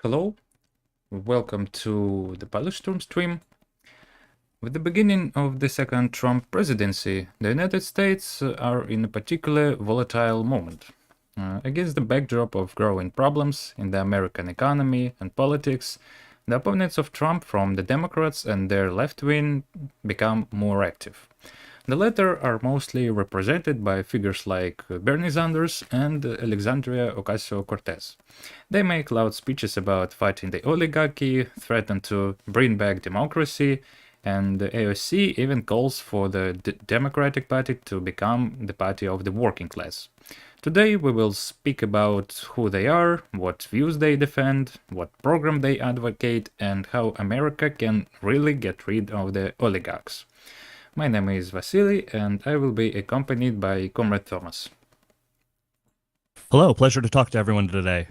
Hello, welcome to the Polish stream. With the beginning of the second Trump presidency, the United States are in a particularly volatile moment. Against the backdrop of growing problems in the American economy and politics, the opponents of Trump from the Democrats and their left wing become more active. The latter are mostly represented by figures like Bernie Sanders and Alexandria Ocasio-Cortez. They make loud speeches about fighting the oligarchy, threaten to bring back democracy, and the AOC even calls for the Democratic Party to become the party of the working class. Today we will speak about who they are, what views they defend, what program they advocate, and how America can really get rid of the oligarchs. My name is Vasily, and I will be accompanied by Comrade Thomas. Hello, pleasure to talk to everyone today.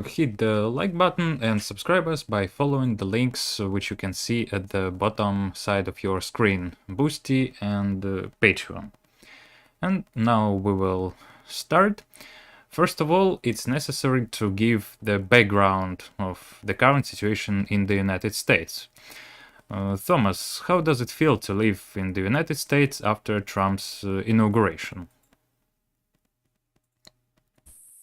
Hit the like button and subscribe us by following the links which you can see at the bottom side of your screen, Boosty and Patreon. And now we will start. First of all, it's necessary to give the background of the current situation in the United States. Thomas, how does it feel to live in the United States after Trump's inauguration?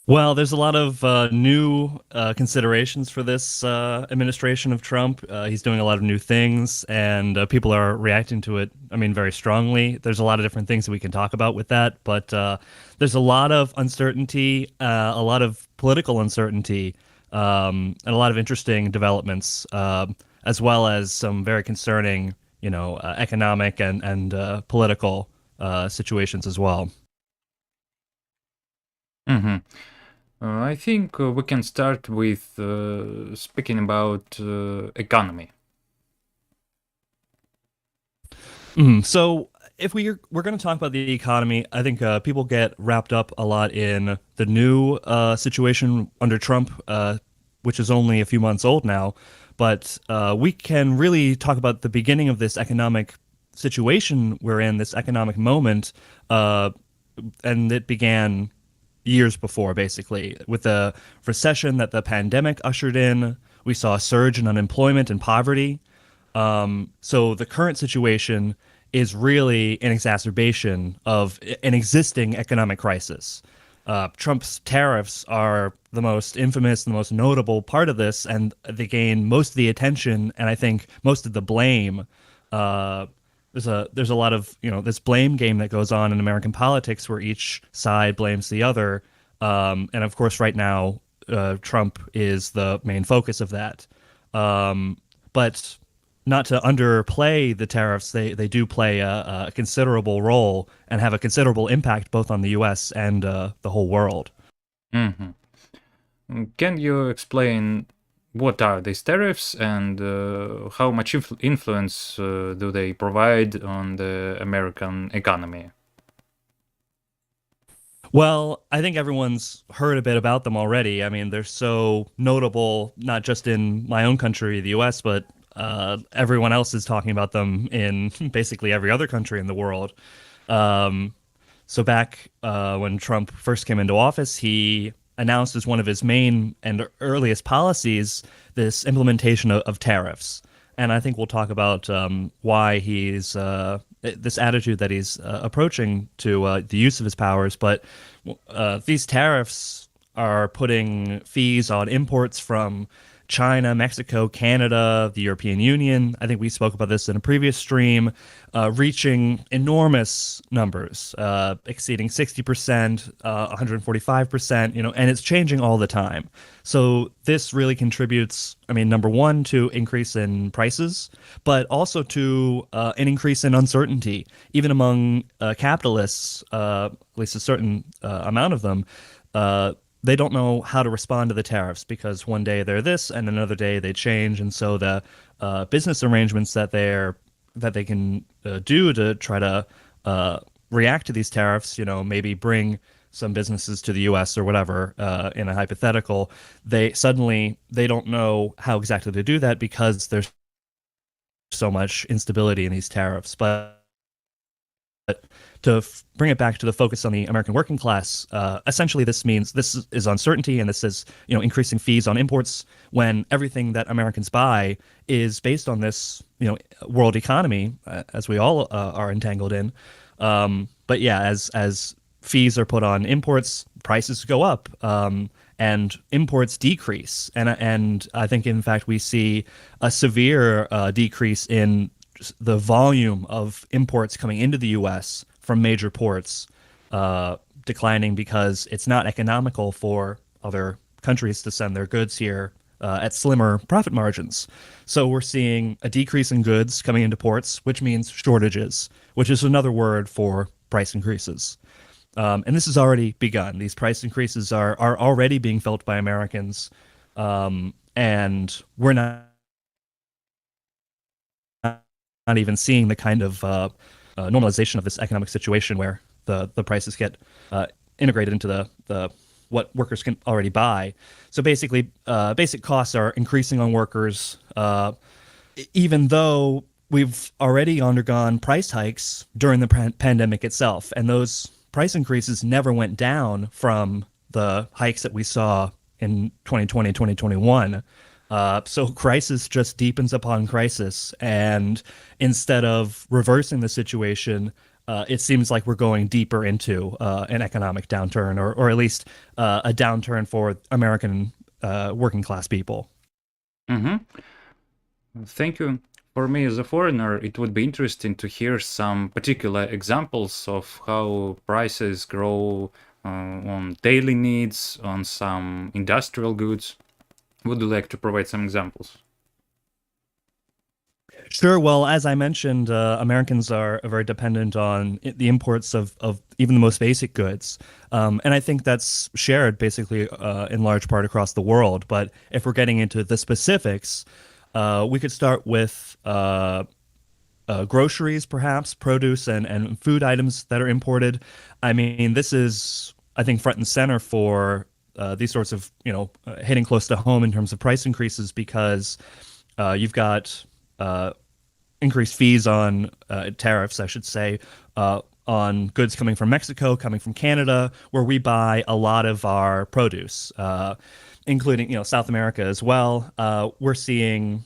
Well, there's a lot of new considerations for this administration of Trump. He's doing a lot of new things, and people are reacting to it, very strongly. There's a lot of different things that we can talk about with that, but there's a lot of uncertainty, a lot of political uncertainty, and a lot of interesting developments, as well as some very concerning, economic and political situations as well. Mm-hmm. I think we can start with speaking about economy. So if we're going to talk about the economy, I think people get wrapped up a lot in the new situation under Trump, which is only a few months old now. But we can really talk about the beginning of this economic situation we're in, this economic moment, and it began years before, basically, with the recession that the pandemic ushered in. We saw a surge in unemployment and poverty. So the current situation is really an exacerbation of an existing economic crisis. Trump's tariffs are the most infamous, the most notable part of this, and they gain most of the attention and I think most of the blame. There's a lot of this blame game that goes on in American politics where each side blames the other, and of course right now Trump is the main focus of that. But not to underplay the tariffs, they do play a considerable role and have a considerable impact both on the U.S. and the whole world. Mm-hmm. Can you explain what are these tariffs and how much influence do they provide on the American economy? Well, I think everyone's heard a bit about them already. They're so notable, not just in my own country, the US, but everyone else is talking about them in basically every other country in the world. Um, so back when Trump first came into office, he announced as one of his main and earliest policies this implementation of tariffs. And I think we'll talk about why he's this attitude that he's approaching to the use of his powers. But these tariffs are putting fees on imports from China, Mexico, Canada, the European Union. I think we spoke about this in a previous stream, reaching enormous numbers, exceeding 60%, 145%, and it's changing all the time. So this really contributes, number one, to increase in prices, but also to an increase in uncertainty, even among capitalists, at least a certain amount of them. They don't know how to respond to the tariffs because one day they're this and another day they change, and so the business arrangements that they can do to try to react to these tariffs, maybe bring some businesses to the U.S. or whatever, in a hypothetical, they don't know how exactly to do that because there's so much instability in these tariffs. But bring it back to the focus on the American working class, essentially this means this is uncertainty, and this is increasing fees on imports when everything that Americans buy is based on this world economy, as we all are entangled in. But yeah, as fees are put on imports, prices go up, and imports decrease, and I think in fact we see a severe decrease in the volume of imports coming into the U.S. from major ports, declining because it's not economical for other countries to send their goods here at slimmer profit margins. So we're seeing a decrease in goods coming into ports, which means shortages, which is another word for price increases. And this has already begun. These price increases are already being felt by Americans, and we're not even seeing the kind of normalization of this economic situation where the prices get integrated into the what workers can already buy. So basically, basic costs are increasing on workers, even though we've already undergone price hikes during the pandemic itself, and those price increases never went down from the hikes that we saw in 2020, 2021. So crisis just deepens upon crisis, and instead of reversing the situation, it seems like we're going deeper into an economic downturn, or at least a downturn for American working class people. Mm-hmm. Thank you. For me as a foreigner, it would be interesting to hear some particular examples of how prices grow on daily needs, on some industrial goods. Would you like to provide some examples? Sure. Well, as I mentioned, Americans are very dependent on the imports of even the most basic goods. And I think that's shared basically in large part across the world. But if we're getting into the specifics, we could start with groceries, perhaps, produce and food items that are imported. I mean, this is, I think, front and center for these sorts of, hitting close to home in terms of price increases, because you've got increased fees on tariffs, I should say, on goods coming from Mexico, coming from Canada, where we buy a lot of our produce, including South America as well. We're seeing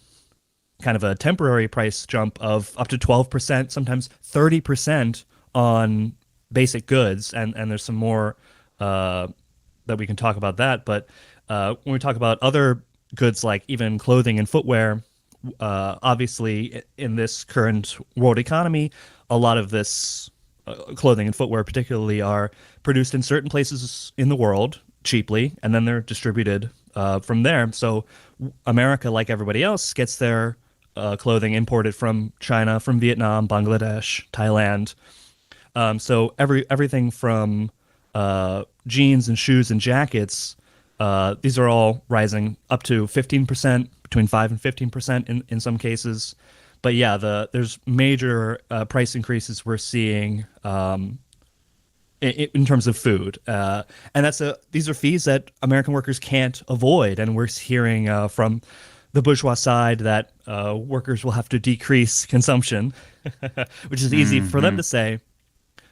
kind of a temporary price jump of up to 12%, sometimes 30% on basic goods, and there's some more that we can talk about that. But when we talk about other goods like even clothing and footwear, obviously in this current world economy, a lot of this clothing and footwear particularly are produced in certain places in the world cheaply, and then they're distributed from there. So America, like everybody else, gets their clothing imported from China, from Vietnam, Bangladesh, Thailand. So everything from jeans and shoes and jackets, these are all rising up to 15%, between 5 and 15% in some cases. But yeah, there's major price increases we're seeing in terms of food, and these are fees that American workers can't avoid, and we're hearing from the bourgeois side that workers will have to decrease consumption, which is easy for them Mm-hmm. to say.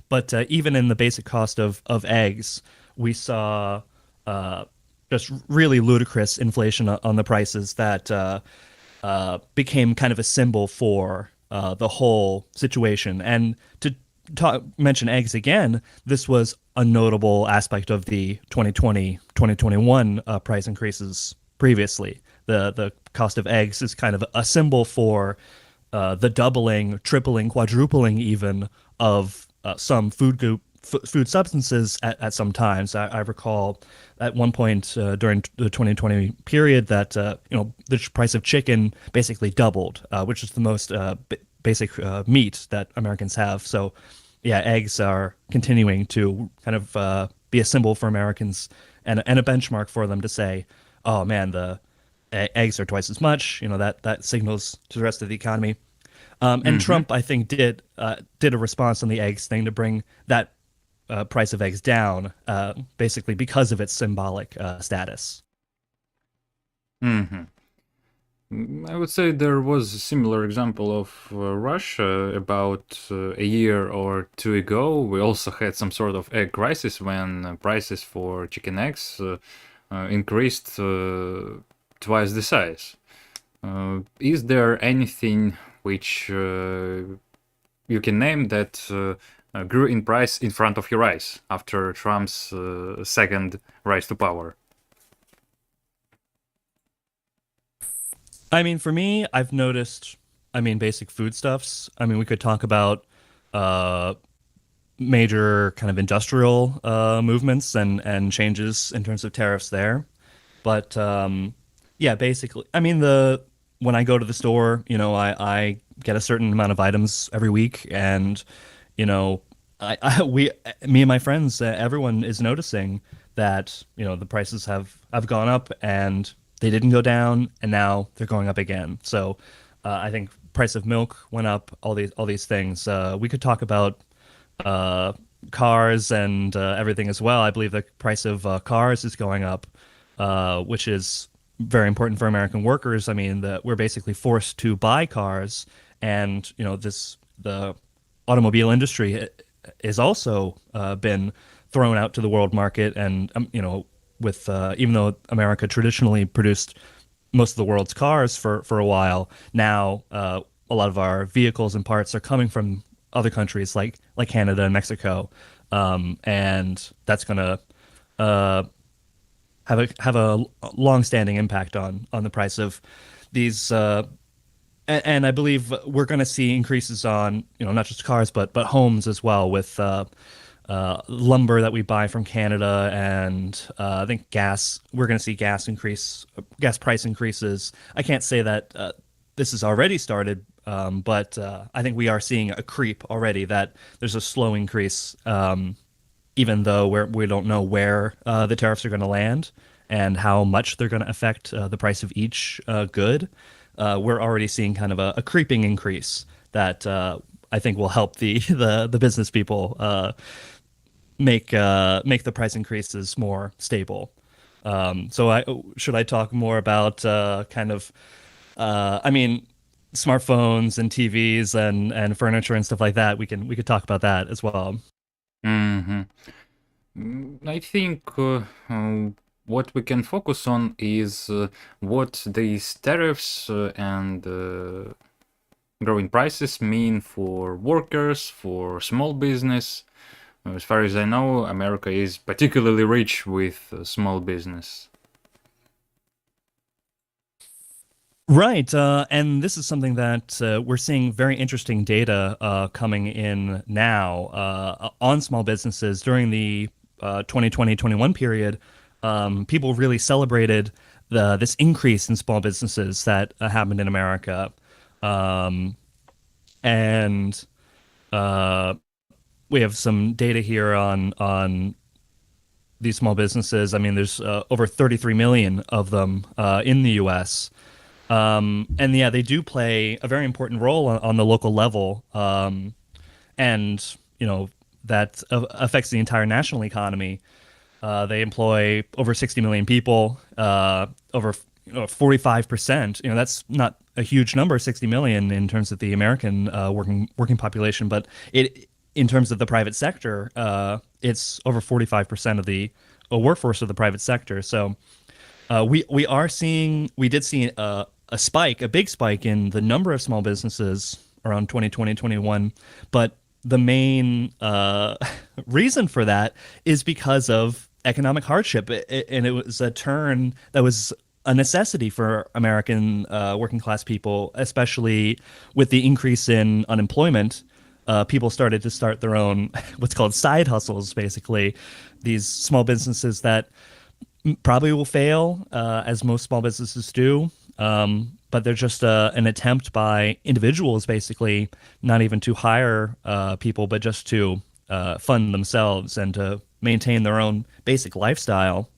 But even in the basic cost of eggs, we saw just really ludicrous inflation on the prices that became kind of a symbol for the whole situation. And to mention eggs again, this was a notable aspect of the 2020, 2021 price increases previously. The cost of eggs is kind of a symbol for the doubling, tripling, quadrupling even of some food substances at some times. I recall at one point during the 2020 period that the price of chicken basically doubled, which is the most basic meat that Americans have. So yeah, eggs are continuing to kind of be a symbol for Americans, and a benchmark for them to say, oh man, the eggs are twice as much. That signals to the rest of the economy. And Mm-hmm. Trump, I think, did a response on the eggs thing to bring that price of eggs down, basically because of its symbolic status. Mm-hmm. I would say there was a similar example of Russia about a year or two ago. We also had some sort of egg crisis when prices for chicken eggs increased twice the size. Is there anything which you can name that grew in price in front of your eyes after Trump's second rise to power? I mean, for me, I've noticed, I mean, basic foodstuffs. I mean, we could talk about uh, major kind of industrial movements and changes in terms of tariffs there. But yeah, basically, I mean, the when I go to the store, I get a certain amount of items every week, and you know, me and my friends, everyone is noticing that the prices have gone up, and they didn't go down, and now they're going up again. So I think price of milk went up, all these things. We could talk about uh, cars and everything as well. I believe the price of cars is going up, which is very important for American workers. I mean, that we're basically forced to buy cars, and the automobile industry is also been thrown out to the world market, and with even though America traditionally produced most of the world's cars for a while, now a lot of our vehicles and parts are coming from other countries like Canada and Mexico, and that's going to uh, have a long-standing impact on the price of these. And I believe we're going to see increases on not just cars but homes as well with lumber that we buy from Canada, and I think gas. We're going to see gas price increases. I can't say that this has already started, but I think we are seeing a creep already. That there's a slow increase, even though we don't know where the tariffs are going to land and how much they're going to affect the price of each good. We're already seeing kind of a creeping increase that I think will help the business people make the price increases more stable. So should I talk more about kind of I mean smartphones and TVs and furniture and stuff like that? We could talk about that as well. hmm I think what we can focus on is what these tariffs and growing prices mean for workers, for small business. As far as I know, America is particularly rich with small business. Right, and this is something that we're seeing very interesting data coming in now on small businesses during the 2020-21 period. People really celebrated this increase in small businesses that happened in America, um, and uh, we have some data here on these small businesses. I mean, there's over 33 million of them in the U.S. And yeah, they do play a very important role on the local level, and that affects the entire national economy. They employ over 60 million people, over 45%. That's not a huge number, 60 million in terms of the American working population, but it in terms of the private sector, it's over 45% of the workforce of the private sector. So we did see a big spike in the number of small businesses around 2020, 21, but the main reason for that is because of economic hardship, and it was a turn that was a necessity for American working class people, especially with the increase in unemployment. People started to start their own what's called side hustles, basically these small businesses that probably will fail, as most small businesses do. But they're just an attempt by individuals, basically, not even to hire people, but just to fund themselves and to maintain their own basic lifestyle.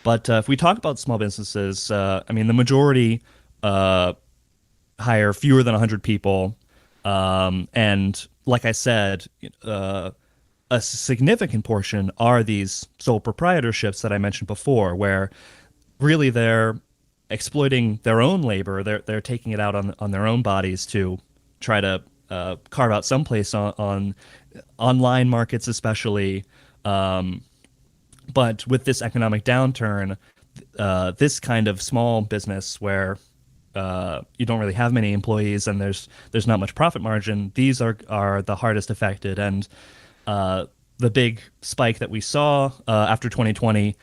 But if we talk about small businesses, I mean, the majority hire fewer than 100 people. And like I said, a significant portion are these sole proprietorships that I mentioned before, where really they're exploiting their own labor. They're taking it out on their own bodies to try to carve out some place on online markets, especially. Um, but with this economic downturn, this kind of small business where you don't really have many employees and there's not much profit margin, these are the hardest affected. And the big spike that we saw after 2020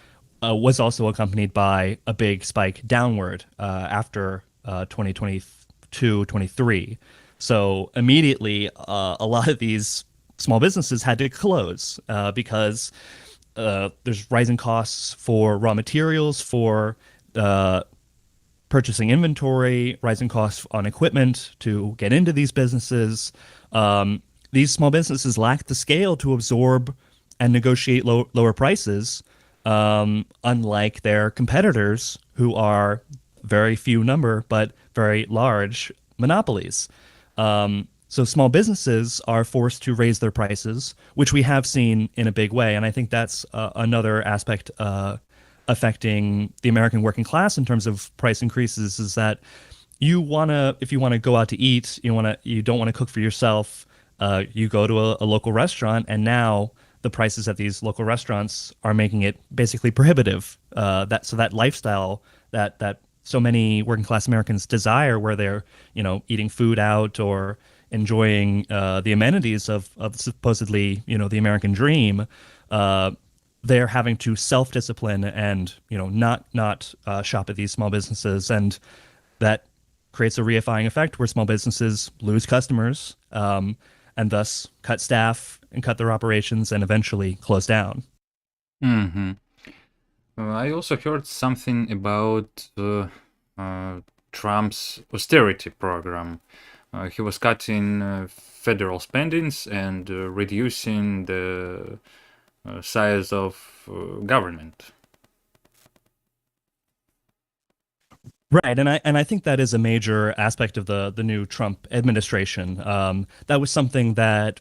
was also accompanied by a big spike downward after 2022, 23. So immediately, a lot of these small businesses had to close because there's rising costs for raw materials, for purchasing inventory, rising costs on equipment to get into these businesses. These small businesses lack the scale to absorb and negotiate lower prices, unlike their competitors who are very few number but very large monopolies. So small businesses are forced to raise their prices, which we have seen in a big way. And I think that's another aspect affecting the American working class in terms of price increases is that if you want to go out to eat, you don't want to cook for yourself, you go to a local restaurant, and now the prices at these local restaurants are making it basically prohibitive. That lifestyle that so many working class Americans desire, where they're eating food out or enjoying the amenities of supposedly the American dream, they're having to self-discipline and not shop at these small businesses, and that creates a reifying effect where small businesses lose customers, and thus cut staff and cut their operations and eventually close down. Hmm. I also heard something about Trump's austerity program. He was cutting federal spendings and reducing the size of government. Right, and I think that is a major aspect of the new Trump administration. That was something that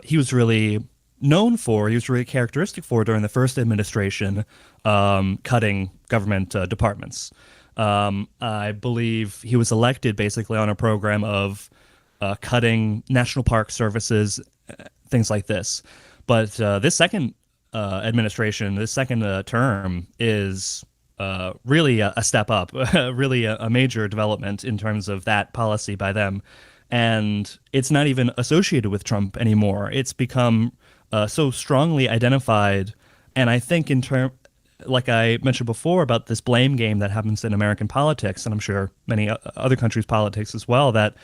he was really known for. He was really characteristic for during the first administration, cutting government departments. I believe he was elected basically on a program of cutting national park services, things like this. But this second administration, this second term is really a step up, really a major development in terms of that policy by them. And it's not even associated with Trump anymore. It's become so strongly identified. And I think like I mentioned before about this blame game that happens in American politics, and I'm sure many other countries' politics as well, that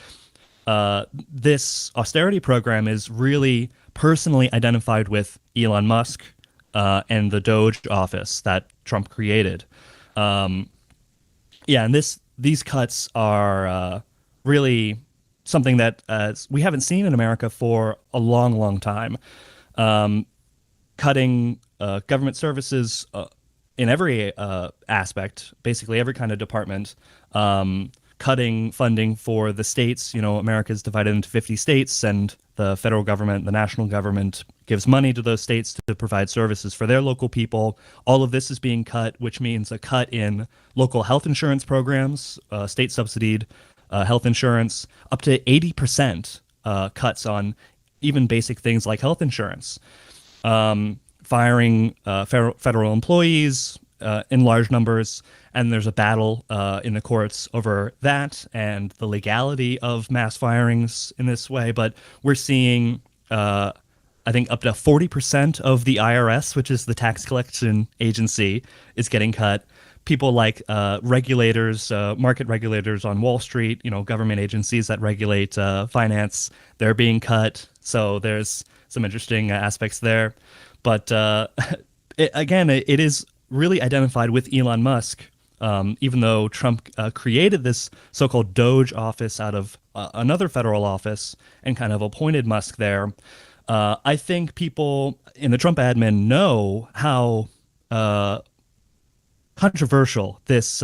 this austerity program is really personally identified with Elon Musk and the Doge office that Trump created. And these cuts are really something that we haven't seen in America for a long, long time. Cutting government services in every aspect, basically every kind of department, cutting funding for the states. America is divided into 50 states, and the federal government, the national government, gives money to those states to provide services for their local people. All of this is being cut, which means a cut in local health insurance programs, state subsidied health insurance, up to 80% cuts on even basic things like health insurance. Firing federal employees in large numbers, and there's a battle in the courts over that and the legality of mass firings in this way. But we're seeing, I think, up to 40% of the IRS, which is the tax collection agency, is getting cut. People like regulators, market regulators on Wall Street, government agencies that regulate finance, they're being cut. So there's some interesting aspects there. But it is really identified with Elon Musk, even though Trump created this so-called Doge office out of another federal office and kind of appointed Musk there. I think people in the Trump admin know how controversial this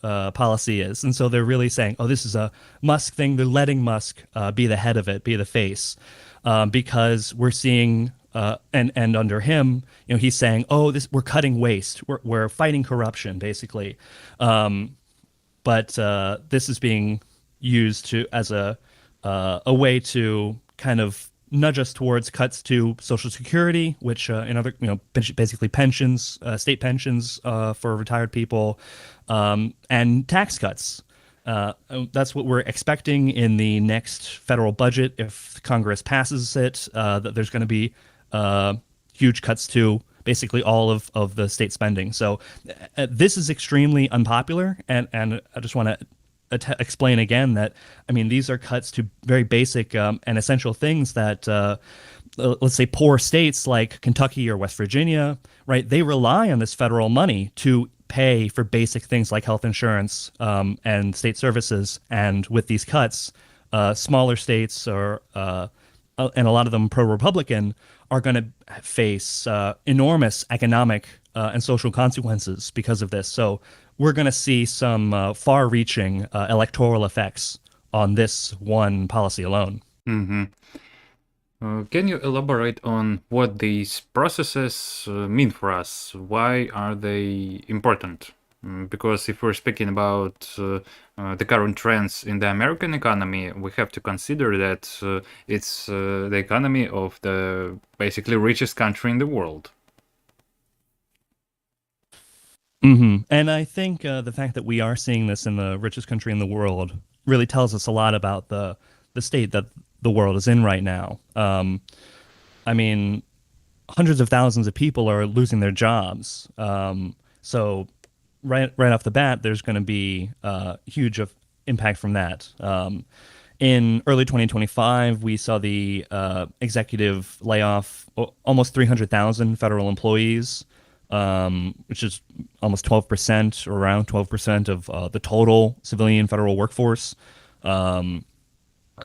policy is. And so they're really saying, oh, this is a Musk thing. They're letting Musk be the head of it, be the face, because we're seeing and under him, he's saying, oh, this we're cutting waste, we're fighting corruption, basically. But this is being used to as a way to kind of nudge us towards cuts to Social Security, which in other basically pensions, state pensions for retired people, and tax cuts. That's what we're expecting in the next federal budget if Congress passes it. That there's going to be huge cuts to basically all of the state spending. So this is extremely unpopular, and I just want to explain again that these are cuts to very basic and essential things that let's say poor states like Kentucky or West Virginia, right? They rely on this federal money to pay for basic things like health insurance and state services. And with these cuts, smaller states and a lot of them pro-Republican are going to face enormous economic and social consequences because of this. So we're going to see some far-reaching electoral effects on this one policy alone. Mm-hmm. Can you elaborate on what these processes mean for us? Why are they important? Because if we're speaking about the current trends in the American economy, we have to consider that it's the economy of the basically richest country in the world. Mm-hmm. And I think the fact that we are seeing this in the richest country in the world really tells us a lot about the state that the world is in right now. Hundreds of thousands of people are losing their jobs. So right off the bat, there's going to be huge impact from that. In early 2025, we saw the executive layoff almost 300,000 federal employees, which is almost 12% or around 12% of the total civilian federal workforce,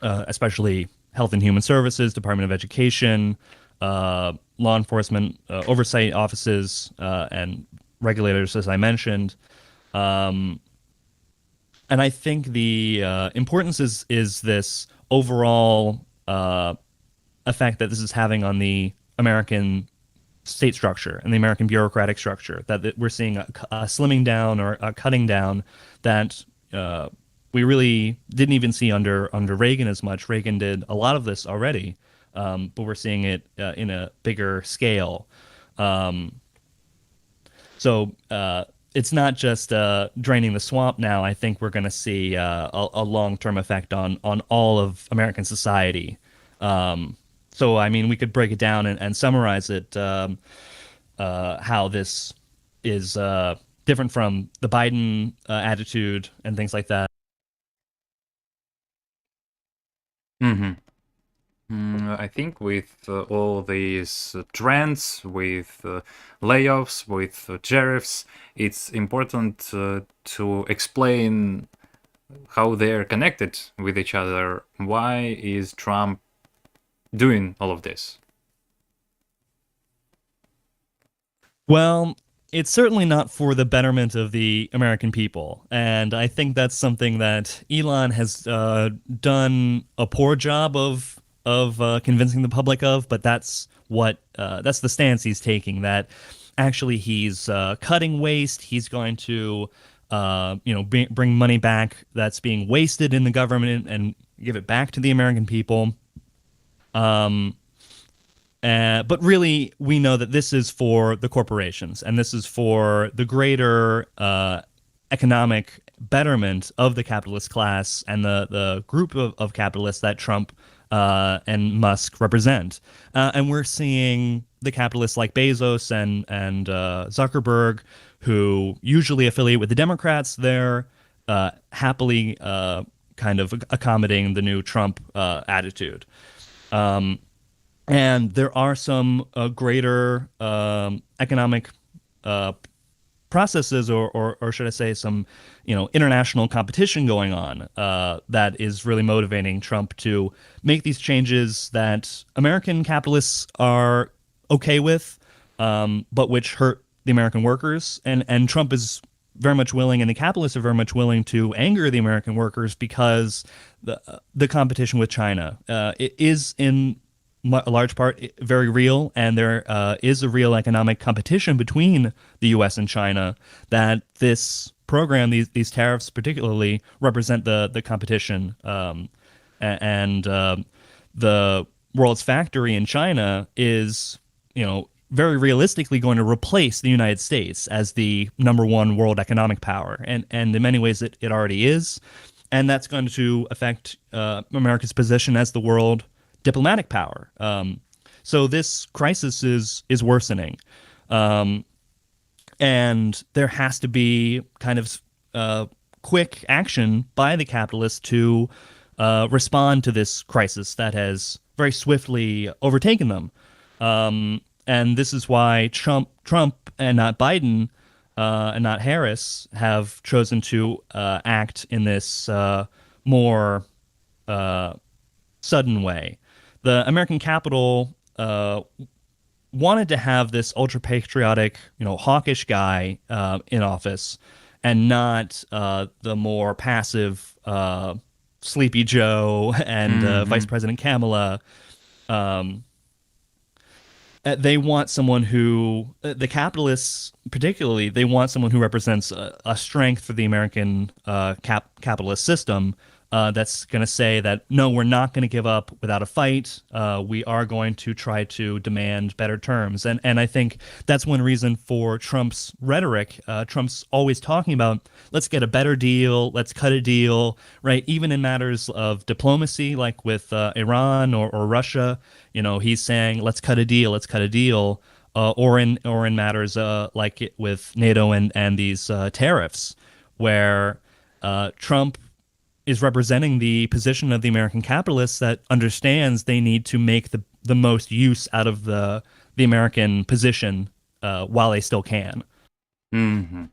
especially Health and Human Services, Department of Education, law enforcement, oversight offices, and regulators, as I mentioned. And I think the importance is this overall effect that this is having on the American state structure and the American bureaucratic structure, that we're seeing a slimming down or a cutting down that we really didn't even see under Reagan as much. Reagan did a lot of this already, but we're seeing it in a bigger scale. So it's not just draining the swamp now. I think we're going to see a long-term effect on all of American society. So, we could break it down and summarize it, how this is different from the Biden attitude and things like that. Mm-hmm. I think with all these trends, with layoffs, with tariffs, it's important to explain how they're connected with each other. Why is Trump doing all of this? Well, it's certainly not for the betterment of the American people. And I think that's something that Elon has done a poor job of convincing the public of, but that's the stance he's taking, that actually he's cutting waste. He's going to bring money back that's being wasted in the government and give it back to the American people. But really, we know that this is for the corporations, and this is for the greater economic betterment of the capitalist class and the group of capitalists that Trump and Musk represent. And we're seeing the capitalists like Bezos and Zuckerberg, who usually affiliate with the Democrats, they're happily kind of accommodating the new Trump attitude. And there are some greater economic processes, or should I say, some international competition going on that is really motivating Trump to make these changes that American capitalists are okay with, but which hurt the American workers. And Trump is very much willing, and the capitalists are very much willing to anger the American workers because the competition with China it is in a large part very real, and there is a real economic competition between the U.S. and China. That this program, these tariffs particularly, represent the competition, and the world's factory in China is, very realistically going to replace the United States as the number one world economic power. And in many ways it already is. And that's going to affect America's position as the world diplomatic power. So this crisis is worsening. And there has to be kind of quick action by the capitalists to respond to this crisis that has very swiftly overtaken them. And this is why Trump and not Biden and not Harris have chosen to act in this more sudden way. The American capital wanted to have this ultra patriotic, hawkish guy in office, and not the more passive Sleepy Joe and Vice President Kamala. They want someone who, the capitalists particularly, they want someone who represents a strength for the American capitalist system. That's going to say that, no, we're not going to give up without a fight. We are going to try to demand better terms. And I think that's one reason for Trump's rhetoric. Trump's always talking about, let's get a better deal, let's cut a deal, right? Even in matters of diplomacy, like with Iran or Russia, he's saying, let's cut a deal, let's cut a deal. Or in matters like it with NATO and these tariffs, where Trump is representing the position of the American capitalists that understands they need to make the most use out of the American position while they still can. Mm-hmm.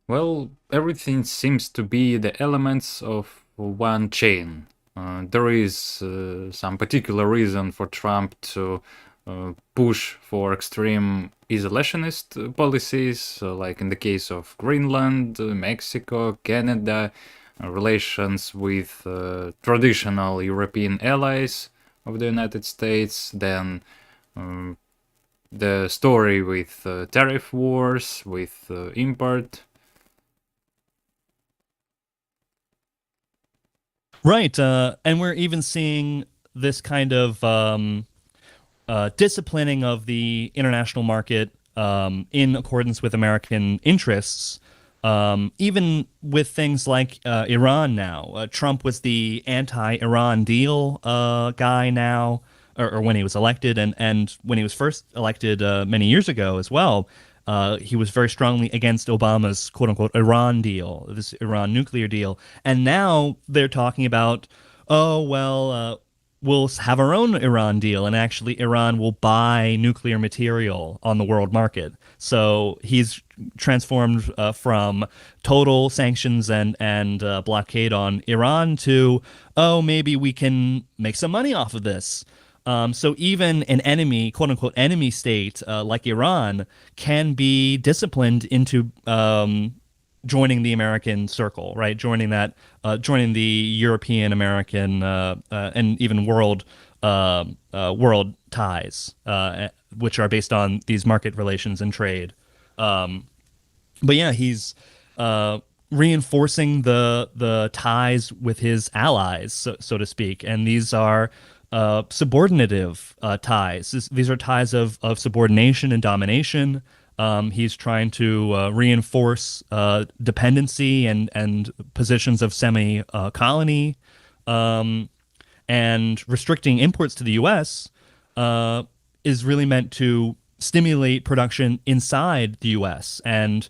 Well, everything seems to be the elements of one chain. There is some particular reason for Trump to push for extreme isolationist policies, like in the case of Greenland, Mexico, Canada, relations with traditional European allies of the United States, then the story with tariff wars, with import. Right. And we're even seeing this kind of disciplining of the international market in accordance with American interests. Even with things like Iran now. Trump was the anti-Iran deal guy now, or when he was elected, and when he was first elected many years ago as well. He was very strongly against Obama's quote-unquote Iran deal, this Iran nuclear deal. And now they're talking about, oh, well, we'll have our own Iran deal, and actually Iran will buy nuclear material on the world market. So he's transformed from total sanctions and blockade on Iran to, oh, maybe we can make some money off of this. So even an enemy, quote unquote, enemy state like Iran can be disciplined into joining the American circle, right? Joining the European, American, and even world ties, which are based on these market relations and trade. But yeah, he's reinforcing the ties with his allies, so to speak, and these are subordinative ties. These are ties of subordination and domination. He's trying to reinforce dependency and positions of semi-colony, and restricting imports to the U.S. Is really meant to stimulate production inside the U.S. and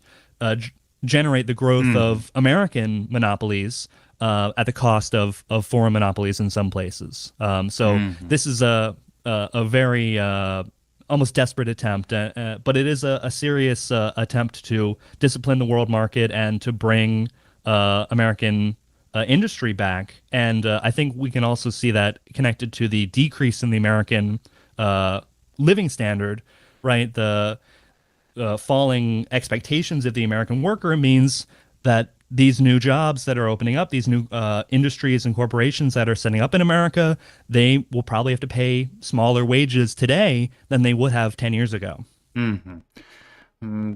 generate the growth of American monopolies at the cost of foreign monopolies in some places. This is a very almost desperate attempt, but it is a serious attempt to discipline the world market and to bring American industry back. And I think we can also see that connected to the decrease in the American living standard, right? The falling expectations of the American worker means that these new jobs that are opening up, these new industries and corporations that are setting up in America, they will probably have to pay smaller wages today than they would have 10 years ago. Mhm.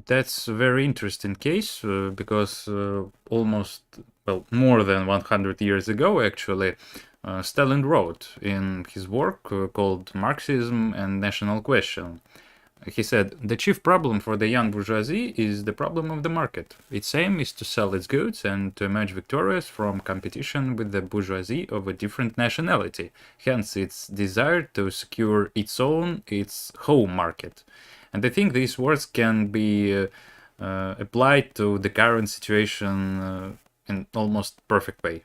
That's a very interesting case because almost, well, more than 100 years ago, actually, Stalin wrote in his work called Marxism and National Question. He said, the chief problem for the young bourgeoisie is the problem of the market. Its aim is to sell its goods and to emerge victorious from competition with the bourgeoisie of a different nationality, hence its desire to secure its home market. And I think these words can be applied to the current situation in almost perfect way.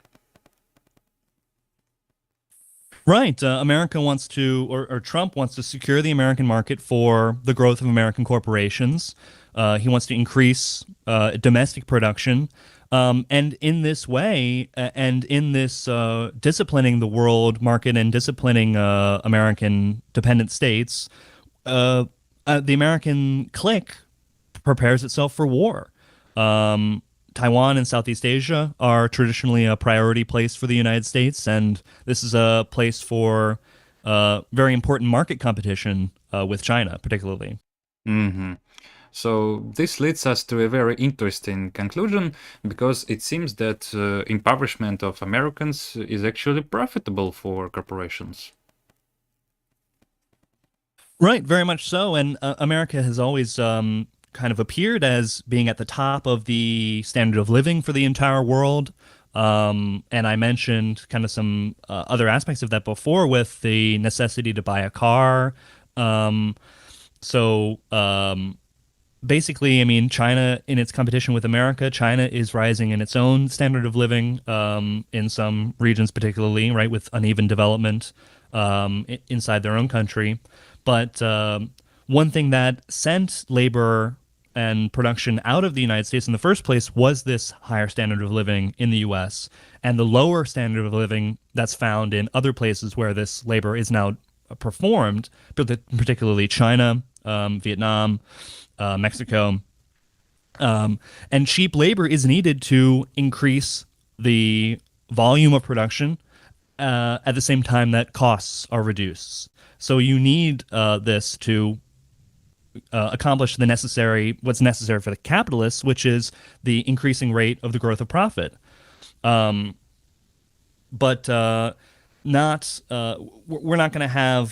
Right. America wants to, or Trump wants to secure the American market for the growth of American corporations. He wants to increase domestic production. And in this way, and in this disciplining the world market and disciplining American dependent states, the American clique prepares itself for war. Taiwan and Southeast Asia are traditionally a priority place for the United States, and this is a place for very important market competition with China, particularly. Mm-hmm. So this leads us to a very interesting conclusion because it seems that impoverishment of Americans is actually profitable for corporations. Right, very much so. And America has always kind of appeared as being at the top of the standard of living for the entire world. And I mentioned kind of some other aspects of that before with the necessity to buy a car. Um, so basically, I mean, China, in its competition with America, China is rising in its own standard of living in some regions, particularly, right, with uneven development inside their own country. But one thing that sent labor and production out of the United States in the first place was this higher standard of living in the U.S. and the lower standard of living that's found in other places where this labor is now performed, particularly China, Vietnam, Mexico. And cheap labor is needed to increase the volume of production at the same time that costs are reduced. So you need this to accomplish what's necessary for the capitalists, which is the increasing rate of the growth of profit. But not we're not going to have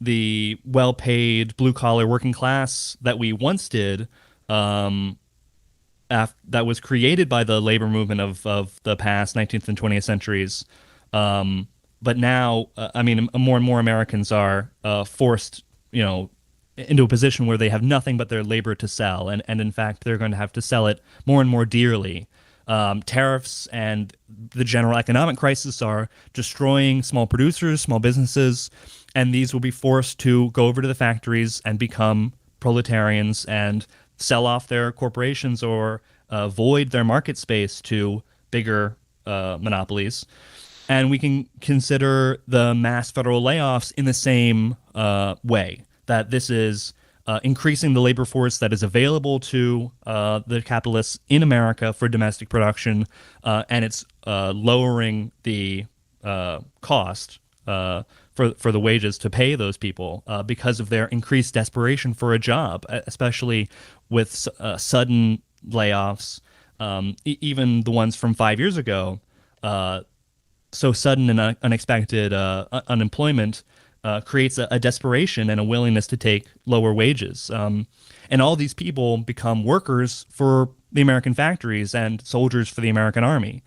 the well-paid blue-collar working class that we once did. That was created by the labor movement of the past 19th and 20th centuries. But now, I mean, more and more Americans are forced, into a position where they have nothing but their labor to sell. And in fact, they're going to have to sell it more and more dearly. Tariffs and the general economic crisis are destroying small producers, small businesses, and these will be forced to go over to the factories and become proletarians and sell off their corporations or void their market space to bigger monopolies. And we can consider the mass federal layoffs in the same way, that this is increasing the labor force that is available to the capitalists in America for domestic production, and it's lowering the cost for the wages to pay those people because of their increased desperation for a job, especially with sudden layoffs, even the ones from 5 years ago. So sudden and unexpected unemployment creates a desperation and a willingness to take lower wages. And all these people become workers for the American factories and soldiers for the American army.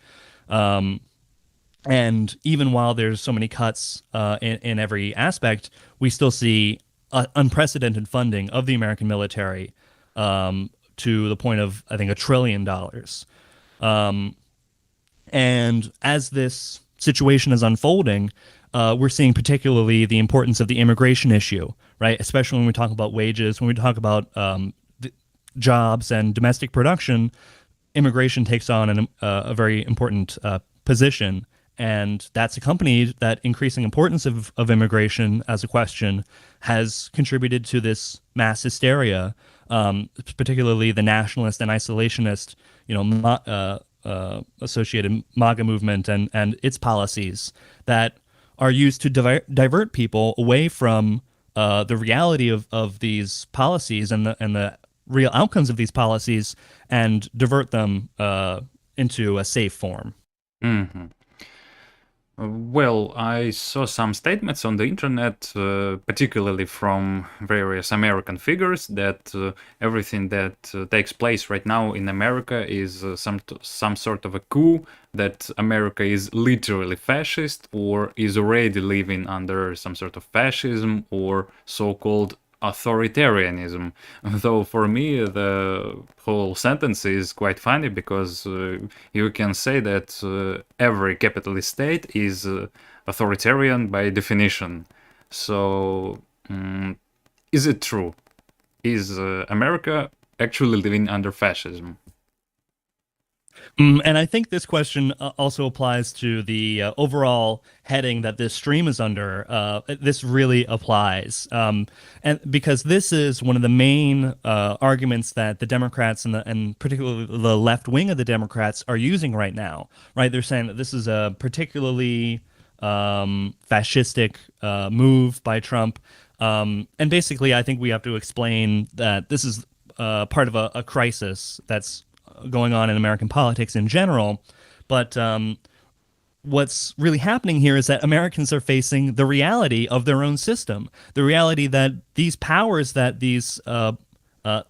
And even while there's so many cuts in every aspect, we still see unprecedented funding of the American military to the point of, I think, $1 trillion. And as this situation is unfolding, we're seeing particularly the importance of the immigration issue, right? Especially when we talk about wages, when we talk about jobs and domestic production, immigration takes on a very important position. And that's accompanied, that increasing importance of immigration as a question has contributed to this mass hysteria, particularly the nationalist and isolationist, associated MAGA movement and its policies that are used to divert people away from the reality of these policies and the real outcomes of these policies and divert them into a safe form. Mhm. Well, I saw some statements on the internet, particularly from various American figures, that everything that takes place right now in America is some sort of a coup, that America is literally fascist or is already living under some sort of fascism or so-called authoritarianism. Though for me, the whole sentence is quite funny because you can say that every capitalist state is authoritarian by definition. So, is it true? Is America actually living under fascism? And I think this question also applies to the overall heading that this stream is under. This really applies, and because this is one of the main arguments that the Democrats and particularly the left wing of the Democrats are using right now. Right, they're saying that this is a particularly fascistic move by Trump, and basically, I think we have to explain that this is part of a crisis that's going on in American politics in general. But what's really happening here is that Americans are facing the reality of their own system, the reality that these powers that the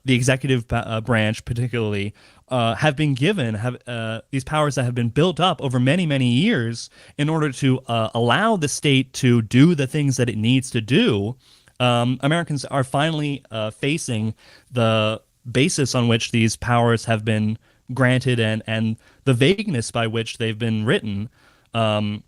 executive branch particularly have been given, have these powers that have been built up over many, many years in order to allow the state to do the things that it needs to do. Americans are finally facing the basis on which these powers have been granted and the vagueness by which they've been written. And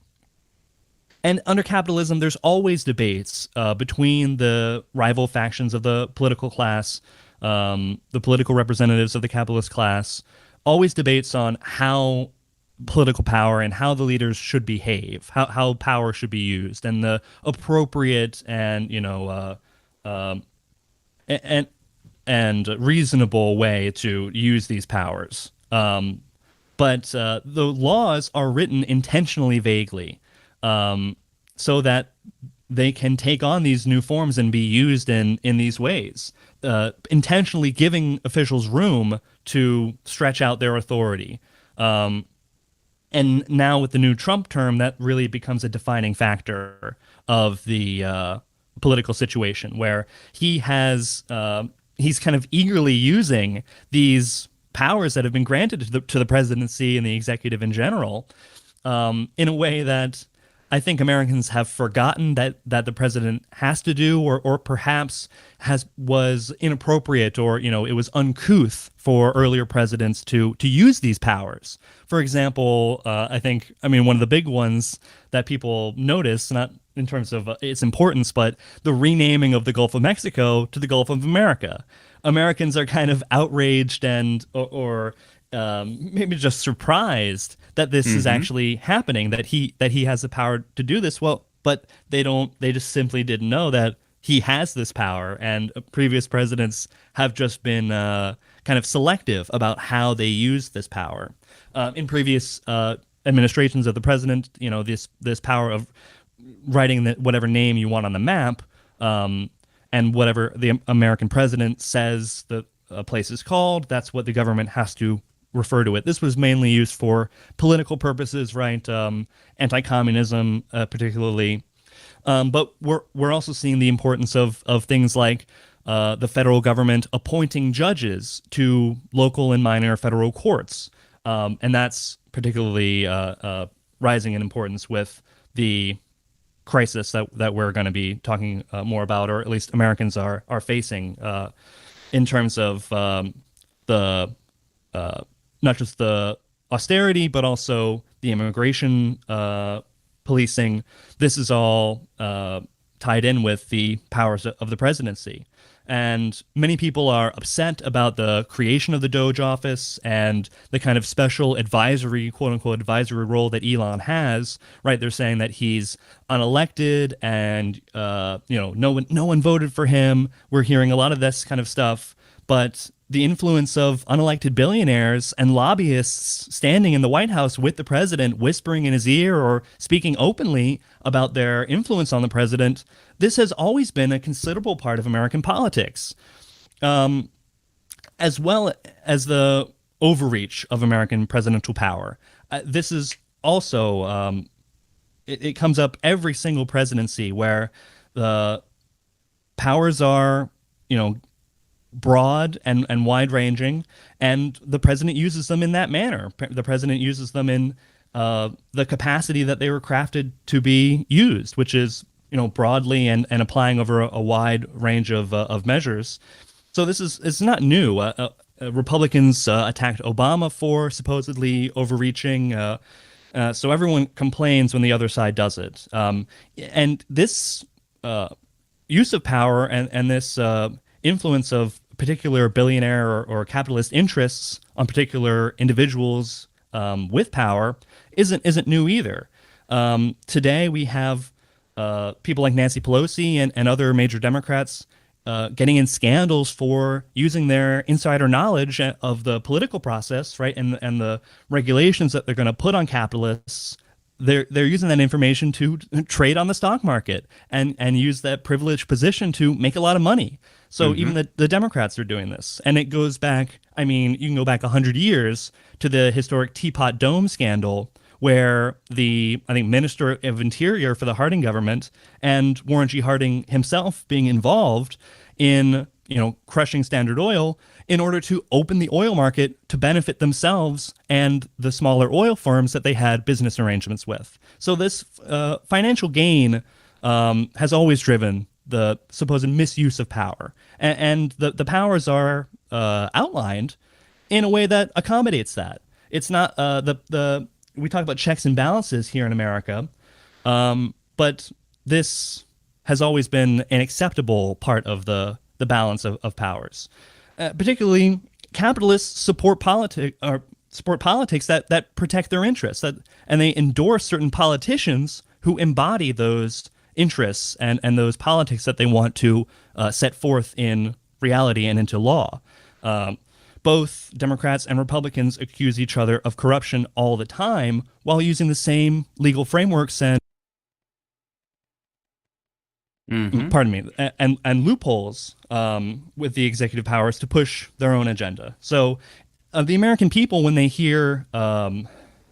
under capitalism, there's always debates between the rival factions of the political class, the political representatives of the capitalist class, always debates on how political power and how the leaders should behave, how power should be used, and the appropriate and and reasonable way to use these powers. But the laws are written intentionally vaguely, so that they can take on these new forms and be used in these ways, intentionally giving officials room to stretch out their authority. And now with the new Trump term, that really becomes a defining factor of the political situation, where he's kind of eagerly using these powers that have been granted to the presidency and the executive in general, in a way that I think Americans have forgotten that the president has to do, or perhaps was inappropriate, or it was uncouth for earlier presidents to use these powers. For example, I mean one of the big ones that people notice, not in terms of its importance, but the renaming of the Gulf of Mexico to the Gulf of America. Americans are kind of outraged or maybe just surprised that this is actually happening, that he has the power to do this. Well, but they just simply didn't know that he has this power, and previous presidents have just been kind of selective about how they use this power. In previous administrations of the president, this power of writing whatever name you want on the map, and whatever the American president says the place is called, that's what the government has to refer to it. This was mainly used for political purposes, right? Anti-communism, particularly. But we're also seeing the importance of things like the federal government appointing judges to local and minor federal courts, and that's particularly rising in importance with the crisis that we're going to be talking more about, or at least Americans are facing, in terms of the not just the austerity, but also the immigration policing. This is all tied in with the powers of the presidency. And many people are upset about the creation of the Doge office and the kind of special advisory, quote unquote, advisory role that Elon has, right? They're saying that he's unelected and, no one voted for him. We're hearing a lot of this kind of stuff. But the influence of unelected billionaires and lobbyists standing in the White House with the president, whispering in his ear or speaking openly about their influence on the president, this has always been a considerable part of American politics, as well as the overreach of American presidential power. This is also, it comes up every single presidency where the powers are, broad and wide ranging, and the president uses them in that manner. The president uses them in the capacity that they were crafted to be used, which is broadly and applying over a wide range of measures. So it's not new. Republicans attacked Obama for supposedly overreaching. So everyone complains when the other side does it. And this use of power and this influence of particular billionaire or capitalist interests on particular individuals with power isn't new either. Today we have people like Nancy Pelosi and other major Democrats getting in scandals for using their insider knowledge of the political process, right, and the regulations that they're going to put on capitalists. They're using that information to trade on the stock market and use that privileged position to make a lot of money. So even the Democrats are doing this. And it goes back, I mean, you can go back 100 years to the historic Teapot Dome scandal, where I think, Minister of Interior for the Harding government and Warren G. Harding himself being involved in, crushing Standard Oil in order to open the oil market to benefit themselves and the smaller oil firms that they had business arrangements with. So this financial gain has always driven the supposed misuse of power. And the powers are outlined in a way that accommodates that. It's not we talk about checks and balances here in America, but this has always been an acceptable part of the balance of powers. Particularly, capitalists support politics that protect their interests, and they endorse certain politicians who embody those interests and those politics that they want to set forth in reality and into law. Both Democrats and Republicans accuse each other of corruption all the time while using the same legal frameworks and and loopholes with the executive powers to push their own agenda. So the American people, when they hear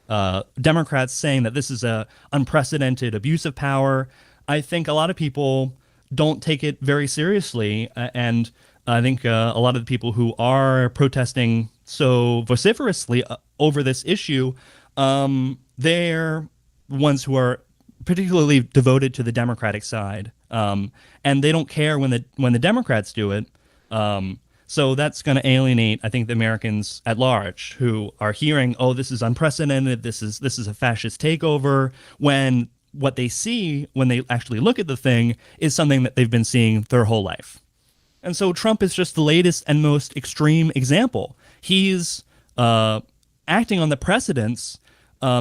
Democrats saying that this is a unprecedented abuse of power, I think a lot of people don't take it very seriously. And I think a lot of the people who are protesting so vociferously over this issue, they're ones who are particularly devoted to the Democratic side, and they don't care when the Democrats do it. So that's going to alienate, I think, the Americans at large who are hearing, "Oh, this is unprecedented. This is a fascist takeover." When what they see when they actually look at the thing is something that they've been seeing their whole life. And so Trump is just the latest and most extreme example. He's acting on the precedents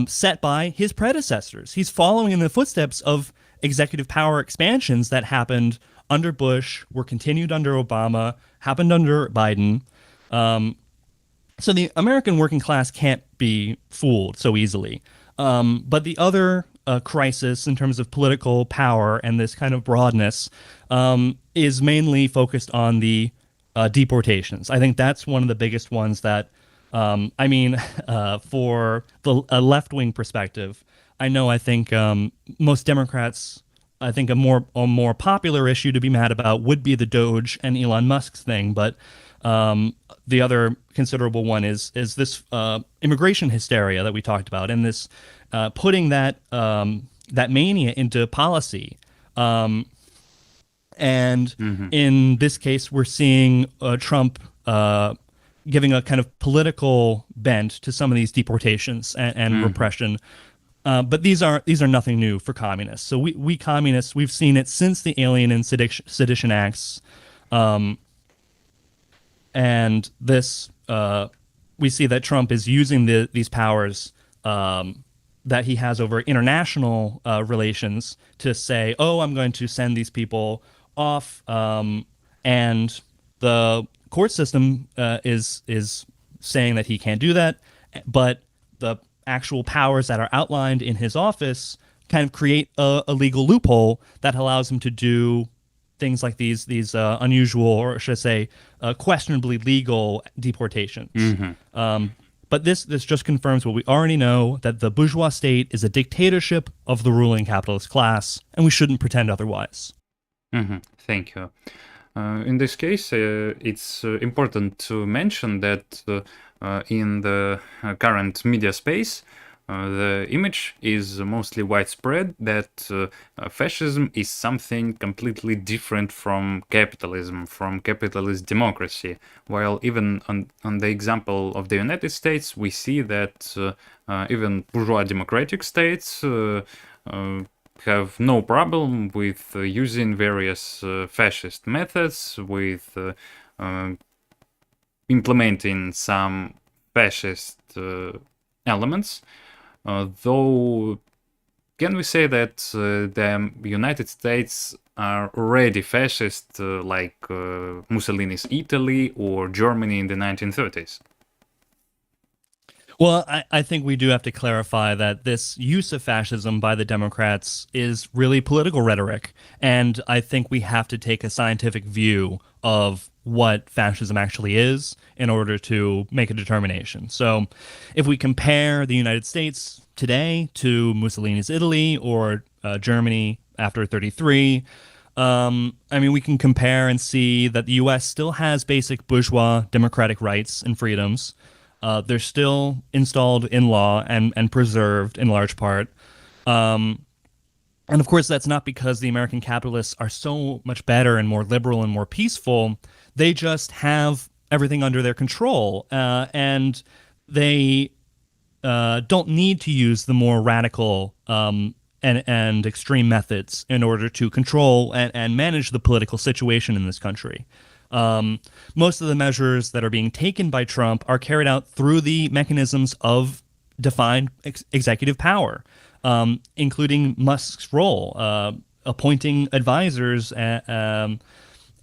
set by his predecessors. He's following in the footsteps of executive power expansions that happened under Bush, were continued under Obama, happened under Biden. So the American working class can't be fooled so easily. But the other crisis in terms of political power and this kind of broadness is mainly focused on the deportations. I think that's one of the biggest ones that, for a left-wing perspective, I think most Democrats, I think a more popular issue to be mad about would be the Doge and Elon Musk's thing, but the other considerable one is this immigration hysteria that we talked about, and this putting that mania into policy. And in this case, we're seeing Trump giving a kind of political bent to some of these deportations and repression. But these are nothing new for communists. So we communists, we've seen it since the Alien and Sedition Acts. And this, we see that Trump is using these powers that he has over international relations to say, "Oh, I'm going to send these people off," and the court system is saying that he can't do that, but the actual powers that are outlined in his office kind of create a legal loophole that allows him to do things like these unusual, or should I say, questionably legal deportations. But this just confirms what we already know, that the bourgeois state is a dictatorship of the ruling capitalist class, and we shouldn't pretend otherwise. Thank you. In this case, it's important to mention that in the current media space, the image is mostly widespread that fascism is something completely different from capitalism, from capitalist democracy. While even on the example of the United States, we see that even bourgeois democratic states have no problem with using various fascist methods, with implementing some fascist elements. Though, can we say that the United States are already fascist, like Mussolini's Italy or Germany in the 1930s? Well, I think we do have to clarify that this use of fascism by the Democrats is really political rhetoric. And I think we have to take a scientific view of what fascism actually is in order to make a determination. So if we compare the United States today to Mussolini's Italy or Germany after 33, I mean, we can compare and see that the U.S. still has basic bourgeois democratic rights and freedoms. They're still installed in law and preserved in large part. And of course, that's not because the American capitalists are so much better and more liberal and more peaceful. They just have everything under their control. And they don't need to use the more radical and extreme methods in order to control and manage the political situation in this country. Most of the measures that are being taken by Trump are carried out through the mechanisms of defined executive power, including Musk's role, appointing advisors.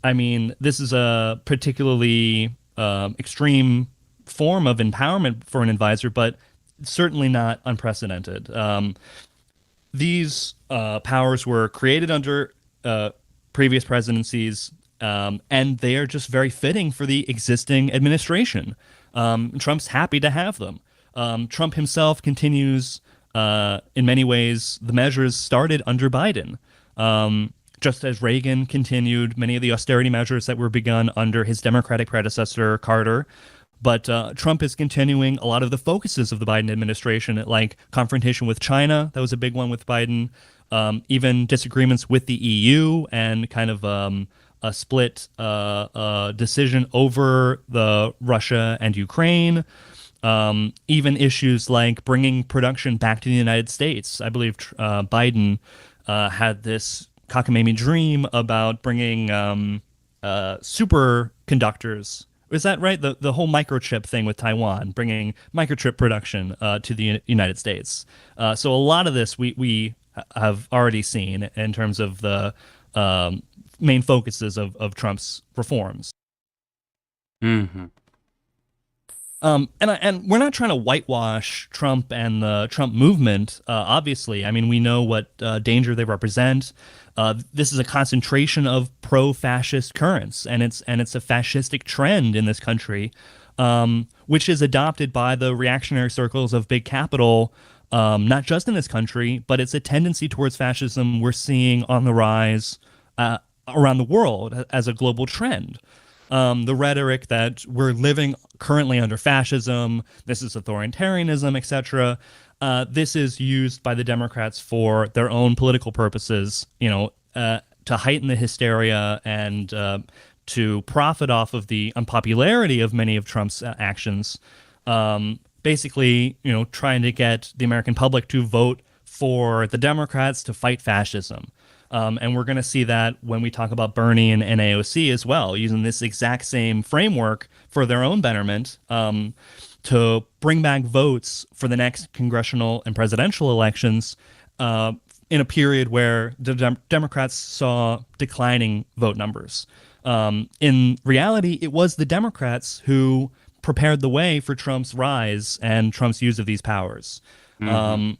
I mean, this is a particularly extreme form of empowerment for an advisor, but certainly not unprecedented. These powers were created under previous presidencies, and they are just very fitting for the existing administration. Trump's happy to have them. Trump himself continues, in many ways, the measures started under Biden. Just as Reagan continued many of the austerity measures that were begun under his Democratic predecessor, Carter. But Trump is continuing a lot of the focuses of the Biden administration, like confrontation with China. That was a big one with Biden. Even disagreements with the EU and kind of a split decision over the Russia and Ukraine. Even issues like bringing production back to the United States. I believe Biden had this cockamamie dream about bringing superconductors. Is that right? The whole microchip thing with Taiwan, bringing microchip production to the United States. So a lot of this we have already seen in terms of the main focuses of Trump's reforms. Mm-hmm. And we're not trying to whitewash Trump and the Trump movement, obviously. I mean, we know what danger they represent. This is a concentration of pro-fascist currents, and it's a fascistic trend in this country, which is adopted by the reactionary circles of big capital, not just in this country, but it's a tendency towards fascism we're seeing on the rise around the world as a global trend. The rhetoric that we're living currently under fascism, this is authoritarianism, etc. This is used by the Democrats for their own political purposes, to heighten the hysteria and to profit off of the unpopularity of many of Trump's actions. Basically, trying to get the American public to vote for the Democrats to fight fascism. And we're going to see that when we talk about Bernie and AOC as well, using this exact same framework for their own betterment to bring back votes for the next congressional and presidential elections in a period where the Democrats saw declining vote numbers. In reality, it was the Democrats who prepared the way for Trump's rise and Trump's use of these powers. Mm-hmm.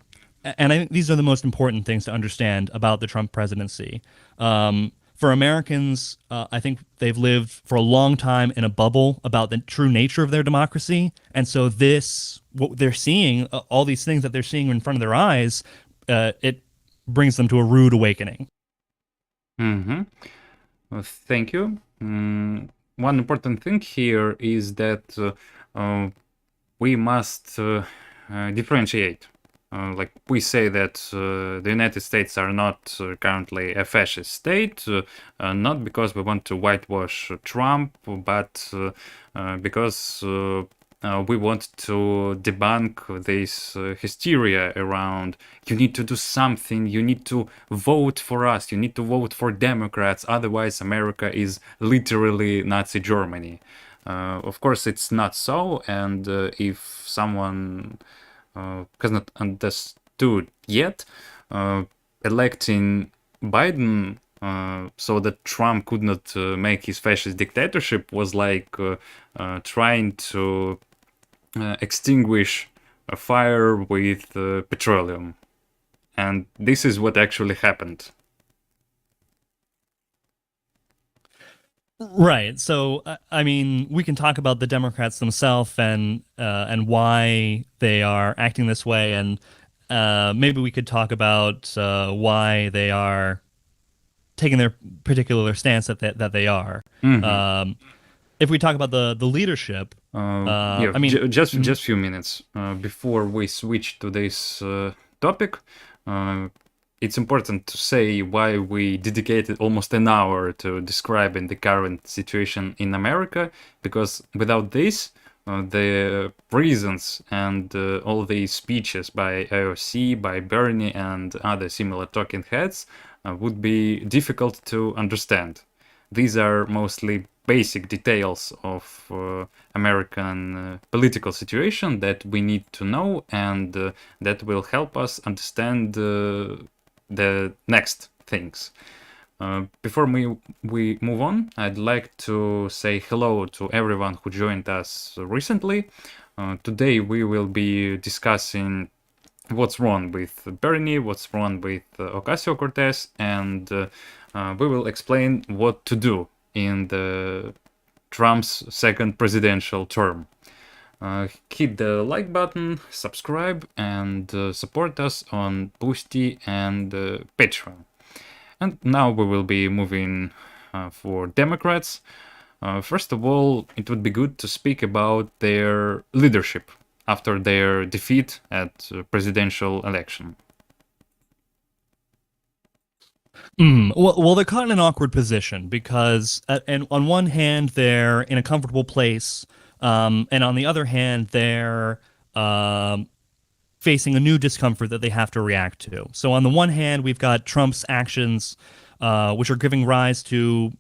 And I think these are the most important things to understand about the Trump presidency. For Americans, I think they've lived for a long time in a bubble about the true nature of their democracy. And so what they're seeing, all these things that they're seeing in front of their eyes, it brings them to a rude awakening. Mm-hmm. Thank you. One important thing here is that we must differentiate. Like we say that the United States are not currently a fascist state, not because we want to whitewash Trump, but because we want to debunk this hysteria around you need to do something, you need to vote for us, you need to vote for Democrats, otherwise America is literally Nazi Germany. Of course, it's not so, and if someone has not understood yet, electing Biden so that Trump could not make his fascist dictatorship was like trying to extinguish a fire with petroleum. And this is what actually happened. Right. So, I mean, we can talk about the Democrats themselves and why they are acting this way, and maybe we could talk about why they are taking their particular stance that they are. Mm-hmm. If we talk about the leadership, Yeah, I mean, just few minutes before we switch to this topic. Uh, it's important to say why we dedicated almost an hour to describing the current situation in America, because without this, the reasons and all the speeches by AOC, by Bernie, and other similar talking heads would be difficult to understand. These are mostly basic details of American political situation that we need to know, and that will help us understand the next things. Before we move on, I'd like to say hello to everyone who joined us recently. Today we will be discussing what's wrong with Bernie, what's wrong with Ocasio-Cortez, and we will explain what to do in the Trump's second presidential term. Hit the like button, subscribe, and support us on Boosty and Patreon. And now we will be moving for Democrats. First of all, it would be good to speak about their leadership after their defeat at presidential election. well, they're caught in an awkward position because, and on one hand, they're in a comfortable place, and on the other hand, they're facing a new discomfort that they have to react to. So on the one hand, we've got Trump's actions, which are giving rise to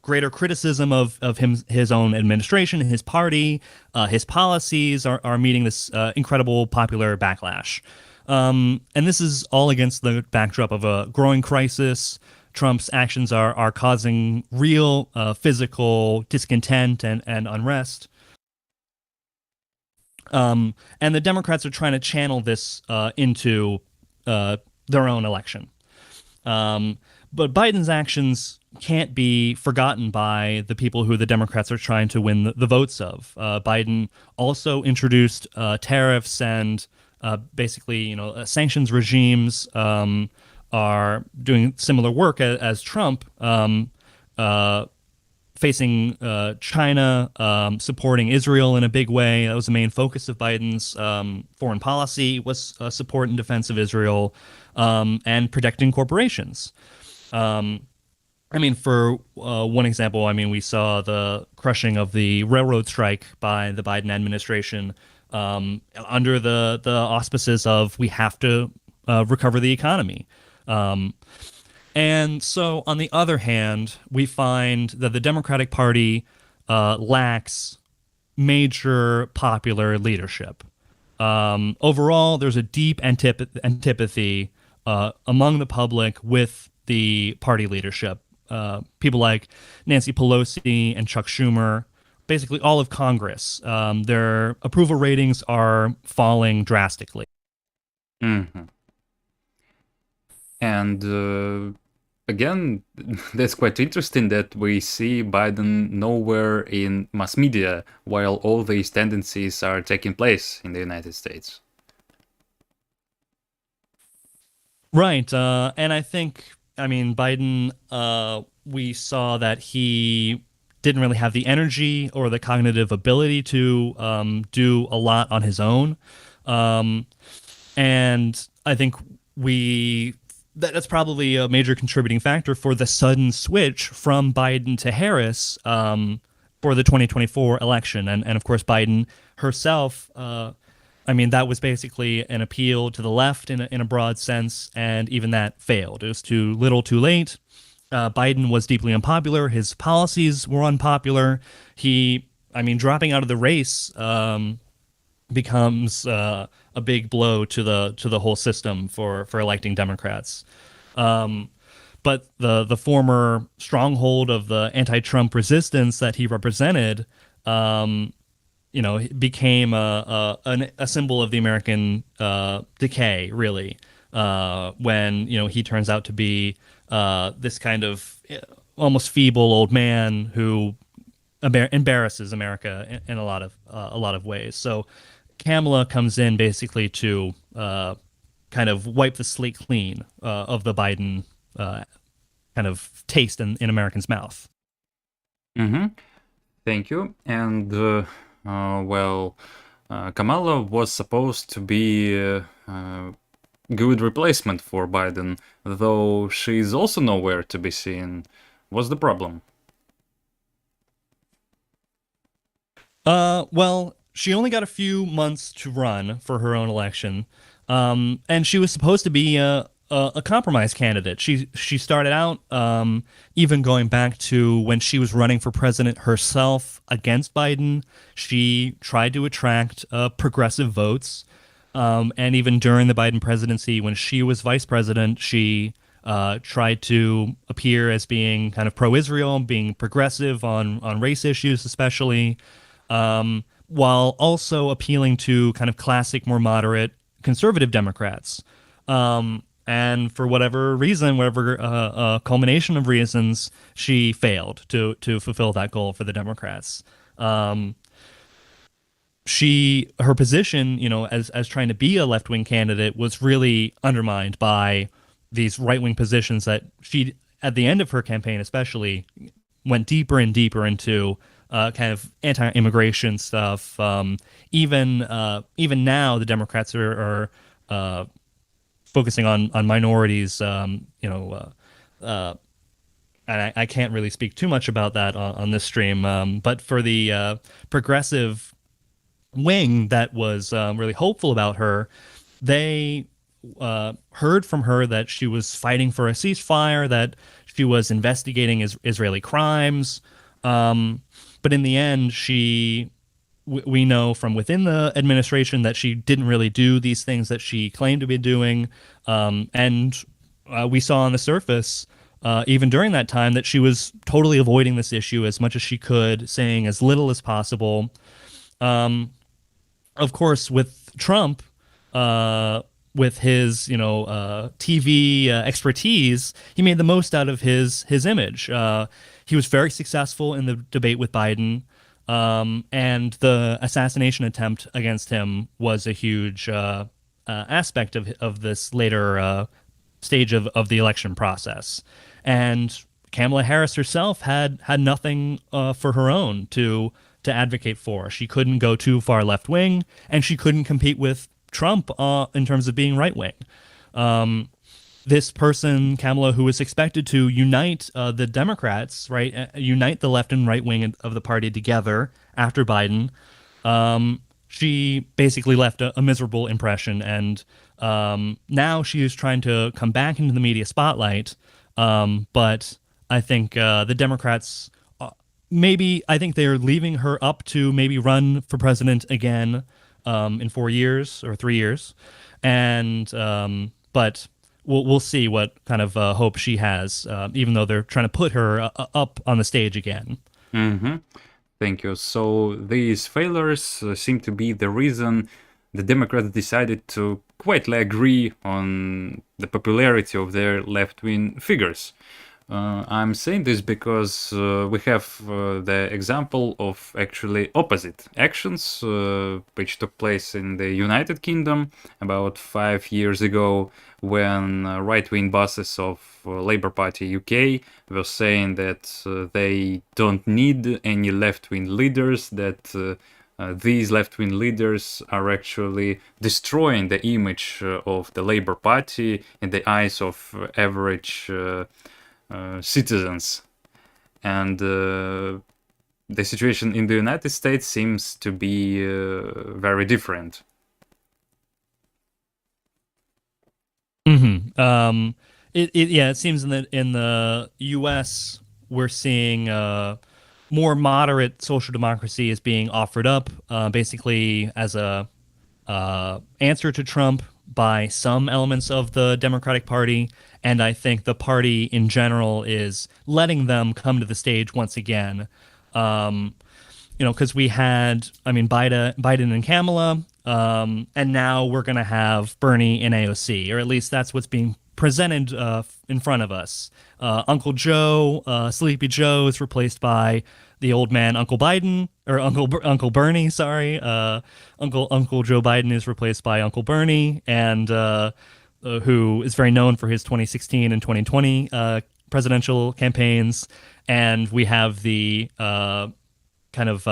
greater criticism of his own administration, his party, his policies are meeting this incredible popular backlash. And this is all against the backdrop of a growing crisis. Trump's actions are causing real physical discontent and unrest. And the Democrats are trying to channel this into their own election. But Biden's actions can't be forgotten by the people who the Democrats are trying to win the votes of. Biden also introduced tariffs and basically, sanctions regimes are doing similar work as Trump. Facing China, supporting Israel in a big way. That was the main focus of Biden's foreign policy, was support and defense of Israel, and protecting corporations. For one example, we saw the crushing of the railroad strike by the Biden administration under the auspices of we have to recover the economy. And so, on the other hand, we find that the Democratic Party lacks major popular leadership. Overall, there's a deep antipathy among the public with the party leadership. people like Nancy Pelosi and Chuck Schumer, basically all of Congress, their approval ratings are falling drastically. Hmm. And again, that's quite interesting that we see Biden nowhere in mass media while all these tendencies are taking place in the United States. Right. And I think, I mean, Biden, we saw that he didn't really have the energy or the cognitive ability to do a lot on his own. Um, and I think that's probably a major contributing factor for the sudden switch from Biden to Harris for the 2024 election. And of course, Biden herself, I mean, that was basically an appeal to the left in a broad sense, and even that failed. It was too little, too late. Biden was deeply unpopular. His policies were unpopular. I mean, dropping out of the race becomes a big blow to the whole system for electing Democrats. But the former stronghold of the anti-Trump resistance that he represented, became a symbol of the American decay, really, when he turns out to be this kind of almost feeble old man who embarrasses America in a lot of ways. So Kamala comes in basically to kind of wipe the slate clean of the Biden kind of taste in Americans' mouth. Mm-hmm. Thank you. And Kamala was supposed to be a good replacement for Biden, though she's also nowhere to be seen. What's the problem? Well, she only got a few months to run for her own election, and she was supposed to be a compromise candidate. She started out even going back to when she was running for president herself against Biden. She tried to attract progressive votes, and even during the Biden presidency, when she was vice president, she tried to appear as being kind of pro-Israel, being progressive on race issues, especially. While also appealing to kind of classic, more moderate conservative Democrats. And for whatever reason, whatever culmination of reasons, she failed to fulfill that goal for the Democrats. Her position, as trying to be a left-wing candidate was really undermined by these right-wing positions that she, at the end of her campaign especially, went deeper and deeper into kind of anti-immigration stuff. Even now, the Democrats are focusing on minorities. And I can't really speak too much about that on this stream. But for the progressive wing that was really hopeful about her, they heard from her that she was fighting for a ceasefire, that she was investigating Israeli crimes. But in the end, we know from within the administration that she didn't really do these things that she claimed to be doing. And we saw on the surface, even during that time, that she was totally avoiding this issue as much as she could, saying as little as possible. Of course, with Trump, with his TV expertise, he made the most out of his image. He was very successful in the debate with Biden, and the assassination attempt against him was a huge aspect of this later stage of the election process. And Kamala Harris herself had nothing for her own to advocate for. She couldn't go too far left wing, and she couldn't compete with Trump in terms of being right wing. This person, Kamala, who was expected to unite the Democrats, right, unite the left and right wing of the party together after Biden, she basically left a miserable impression. And now she is trying to come back into the media spotlight. But I think the Democrats, I think they're leaving her up to maybe run for president again in 4 years or 3 years. And but we'll see what kind of hope she has, even though they're trying to put her up on the stage again. Mm-hmm. Thank you. So these failures seem to be the reason the Democrats decided to quietly agree on the popularity of their left-wing figures. I'm saying this because we have the example of actually opposite actions which took place in the United Kingdom about 5 years ago, when right-wing bosses of Labour Party UK were saying that they don't need any left-wing leaders, that these left-wing leaders are actually destroying the image of the Labour Party in the eyes of average citizens. And the situation in the United States seems to be very different. It seems in the U.S. we're seeing more moderate social democracy is being offered up, basically as a answer to Trump by some elements of the Democratic Party, and I think the party in general is letting them come to the stage once again. Because we had, Biden and Kamala, and now we're going to have Bernie and AOC, or at least that's what's being presented in front of us. Uncle Joe, Sleepy Joe, is replaced by the old man, Uncle Biden, or Uncle Bernie. Sorry, Uncle Joe Biden is replaced by Uncle Bernie, and who is very known for his 2016 and 2020 presidential campaigns. And we have the kind of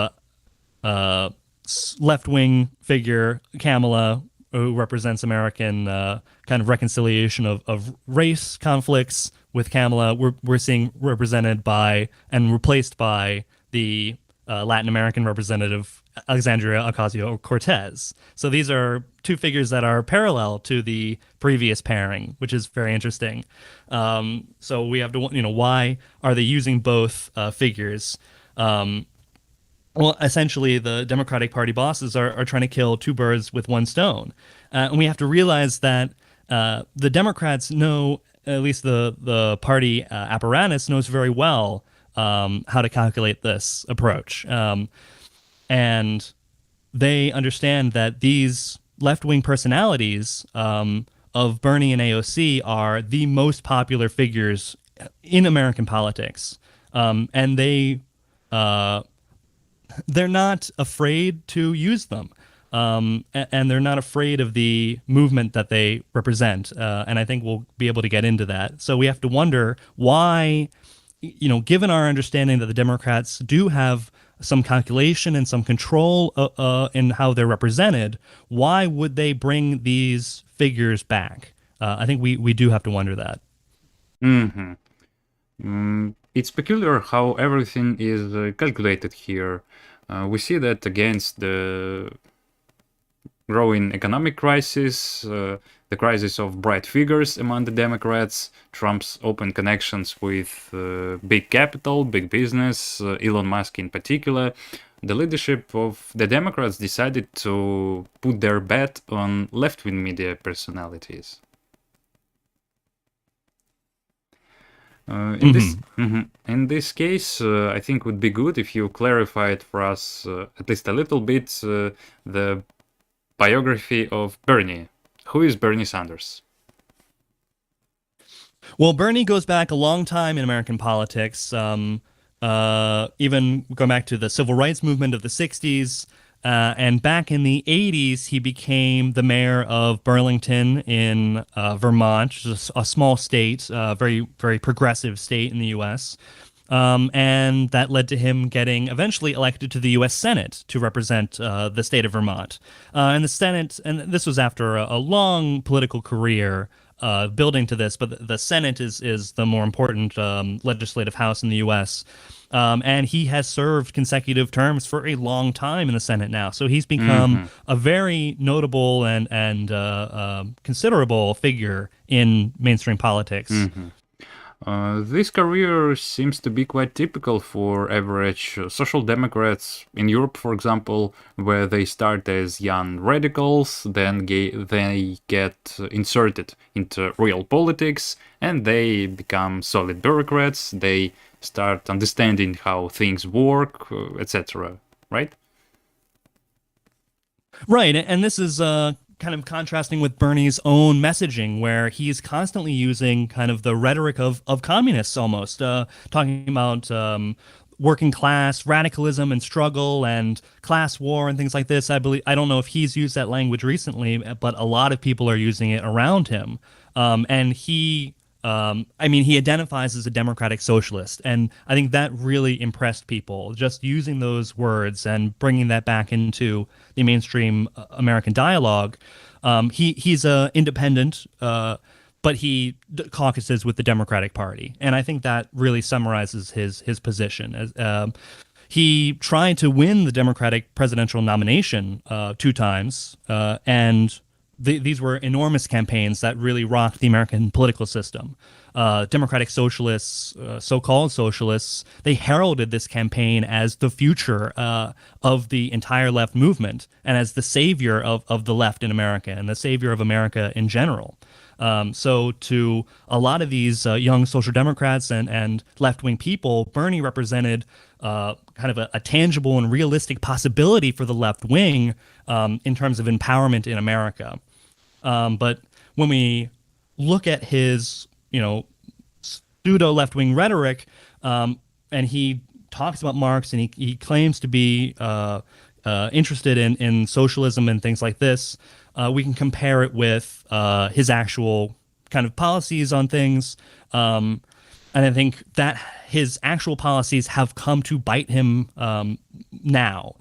left-wing figure, Kamala, who represents American kind of reconciliation of race conflicts. With Kamala, we're seeing represented by and replaced by the Latin American representative, Alexandria Ocasio-Cortez. So these are two figures that are parallel to the previous pairing, which is very interesting. So we have to, why are they using both figures? Well, essentially, the Democratic Party bosses are trying to kill two birds with one stone. And we have to realize that the Democrats know, at least the party apparatus knows very well how to calculate this approach. And they understand that these left-wing personalities of Bernie and AOC are the most popular figures in American politics. And they're not afraid to use them. And they're not afraid of the movement that they represent. And I think we'll be able to get into that. So we have to wonder why, given our understanding that the Democrats do have some calculation and some control in how they're represented, why would they bring these figures back? I think we do have to wonder that. It's peculiar how everything is calculated here. We see that against the growing economic crisis, the crisis of bright figures among the Democrats, Trump's open connections with big capital, big business, Elon Musk in particular, the leadership of the Democrats decided to put their bet on left-wing media personalities. In this case, I think it would be good if you clarified for us at least a little bit the biography of Bernie. Who is Bernie Sanders? Well, Bernie goes back a long time in American politics, even going back to the civil rights movement of the 60s. And back in the 80s, he became the mayor of Burlington in Vermont, which is a small state, very, very progressive state in the U.S. And that led to him getting eventually elected to the U.S. Senate to represent the state of Vermont. And the Senate, and this was after a long political career building to this, but the Senate is the more important legislative house in the U.S., and he has served consecutive terms for a long time in the Senate now. So he's become a very notable and considerable figure in mainstream politics. This career seems to be quite typical for average social democrats in Europe, for example, where they start as young radicals, then they get inserted into real politics, and they become solid bureaucrats. They start understanding how things work, etc. Right? Right, and this is kind of contrasting with Bernie's own messaging, where he's constantly using kind of the rhetoric of communists, almost talking about working class radicalism and struggle and class war and things like this. I don't know if he's used that language recently, but a lot of people are using it around him, and he identifies as a democratic socialist, and I think that really impressed people. Just using those words and bringing that back into the mainstream American dialogue. He's a independent, but he caucuses with the Democratic Party, and I think that really summarizes his position. As he tried to win the Democratic presidential nomination 2 times, and these were enormous campaigns that really rocked the American political system. Democratic socialists, so-called socialists, they heralded this campaign as the future of the entire left movement and as the savior of the left in America and the savior of America in general. So to a lot of these young social democrats and left-wing people, Bernie represented kind of a tangible and realistic possibility for the left wing in terms of empowerment in America. But when we look at his, pseudo left-wing rhetoric, and he talks about Marx and he claims to be interested in socialism and things like this, we can compare it with his actual kind of policies on things. And I think that his actual policies have come to bite him now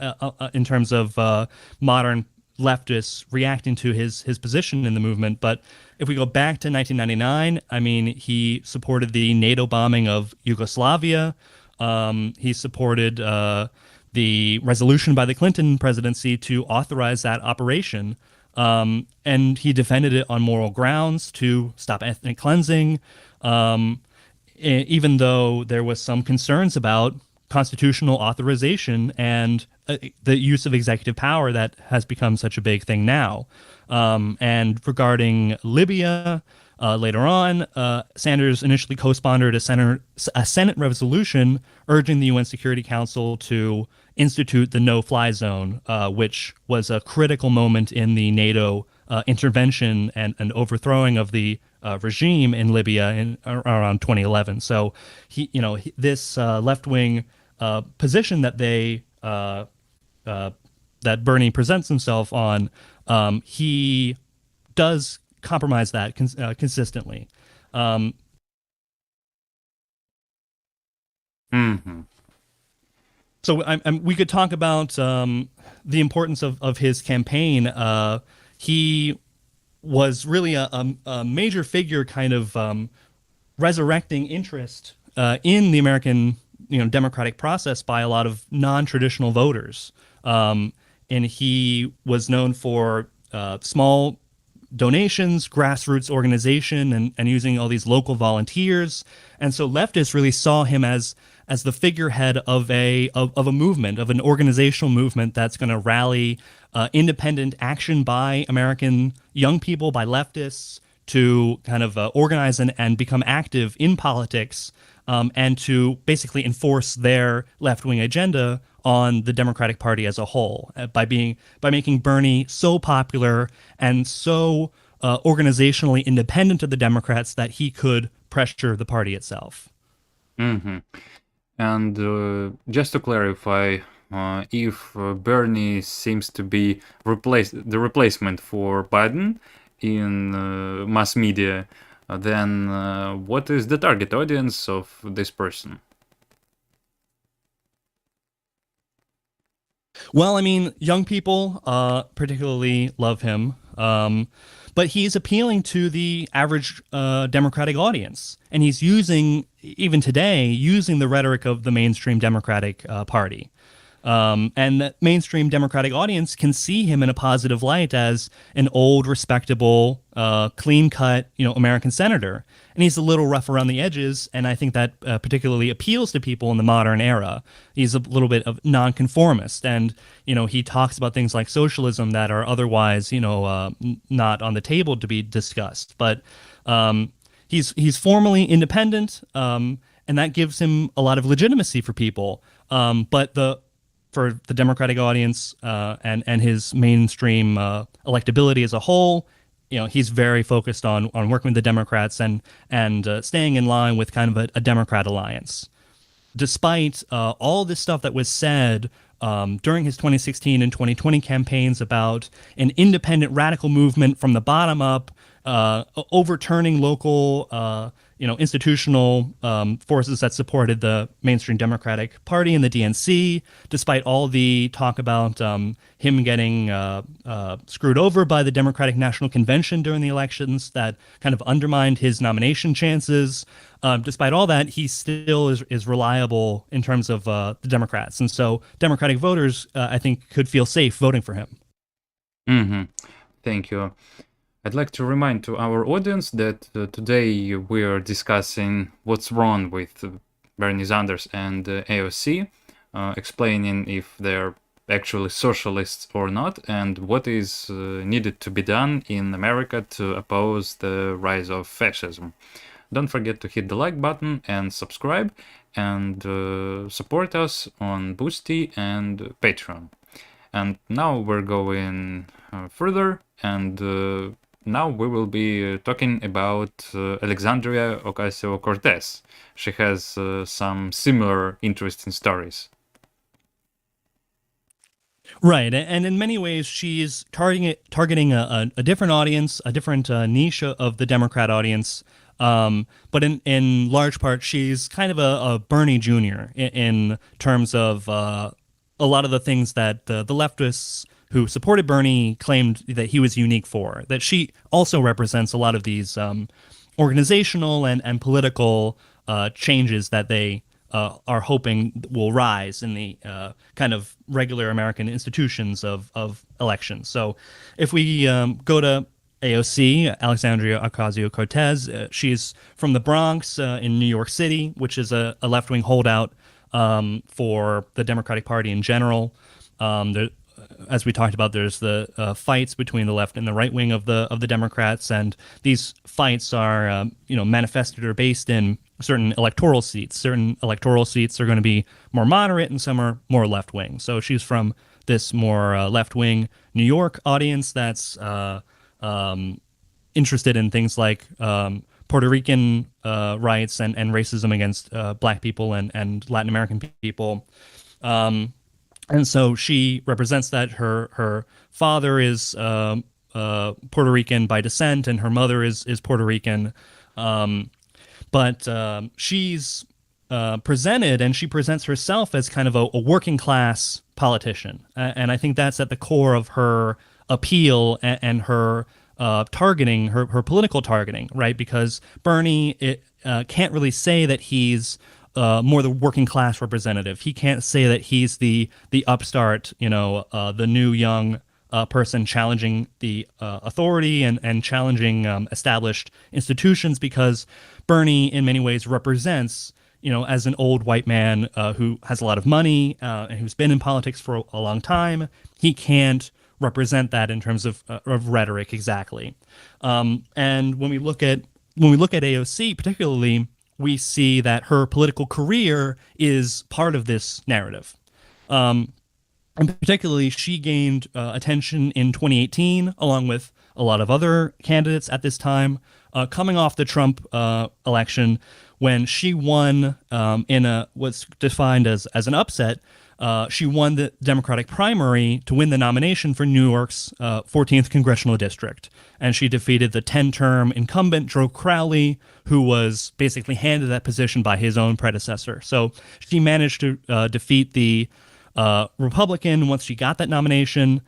in terms of modern leftists reacting to his position in the movement. But if we go back to 1999, I mean, he supported the NATO bombing of Yugoslavia. He supported the resolution by the Clinton presidency to authorize that operation. And he defended it on moral grounds to stop ethnic cleansing, even though there was some concerns about constitutional authorization and the use of executive power that has become such a big thing now. And regarding Libya, later on, Sanders initially co-sponsored a Senate resolution urging the UN Security Council to institute the no-fly zone, which was a critical moment in the NATO intervention and overthrowing of the regime in Libya in around 2011. So this left-wing position that that Bernie presents himself on, he does compromise that consistently. Mm-hmm. So we could talk about the importance of his campaign. He was really a major figure, kind of resurrecting interest in the American democratic process by a lot of non-traditional voters. And he was known for small donations, grassroots organization, and using all these local volunteers. And so leftists really saw him as the figurehead of a movement, of an organizational movement that's going to rally independent action by American young people, by leftists, to kind of organize and become active in politics, and to basically enforce their left-wing agenda on the Democratic Party as a whole, by making Bernie so popular and so organizationally independent of the Democrats that he could pressure the party itself. Mm-hmm. And just to clarify, if Bernie seems to be the replacement for Biden in mass media, then what is the target audience of this person? Well, I mean, young people particularly love him, but he's appealing to the average Democratic audience, and he's even today, using the rhetoric of the mainstream Democratic Party. And the mainstream Democratic audience can see him in a positive light as an old, respectable, clean-cut, American senator. And he's a little rough around the edges, and I think that particularly appeals to people in the modern era. He's a little bit of nonconformist, and he talks about things like socialism that are otherwise, not on the table to be discussed. But he's formally independent, and that gives him a lot of legitimacy for people. But for the Democratic audience and his mainstream electability as a whole, he's very focused on working with the Democrats and staying in line with kind of a Democrat alliance. Despite all this stuff that was said during his 2016 and 2020 campaigns about an independent radical movement from the bottom up, overturning local institutional forces that supported the mainstream Democratic Party and the DNC, despite all the talk about him getting screwed over by the Democratic National Convention during the elections that kind of undermined his nomination chances. Despite all that, he still is reliable in terms of the Democrats. And so Democratic voters, I think, could feel safe voting for him. Mm-hmm. Thank you. I'd like to remind to our audience that today we are discussing what's wrong with Bernie Sanders and AOC, explaining if they're actually socialists or not, and what is needed to be done in America to oppose the rise of fascism. Don't forget to hit the like button and subscribe, and support us on Boosty and Patreon. And now we're going further, and now we will be talking about Alexandria Ocasio-Cortez. She has some similar interesting stories. Right, and in many ways, she's targeting a different audience, a different niche of the Democrat audience. But in large part, she's kind of a Bernie Jr. in terms of a lot of the things that the leftists who supported Bernie claimed that he was unique for, that she also represents a lot of these organizational and political changes that they are hoping will rise in the kind of regular American institutions of elections. So if we go to AOC, Alexandria Ocasio-Cortez, she's from the Bronx in New York City, which is a left-wing holdout for the Democratic Party in general. As we talked about, there's the fights between the left and the right wing of the Democrats, and these fights are manifested or based in certain electoral seats. Certain electoral seats are going to be more moderate, and some are more left wing. So she's from this more left wing New York audience that's interested in things like Puerto Rican rights and racism against Black people and Latin American people. And so she represents that. Her father is Puerto Rican by descent, and her mother is Puerto Rican. But she's presented, and she presents herself as kind of a working class politician. And I think that's at the core of her appeal and her targeting, her political targeting, right? Because Bernie can't really say that he's more the working class representative. He can't say that he's the upstart, the new young person challenging the authority and challenging established institutions, because Bernie in many ways represents, as an old white man who has a lot of money and who's been in politics for a long time. He can't represent that in terms of rhetoric exactly. And when we look at AOC particularly, we see that her political career is part of this narrative. And particularly, she gained attention in 2018, along with a lot of other candidates at this time, coming off the Trump election, when she won in what's defined as an upset. She won the Democratic primary to win the nomination for New York's 14th congressional district. And she defeated the 10-term incumbent Joe Crowley, who was basically handed that position by his own predecessor. So she managed to defeat the Republican once she got that nomination.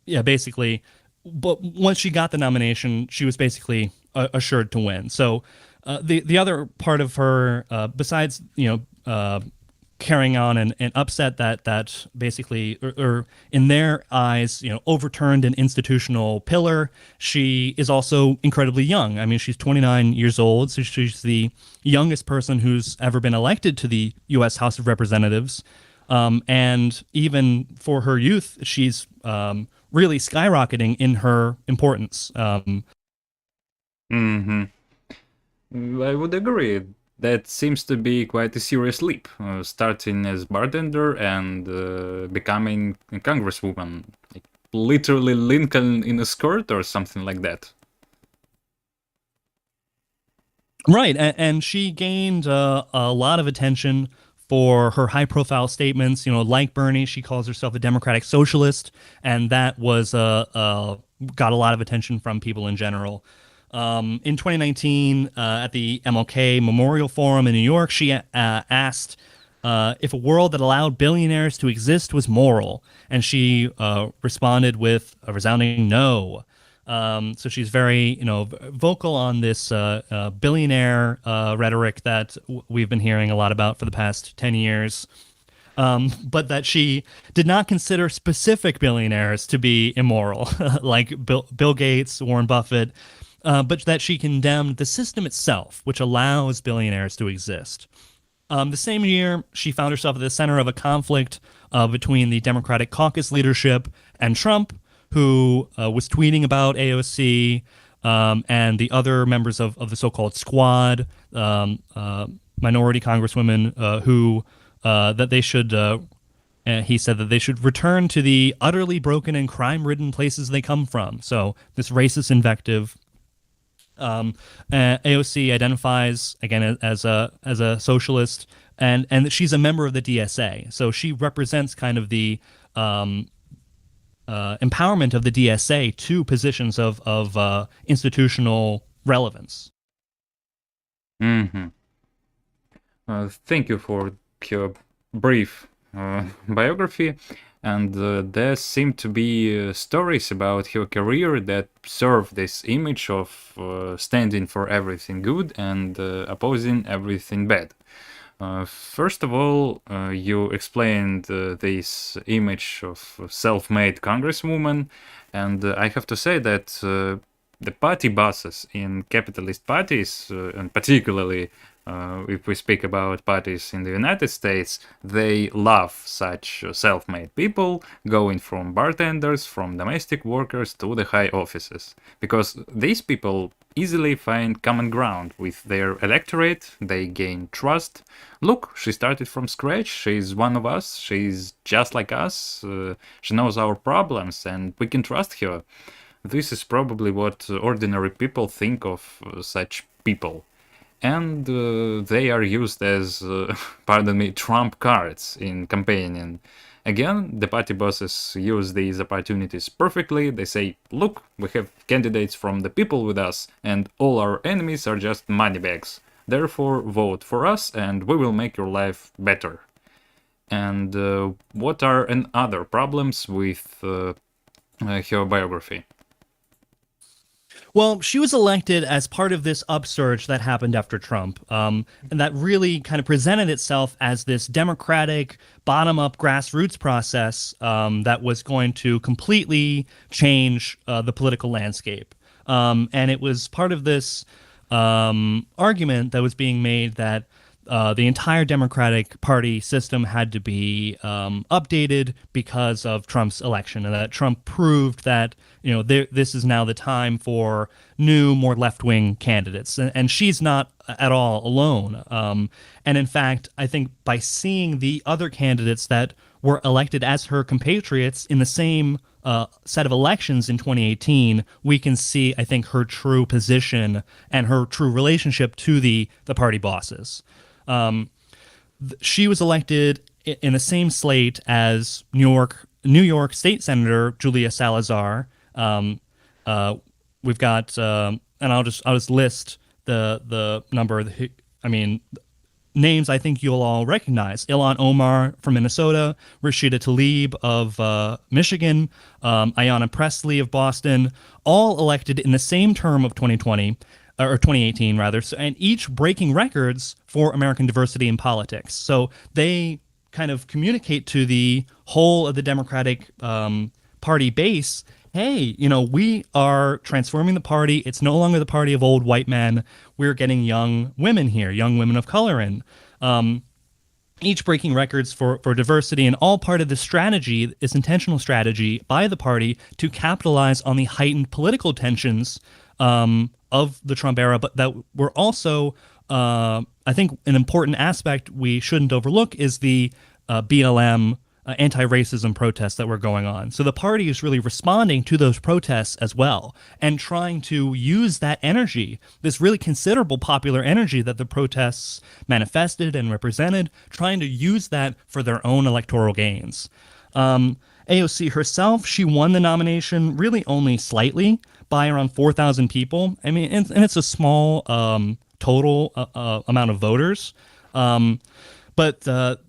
Basically, but once she got the nomination, she was basically assured to win. So the other part of her, besides carrying on an upset that basically, or in their eyes, overturned an institutional pillar. She is also incredibly young. I mean, she's 29 years old, so she's the youngest person who's ever been elected to the U.S. House of Representatives. And even for her youth, she's really skyrocketing in her importance. Hmm. I would agree. That seems to be quite a serious leap, starting as bartender and becoming a congresswoman. Like, literally Lincoln in a skirt or something like that. Right, and she gained a lot of attention for her high-profile statements. Like Bernie, she calls herself a democratic socialist, and that was got a lot of attention from people in general. In 2019, at the MLK Memorial Forum in New York, she asked if a world that allowed billionaires to exist was moral, and she responded with a resounding no. So she's very, vocal on this billionaire rhetoric that we've been hearing a lot about for the past 10 years. But that she did not consider specific billionaires to be immoral, like Bill Gates, Warren Buffett, but that she condemned the system itself, which allows billionaires to exist. The same year, she found herself at the center of a conflict between the Democratic caucus leadership and Trump, who was tweeting about AOC and the other members of the so-called squad, minority congresswomen, who that they should. He said that they should return to the utterly broken and crime-ridden places they come from. So this racist invective. AOC identifies again as a socialist, and she's a member of the DSA. So she represents kind of the empowerment of the DSA to positions of institutional relevance. Hmm. Thank you for your brief biography. And there seem to be stories about her career that serve this image of standing for everything good and opposing everything bad. First of all, you explained this image of self-made congresswoman, and I have to say that the party bosses in capitalist parties, and particularly if we speak about parties in the United States, they love such self-made people going from bartenders, from domestic workers to the high offices. Because these people easily find common ground with their electorate, they gain trust. Look, she started from scratch, she's one of us, she's just like us, she knows our problems and we can trust her. This is probably what ordinary people think of such people. And they are used as, pardon me, trump cards in campaigning. Again, the party bosses use these opportunities perfectly. They say, look, we have candidates from the people with us, and all our enemies are just moneybags. Therefore, vote for us, and we will make your life better. And what are other problems with her biography? Well, she was elected as part of this upsurge that happened after Trump, and that really kind of presented itself as this democratic, bottom-up grassroots process that was going to completely change the political landscape. And it was part of this argument that was being made that the entire Democratic Party system had to be updated because of Trump's election, and that Trump proved that this is now the time for new, more left-wing candidates, and she's not at all alone. And in fact, I think by seeing the other candidates that were elected as her compatriots in the same set of elections in 2018, we can see, I think, her true position and her true relationship to the party bosses. She was elected in the same slate as New York State Senator Julia Salazar. We've got, and I'll just list the number. Names I think you'll all recognize: Ilhan Omar from Minnesota, Rashida Tlaib of Michigan, Ayanna Pressley of Boston, all elected in the same term of 2020. or 2018 rather, and each breaking records for American diversity in politics. So they kind of communicate to the whole of the Democratic Party base, hey, we are transforming the party. It's no longer the party of old white men. We're getting young women here, young women of color in. Each breaking records for diversity, and all part of this strategy, this intentional strategy by the party to capitalize on the heightened political tensions of the Trump era, but that were also, I think, an important aspect we shouldn't overlook is the BLM anti-racism protests that were going on. So the party is really responding to those protests as well and trying to use that energy, this really considerable popular energy that the protests manifested and represented, trying to use that for their own electoral gains. AOC herself, she won the nomination really only slightly by around 4,000 people. I mean, and it's a small total amount of voters. But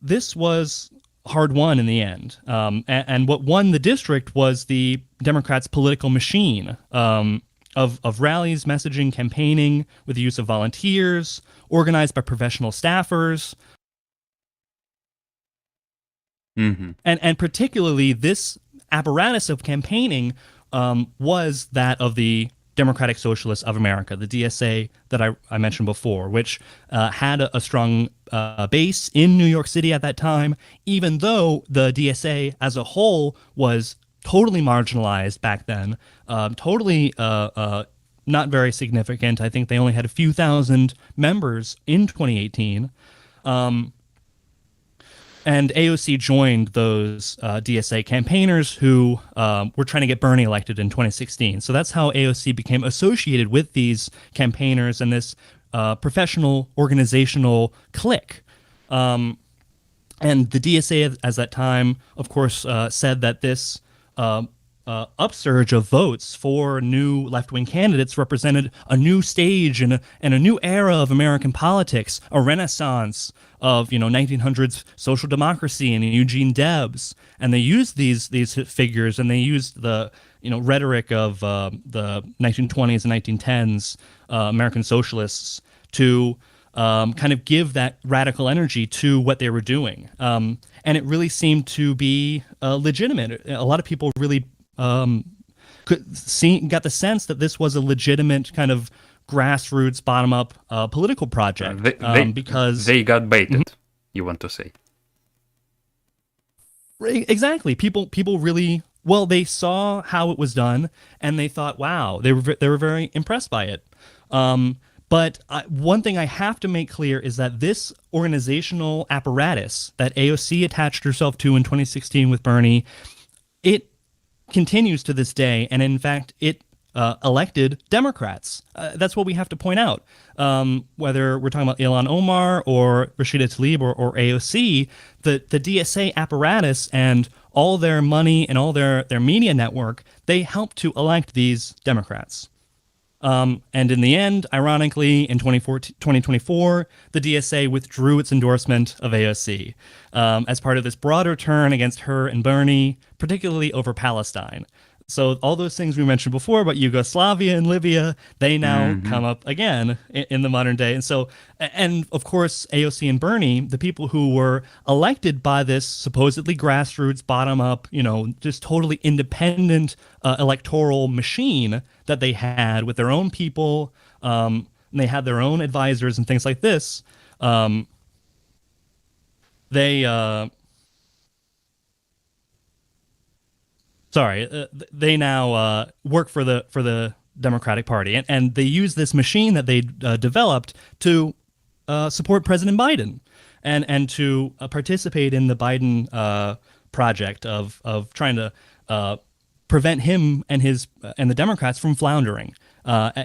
this was hard won in the end. And what won the district was the Democrats' political machine of rallies, messaging, campaigning with the use of volunteers, organized by professional staffers. Mm-hmm. And particularly this apparatus of campaigning was that of the Democratic Socialists of America, the DSA that I mentioned before, which had a strong base in New York City at that time, even though the DSA as a whole was totally marginalized back then, totally not very significant. I think they only had a few thousand members in 2018. And AOC joined those DSA campaigners who were trying to get Bernie elected in 2016. So that's how AOC became associated with these campaigners and this professional organizational clique. And the DSA at that time, of course, said that this upsurge of votes for new left-wing candidates represented a new stage and a new era of American politics, a renaissance of 1900s social democracy and Eugene Debs. And they used these figures, and they used the rhetoric of the 1920s and 1910s American socialists to kind of give that radical energy to what they were doing. And it really seemed to be legitimate. A lot of people really got the sense that this was a legitimate kind of grassroots, bottom-up political project. Because they got baited, you want to say? Exactly. People really, well, they saw how it was done, and they thought, wow, they were very impressed by it. But one thing I have to make clear is that this organizational apparatus that AOC attached herself to in 2016 with Bernie, it continues to this day, and in fact, it elected Democrats. That's what we have to point out. Whether we're talking about Ilhan Omar or Rashida Tlaib or AOC, the DSA apparatus and all their money and all their media network, they helped to elect these Democrats. And in the end, ironically, in 2024, the DSA withdrew its endorsement of AOC as part of this broader turn against her and Bernie, particularly over Palestine. So all those things we mentioned before about Yugoslavia and Libya, they now come up again in the modern day. And so, and of course, AOC and Bernie, the people who were elected by this supposedly grassroots, bottom-up, just totally independent electoral machine that they had with their own people, and they had their own advisors and things like this, they now work for the Democratic Party, and they use this machine that they developed to support President Biden, and to participate in the Biden project of trying to prevent him and the Democrats from floundering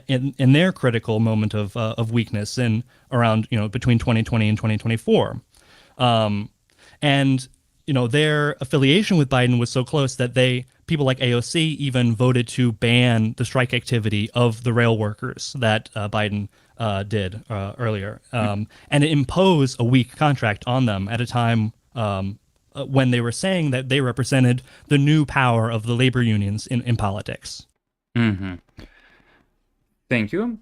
in their critical moment of weakness in around between 2020 and 2024, and their affiliation with Biden was so close that people like AOC even voted to ban the strike activity of the rail workers that Biden did earlier, and impose a weak contract on them at a time when they were saying that they represented the new power of the labor unions in politics. Mm-hmm. Thank you.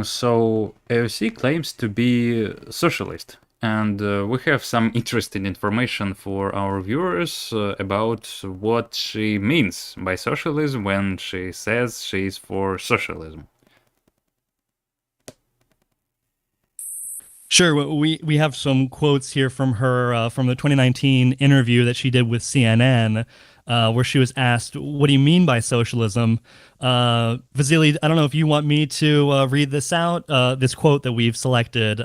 So AOC claims to be socialist, and we have some interesting information for our viewers about what she means by socialism when she says she's for socialism. Sure, we have some quotes here from her from the 2019 interview that she did with CNN, where she was asked, "What do you mean by socialism?" Vasily, I don't know if you want me to read this out, this quote that we've selected,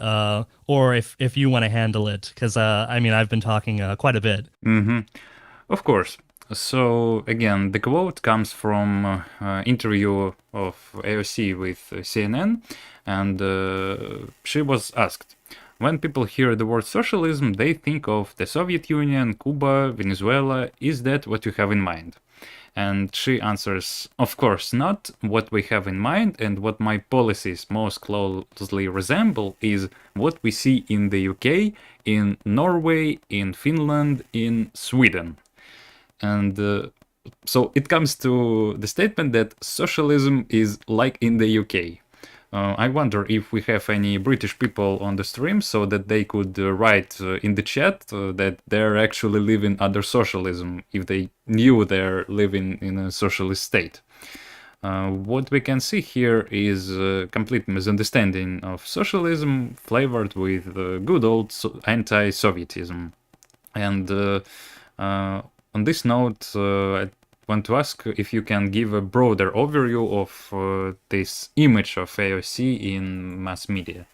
or if you want to handle it, because I mean I've been talking quite a bit. Of course. So again, the quote comes from interview of AOC with CNN, and she was asked, when people hear the word socialism, they think of the Soviet Union, Cuba, Venezuela. Is that what you have in mind? And she answers, of course not. What we have in mind and what my policies most closely resemble is what we see in the UK, in Norway, in Finland, in Sweden. And so it comes to the statement that socialism is like in the UK. I wonder if we have any British people on the stream so that they could write in the chat that they're actually living under socialism if they knew they're living in a socialist state. What we can see here is a complete misunderstanding of socialism flavored with good old anti-Sovietism. And on this note, I want to ask if you can give a broader overview of this image of AOC in mass media.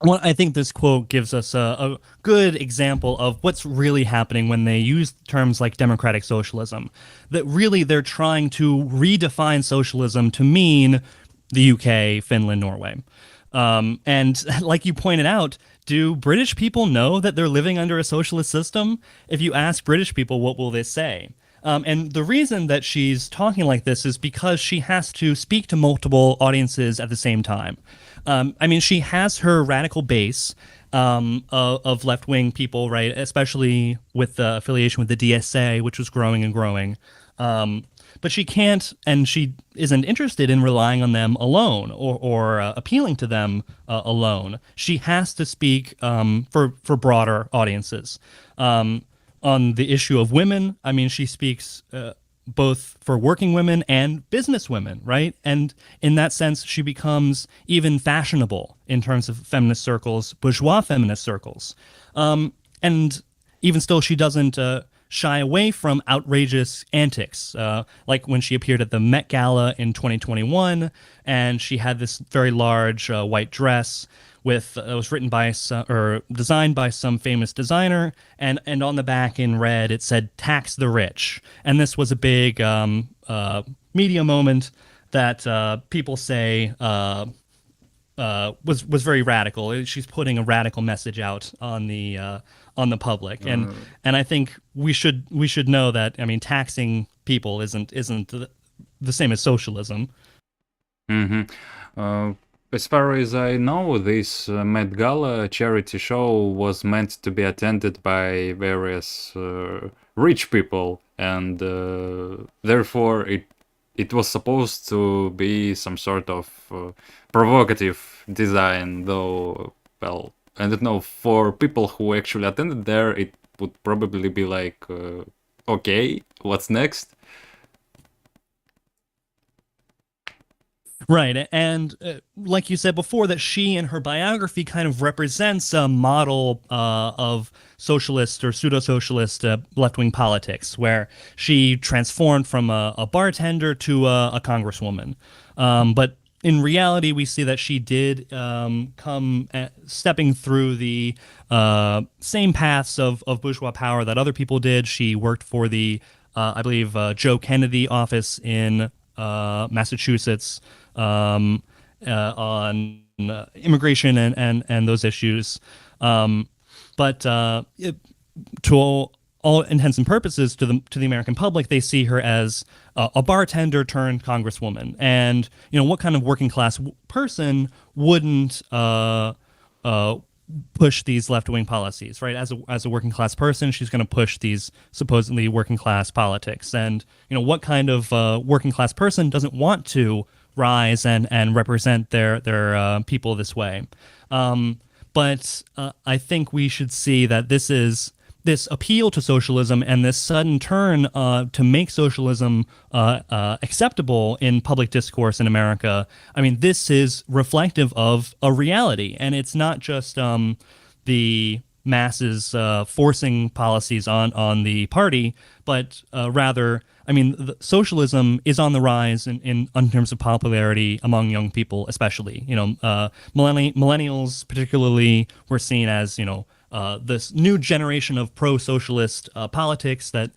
Well, I think this quote gives us a good example of what's really happening when they use terms like democratic socialism. That really they're trying to redefine socialism to mean the UK, Finland, Norway. And like you pointed out, do British people know that they're living under a socialist system? If you ask British people, what will they say? And the reason that she's talking like this is because she has to speak to multiple audiences at the same time. I mean, she has her radical base of left-wing people, right? Especially with the affiliation with the DSA, which was growing and growing. But she can't, and she isn't interested in relying on them alone or appealing to them alone. She has to speak for broader audiences. On the issue of women, I mean, she speaks both for working women and business women, right? And in that sense, she becomes even fashionable in terms of feminist circles, bourgeois feminist circles. And even still, she doesn't shy away from outrageous antics, like when she appeared at the Met Gala in 2021, and she had this very large white dress with it was written by or designed by some famous designer, and on the back in red it said "Tax the Rich," and this was a big media moment that people say was very radical. She's putting a radical message out on the public, and I think we should know that. I mean, taxing people isn't the same as socialism. As far as I know, this Met Gala charity show was meant to be attended by various rich people, and therefore it was supposed to be some sort of provocative design, though, well, I don't know, for people who actually attended there, it would probably be like, okay, what's next? Right, and like you said before, that she in her biography kind of represents a model of socialist or pseudo-socialist left-wing politics, where she transformed from a bartender to a congresswoman. But in reality, we see that she did come stepping through the same paths of bourgeois power that other people did. She worked for the, I believe, Joe Kennedy office in Massachusetts, on immigration and those issues. But to all intents and purposes, to the American public, they see her as a bartender turned congresswoman. And what kind of working class person wouldn't push these left-wing policies, right? As a working class person, she's going to push these supposedly working class politics. And what kind of working class person doesn't want to rise and represent their people this way. But I think we should see that this appeal to socialism and this sudden turn to make socialism acceptable in public discourse in America. I mean, this is reflective of a reality, and it's not just the masses forcing policies on the party, but rather, I mean, socialism is on the rise in terms of popularity among young people, especially. Millennials, particularly, were seen as this new generation of pro-socialist politics. That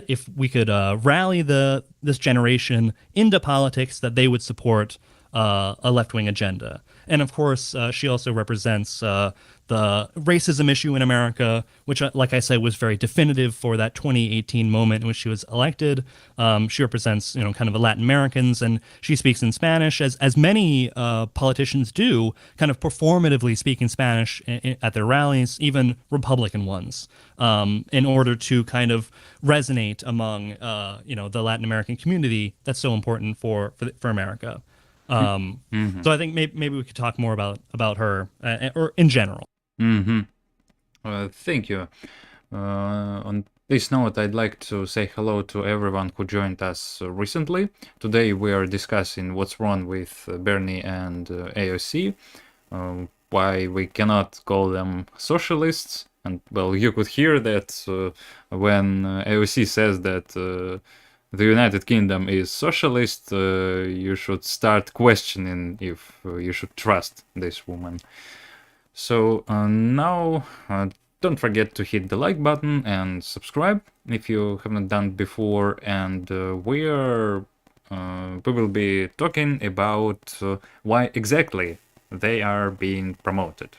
if we could rally this generation into politics, that they would support a left-wing agenda. And of course, she also represents the racism issue in America, which, like I said, was very definitive for that 2018 moment in which she was elected. She represents, kind of Latin Americans, and she speaks in Spanish, as many politicians do, kind of performatively speak in Spanish at their rallies, even Republican ones, in order to kind of resonate among, the Latin American community that's so important for America. So I think maybe we could talk more about her or in general. Thank you. On this note, I'd like to say hello to everyone who joined us recently. Today we are discussing what's wrong with Bernie and AOC, why we cannot call them socialists. And well, you could hear that when AOC says that the United Kingdom is socialist, you should start questioning if you should trust this woman. So now, don't forget to hit the like button and subscribe if you haven't done before. And we will be talking about why exactly they are being promoted.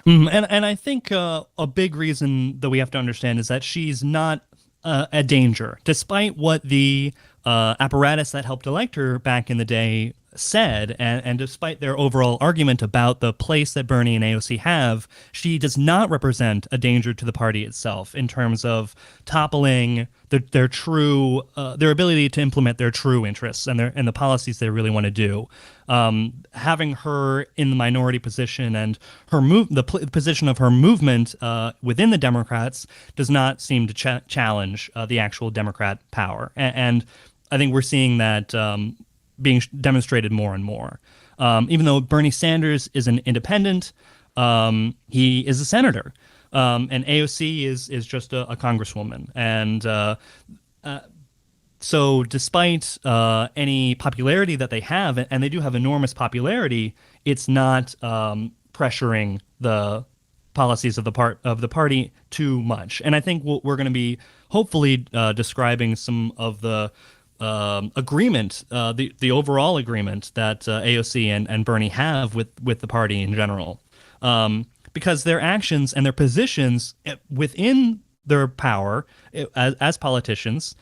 And I think a big reason that we have to understand is that she's not a danger, despite what the apparatus that helped elect her back in the day said, and despite their overall argument about the place that Bernie and AOC have, she does not represent a danger to the party itself in terms of toppling their true their ability to implement their true interests and the policies they really want to do. Having her in the minority position and the position of her movement within the Democrats does not seem to challenge the actual Democrat power, and I think we're seeing that being demonstrated more and more. Even though Bernie Sanders is an independent, he is a senator, and AOC is just a congresswoman. And so despite any popularity that they have, and they do have enormous popularity, it's not pressuring the policies of the party too much. And I think we're going to be hopefully describing some of the agreement, the overall agreement that AOC and Bernie have with the party in general, because their actions and their positions within their power as politicians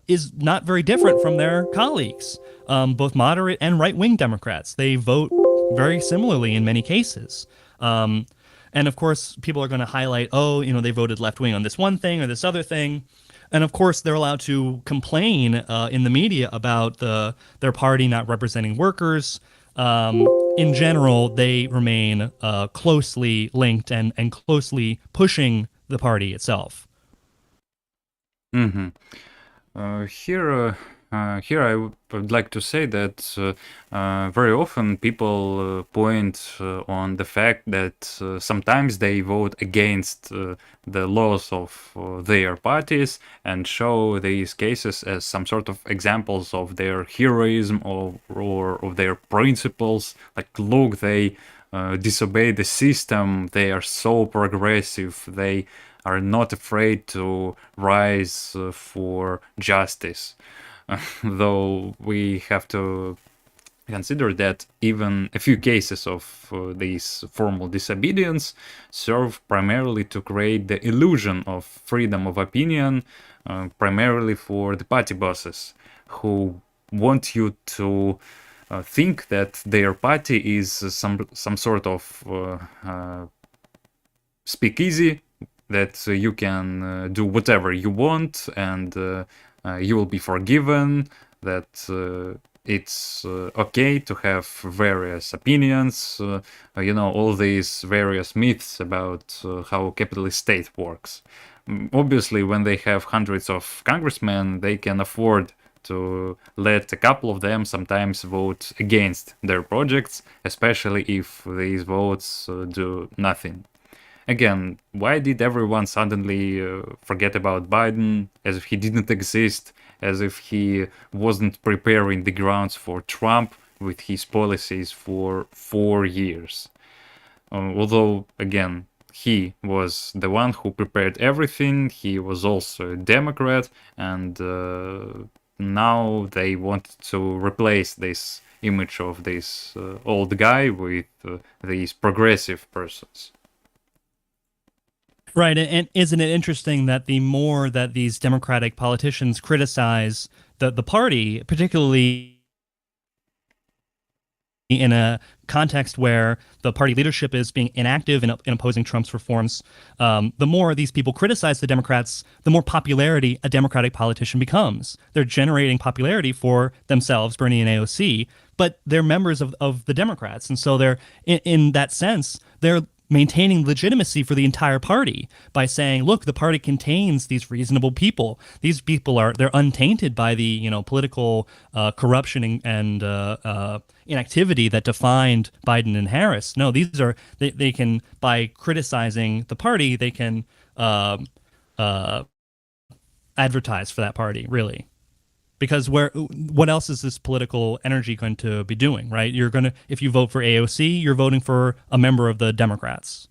is not very different from their colleagues, both moderate and right-wing Democrats. They vote very similarly in many cases. And of course, people are going to highlight, they voted left-wing on this one thing or this other thing. And of course, they're allowed to complain in the media about their party not representing workers. In general, they remain closely linked and closely pushing the party itself. Here I would like to say that very often people point on the fact that sometimes they vote against the laws of their parties and show these cases as some sort of examples of their heroism or of their principles. Like, look, they disobey the system, they are so progressive, they are not afraid to rise for justice. Though we have to consider that even a few cases of these formal disobedience serve primarily to create the illusion of freedom of opinion, primarily for the party bosses who want you to think that their party is some sort of speakeasy, that you can do whatever you want and you will be forgiven, that it's okay to have various opinions, all these various myths about how capitalist state works. Obviously, when they have hundreds of congressmen, they can afford to let a couple of them sometimes vote against their projects, especially if these votes do nothing. Again, why did everyone suddenly forget about Biden as if he didn't exist, as if he wasn't preparing the grounds for Trump with his policies for 4 years? Although, again, he was the one who prepared everything, he was also a Democrat, and now they want to replace this image of this old guy with these progressive persons. Right, and isn't it interesting that the more that these Democratic politicians criticize the party, particularly in a context where the party leadership is being inactive in opposing Trump's reforms, the more these people criticize the Democrats, the more popularity a Democratic politician becomes. They're generating popularity for themselves, Bernie and AOC, but they're members of the Democrats. And so they're, in that sense, they're maintaining legitimacy for the entire party by saying, look, the party contains these reasonable people. These people they're untainted by the political corruption and inactivity that defined Biden and Harris. No, these are they can, by criticizing the party, they can advertise for that party, really. Because what else is this political energy going to be doing, right? If you vote for AOC, you're voting for a member of the Democrats.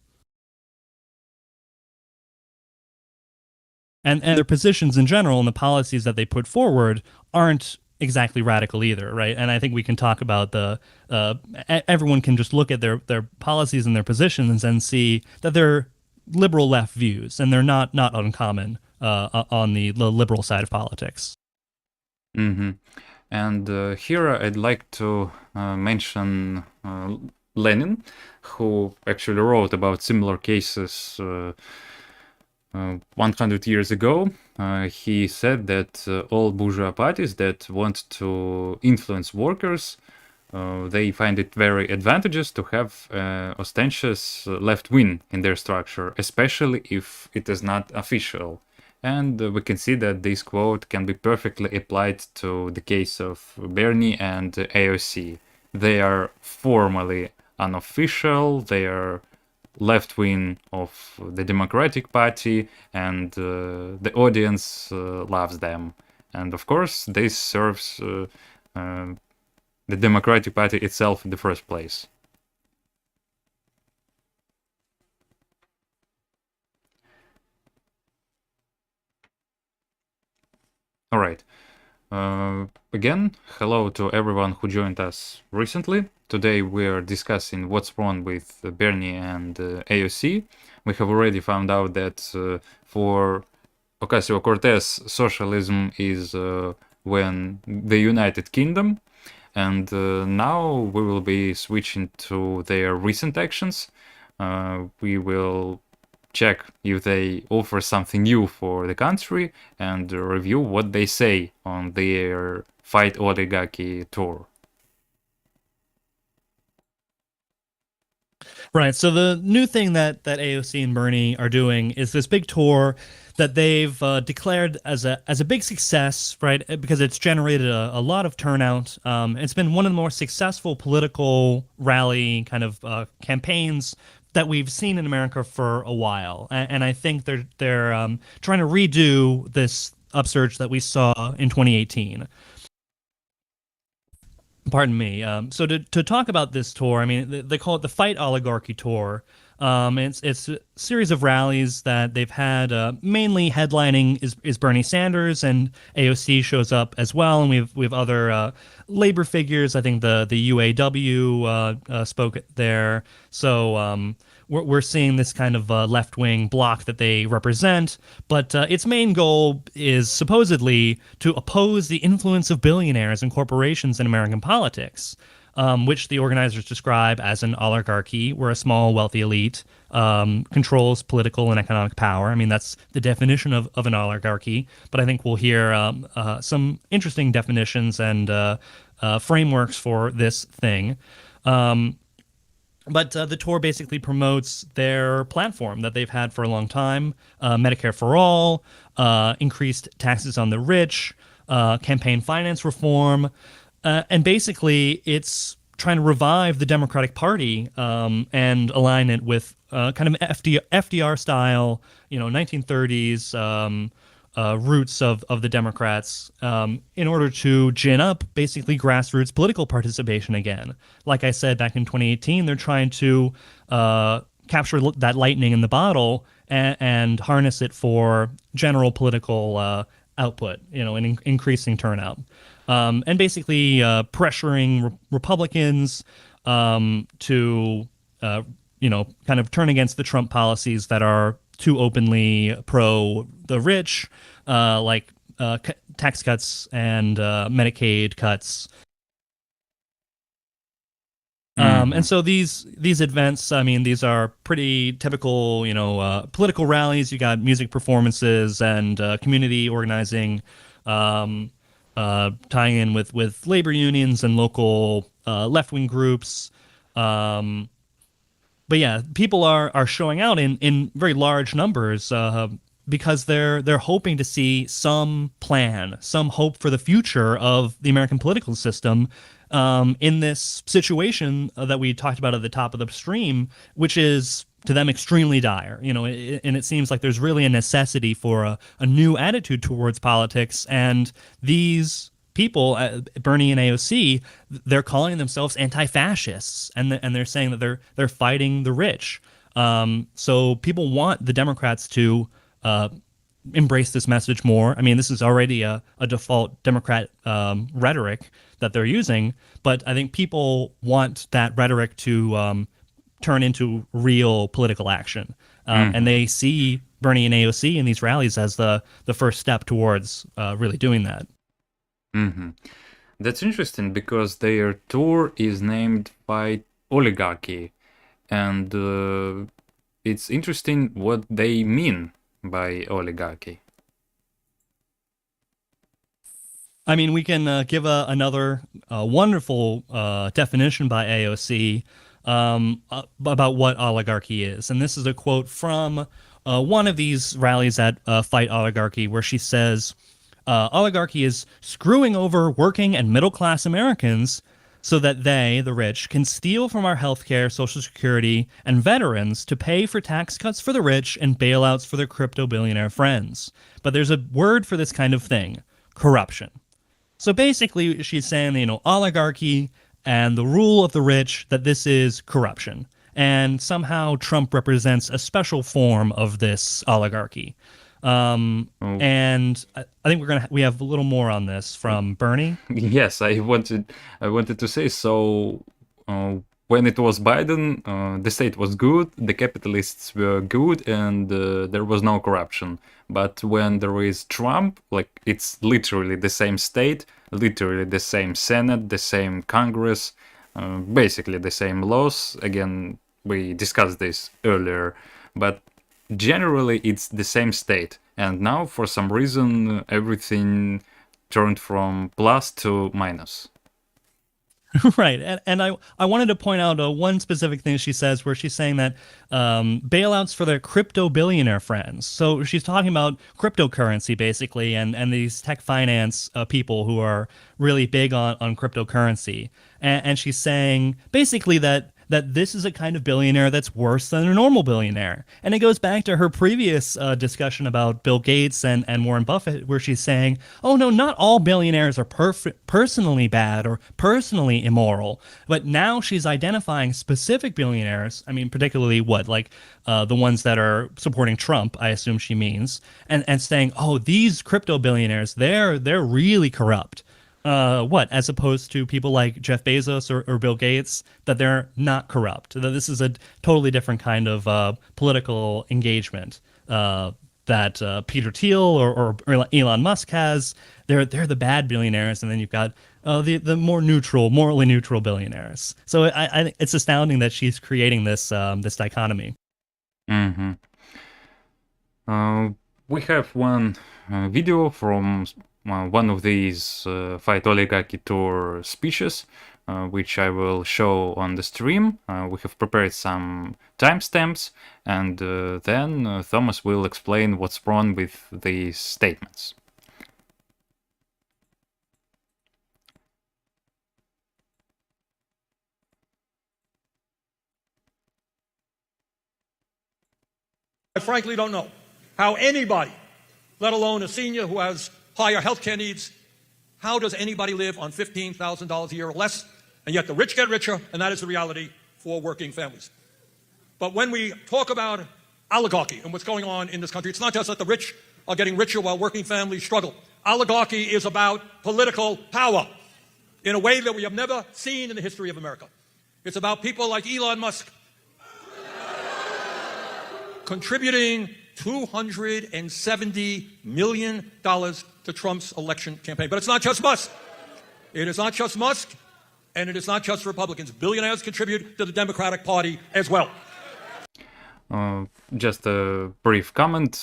And their positions in general and the policies that they put forward aren't exactly radical either, right? And I think we can talk about everyone can just look at their policies and their positions and see that they're liberal left views, and they're not uncommon on the liberal side of politics. Mm-hmm. And here I'd like to mention Lenin, who actually wrote about similar cases 100 years ago. He said that all bourgeois parties that want to influence workers, they find it very advantageous to have ostentatious left wing in their structure, especially if it is not official. And we can see that this quote can be perfectly applied to the case of Bernie and AOC. They are formally unofficial, they are left wing of the Democratic Party, and the audience loves them. And of course, this serves the Democratic Party itself in the first place. All right. Again, hello to everyone who joined us recently. Today we're discussing what's wrong with Bernie and AOC. We have already found out that for Ocasio-Cortez, socialism is when the United Kingdom, and now we will be switching to their recent actions. We will check if they offer something new for the country and review what they say on their Fight Oligarchy Tour. Right. So the new thing that AOC and Bernie are doing is this big tour that they've declared as a big success, right? Because it's generated a lot of turnout. It's been one of the more successful political rally kind of campaigns that we've seen in America for a while, and I think they're trying to redo this upsurge that we saw in 2018. Pardon me. So to talk about this tour, I mean, they call it the Fight Oligarchy Tour. It's a series of rallies that they've had. Mainly headlining is Bernie Sanders, and AOC shows up as well, and we have other labor figures. I think the UAW spoke there. So we're seeing this kind of left-wing bloc that they represent, but its main goal is supposedly to oppose the influence of billionaires and corporations in American politics. which the organizers describe as an oligarchy, where a small, wealthy elite controls political and economic power. I mean, that's the definition of an oligarchy, but I think we'll hear some interesting definitions and frameworks for this thing. But the tour basically promotes their platform that they've had for a long time: Medicare for all, increased taxes on the rich, campaign finance reform, and basically it's trying to revive the Democratic Party and align it with kind of FDR style, 1930s roots of the Democrats in order to gin up basically grassroots political participation again. Like I said, back in 2018, they're trying to capture that lightning in the bottle and harness it for general political output, and increasing turnout. And basically pressuring Republicans to, kind of turn against the Trump policies that are too openly pro the rich, like tax cuts and Medicaid cuts. And so these events, I mean, these are pretty typical, political rallies. You got music performances and community organizing, tying in with labor unions and local left-wing groups. But yeah, people are showing out in very large numbers because they're hoping to see some plan, some hope for the future of the American political system in this situation that we talked about at the top of the stream, which is to them extremely dire. And it seems like there's really a necessity for a new attitude towards politics, and these people, Bernie and AOC, they're calling themselves anti-fascists, and they're saying that they're fighting the rich. So people want the Democrats to embrace this message more. I mean, this is already a default Democrat rhetoric that they're using, but I think people want that rhetoric to turn into real political action. And they see Bernie and AOC in these rallies as the first step towards really doing that. That's interesting because their tour is named by Oligarchy, and it's interesting what they mean by oligarchy. I mean, we can give another wonderful definition by AOC about what oligarchy is. And this is a quote from one of these rallies at Fight Oligarchy, where she says, oligarchy is screwing over working and middle-class Americans so that they, the rich, can steal from our healthcare, Social Security, and veterans to pay for tax cuts for the rich and bailouts for their crypto billionaire friends. But there's a word for this kind of thing: corruption. So basically, she's saying, oligarchy and the rule of the rich, that this is corruption. And somehow Trump represents a special form of this oligarchy. And I think we have a little more on this from Bernie. Yes, I wanted to say so. When it was Biden, the state was good, the capitalists were good, and there was no corruption. But when there is Trump, like, it's literally the same state, literally the same Senate, the same Congress, basically the same laws. Again, we discussed this earlier, but generally it's the same state. And now, for some reason, everything turned from plus to minus. Right. And I wanted to point out one specific thing she says, where she's saying that bailouts for their crypto billionaire friends. So she's talking about cryptocurrency, basically, and these tech finance people who are really big on cryptocurrency. And she's saying basically that this is a kind of billionaire that's worse than a normal billionaire. And it goes back to her previous discussion about Bill Gates and Warren Buffett, where she's saying, oh, no, not all billionaires are personally bad or personally immoral. But now she's identifying specific billionaires. I mean, particularly the ones that are supporting Trump, I assume she means, and saying, oh, these crypto billionaires, they're really corrupt. As opposed to people like Jeff Bezos or Bill Gates, that they're not corrupt, that this is a totally different kind of political engagement. that Peter Thiel or Elon Musk has. They're the bad billionaires, and then you've got the more neutral, morally neutral billionaires. So I think it's astounding that she's creating this this dichotomy. Mm-hmm. We have one video from one of these Fight Oligarchy Tour speeches, which I will show on the stream. We have prepared some timestamps, and then Thomas will explain what's wrong with these statements. I frankly don't know how anybody, let alone a senior who has higher health care needs, how does anybody live on $15,000 a year or less? And yet the rich get richer, and that is the reality for working families. But when we talk about oligarchy and what's going on in this country, it's not just that the rich are getting richer while working families struggle. Oligarchy is about political power in a way that we have never seen in the history of America. It's about people like Elon Musk contributing $270 million to Trump's election campaign. But it's not just Musk. It is not just Musk, and it is not just Republicans. Billionaires contribute to the Democratic Party as well. Just a brief comment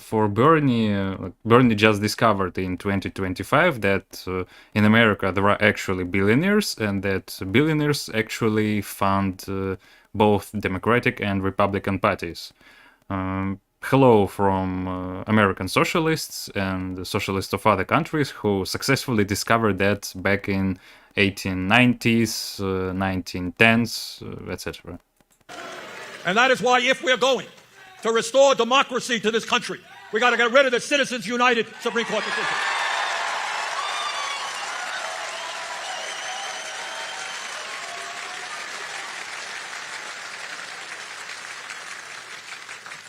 for Bernie. Bernie just discovered in 2025 that in America there are actually billionaires, and that billionaires actually fund both Democratic and Republican parties. Hello from American socialists and the socialists of other countries who successfully discovered that back in 1890s, 1910s, etc. And that is why if we're going to restore democracy to this country, we got to get rid of the Citizens United Supreme Court decision.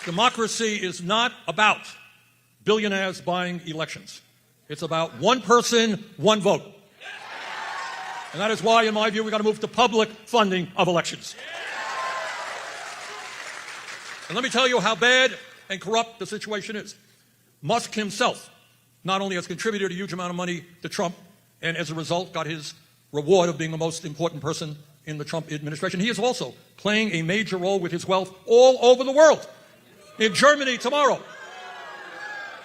Democracy is not about billionaires buying elections. It's about one person, one vote. And that is why, in my view, we've got to move to public funding of elections. And let me tell you how bad and corrupt the situation is. Musk himself not only has contributed a huge amount of money to Trump, and as a result got his reward of being the most important person in the Trump administration, he is also playing a major role with his wealth all over the world. In Germany tomorrow,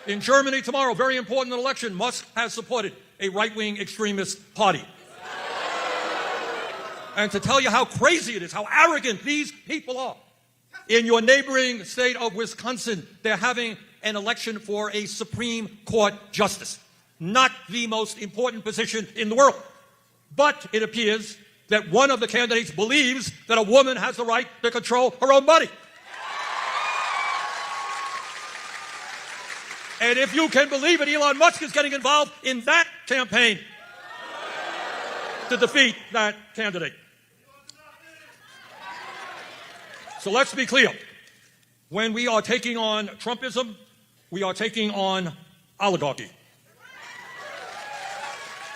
very important election, Musk has supported a right-wing extremist party. And to tell you how crazy it is, how arrogant these people are, in your neighboring state of Wisconsin, they're having an election for a Supreme Court justice. Not the most important position in the world. But it appears that one of the candidates believes that a woman has the right to control her own body. And if you can believe it, Elon Musk is getting involved in that campaign to defeat that candidate. So let's be clear. When we are taking on Trumpism, we are taking on oligarchy.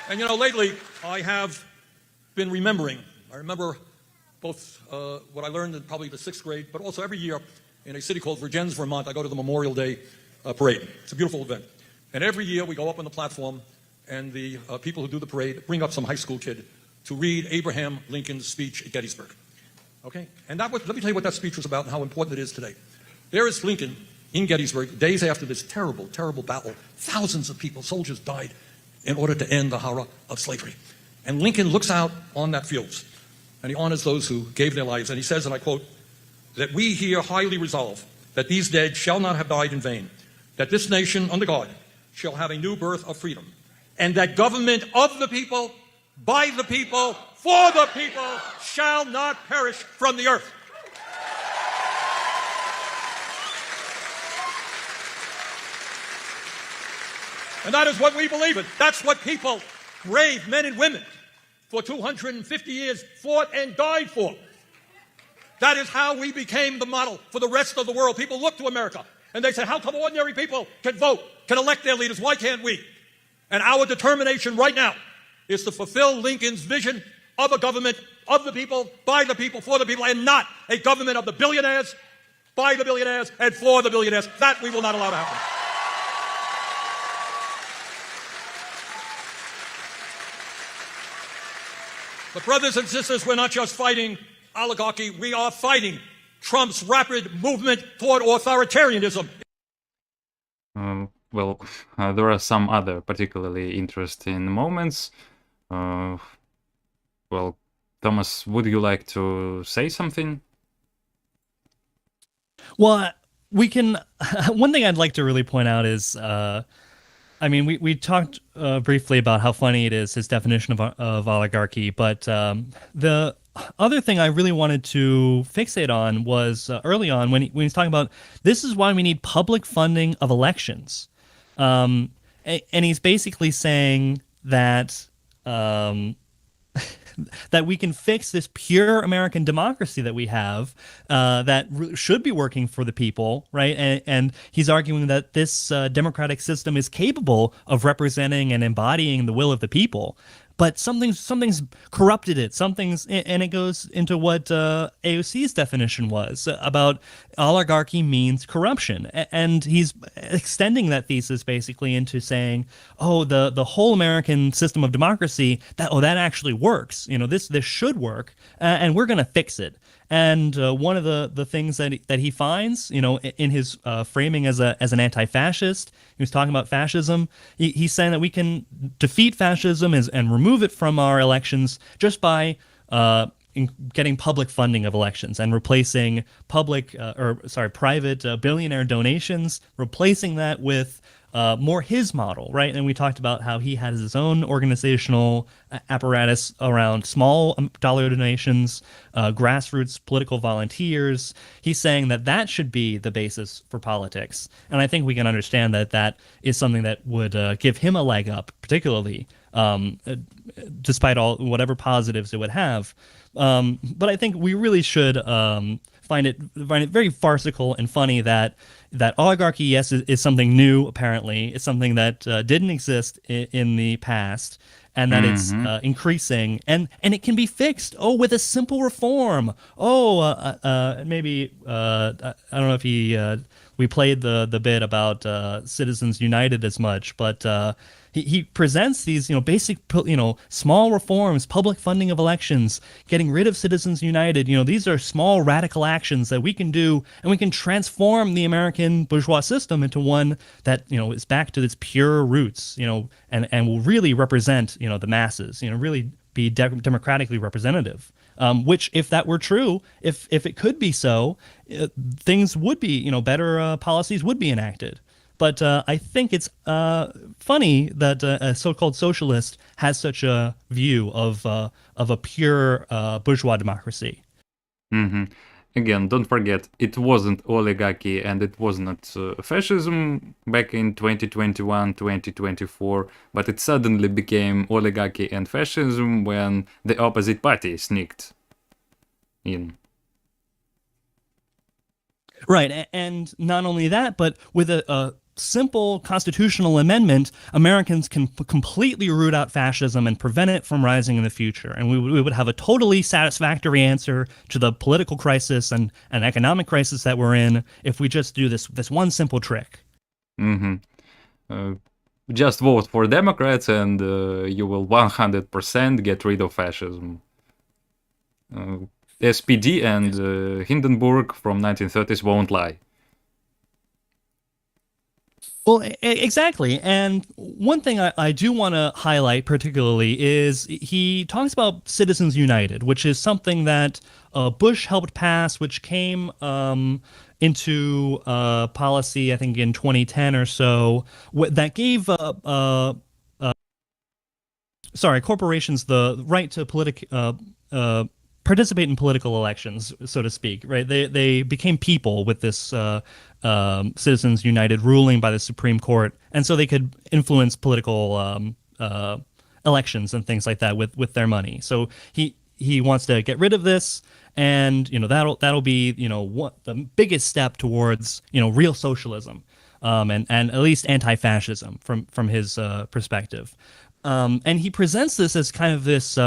And you know, lately I have been remembering, I remember both what I learned in probably the 6th grade, but also every year in a city called Vergennes, Vermont, I go to the Memorial Day parade. It's a beautiful event. And every year we go up on the platform and the people who do the parade bring up some high school kid to read Abraham Lincoln's speech at Gettysburg. Okay? And that was, let me tell you what that speech was about and how important it is today. There is Lincoln in Gettysburg, days after this terrible, terrible battle. Thousands of people, soldiers died in order to end the horror of slavery. And Lincoln looks out on that field and he honors those who gave their lives. And he says, and I quote, that we here highly resolve that these dead shall not have died in vain, that this nation under God shall have a new birth of freedom, and that government of the people, by the people, for the people, shall not perish from the earth. And that is what we believe in. That's what people, brave men and women, for 250 years fought and died for. That is how we became the model for the rest of the world. People look to America and they say, how come ordinary people can vote, can elect their leaders? Why can't we? And our determination right now is to fulfill Lincoln's vision of a government of the people, by the people, for the people, and not a government of the billionaires by the billionaires and for the billionaires. That we will not allow to happen. But brothers and sisters, we're not just fighting oligarchy, we are fighting Trump's rapid movement toward authoritarianism. There are some other particularly interesting moments. Thomas, would you like to say something? Well, we can. One thing I'd like to really point out is, we talked briefly about how funny it is, his definition of oligarchy, but the other thing I really wanted to fixate on was early on when he's talking about this is why we need public funding of elections. And he's basically saying that that we can fix this pure American democracy that we have that should be working for the people, right? And he's arguing that this democratic system is capable of representing and embodying the will of the people. But something's corrupted it. And it goes into what AOC's definition was about oligarchy means corruption, and he's extending that thesis basically into saying, the whole American system of democracy that actually works. This should work, and we're going to fix it. And one of the things that he finds, in his framing as an anti-fascist, he was talking about fascism. He's saying that we can defeat fascism and remove it from our elections just by getting public funding of elections and replacing private billionaire donations, replacing that with more his model, right? And we talked about how he has his own organizational apparatus around small dollar donations, grassroots political volunteers. He's saying that should be the basis for politics. And I think we can understand that is something that would give him a leg up, particularly, despite whatever positives it would have. But I think we really should find it very farcical and funny that oligarchy, yes, is something new. Apparently, it's something that didn't exist in the past, and that it's increasing, and it can be fixed. With a simple reform. Maybe I don't know if we played the bit about Citizens United as much, but he presents these basic small reforms, public funding of elections, getting rid of Citizens United. These are small radical actions that we can do, and we can transform the American bourgeois system into one that is back to its pure roots, and will really represent the masses, really be democratically representative. Which, if that were true, if it could be so, things would be better policies would be enacted. But I think it's funny that a so-called socialist has such a view of a pure bourgeois democracy. Mm-hmm. Again, don't forget, it wasn't oligarchy and it was not fascism back in 2021, 2024, but it suddenly became oligarchy and fascism when the opposite party sneaked in. Right, and not only that, but with a simple constitutional amendment, Americans can completely root out fascism and prevent it from rising in the future. And we would have a totally satisfactory answer to the political crisis and economic crisis that we're in if we just do this one simple trick. Mm-hmm. Just vote for Democrats and you will 100% get rid of fascism. SPD and Hindenburg from 1930s won't lie. Well, exactly. And one thing I do want to highlight particularly is he talks about Citizens United, which is something that Bush helped pass, which came into policy, I think, in 2010 or so, that gave corporations the right to participate in political elections, so to speak, right? They became people with this Citizens United ruling by the Supreme Court, and so they could influence political elections and things like that with their money. So he wants to get rid of this, and that'll be the biggest step towards real socialism, and at least anti-fascism from his perspective. And he presents this as kind of this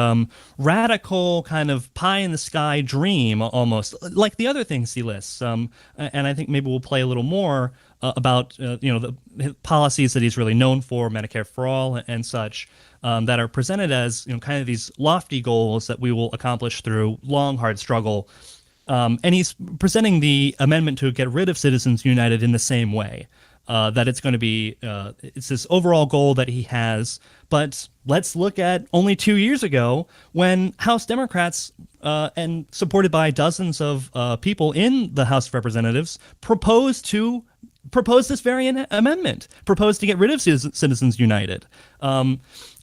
radical kind of pie in the sky dream, almost like the other things he lists. And I think maybe we'll play a little more about the policies that he's really known for, Medicare for all and such, that are presented as kind of these lofty goals that we will accomplish through long, hard struggle. And he's presenting the amendment to get rid of Citizens United in the same way. That it's going to be, it's this overall goal that he has. But let's look at only 2 years ago when House Democrats, and supported by dozens of people in the House of Representatives, proposed this very amendment, proposed to get rid of Citizens United.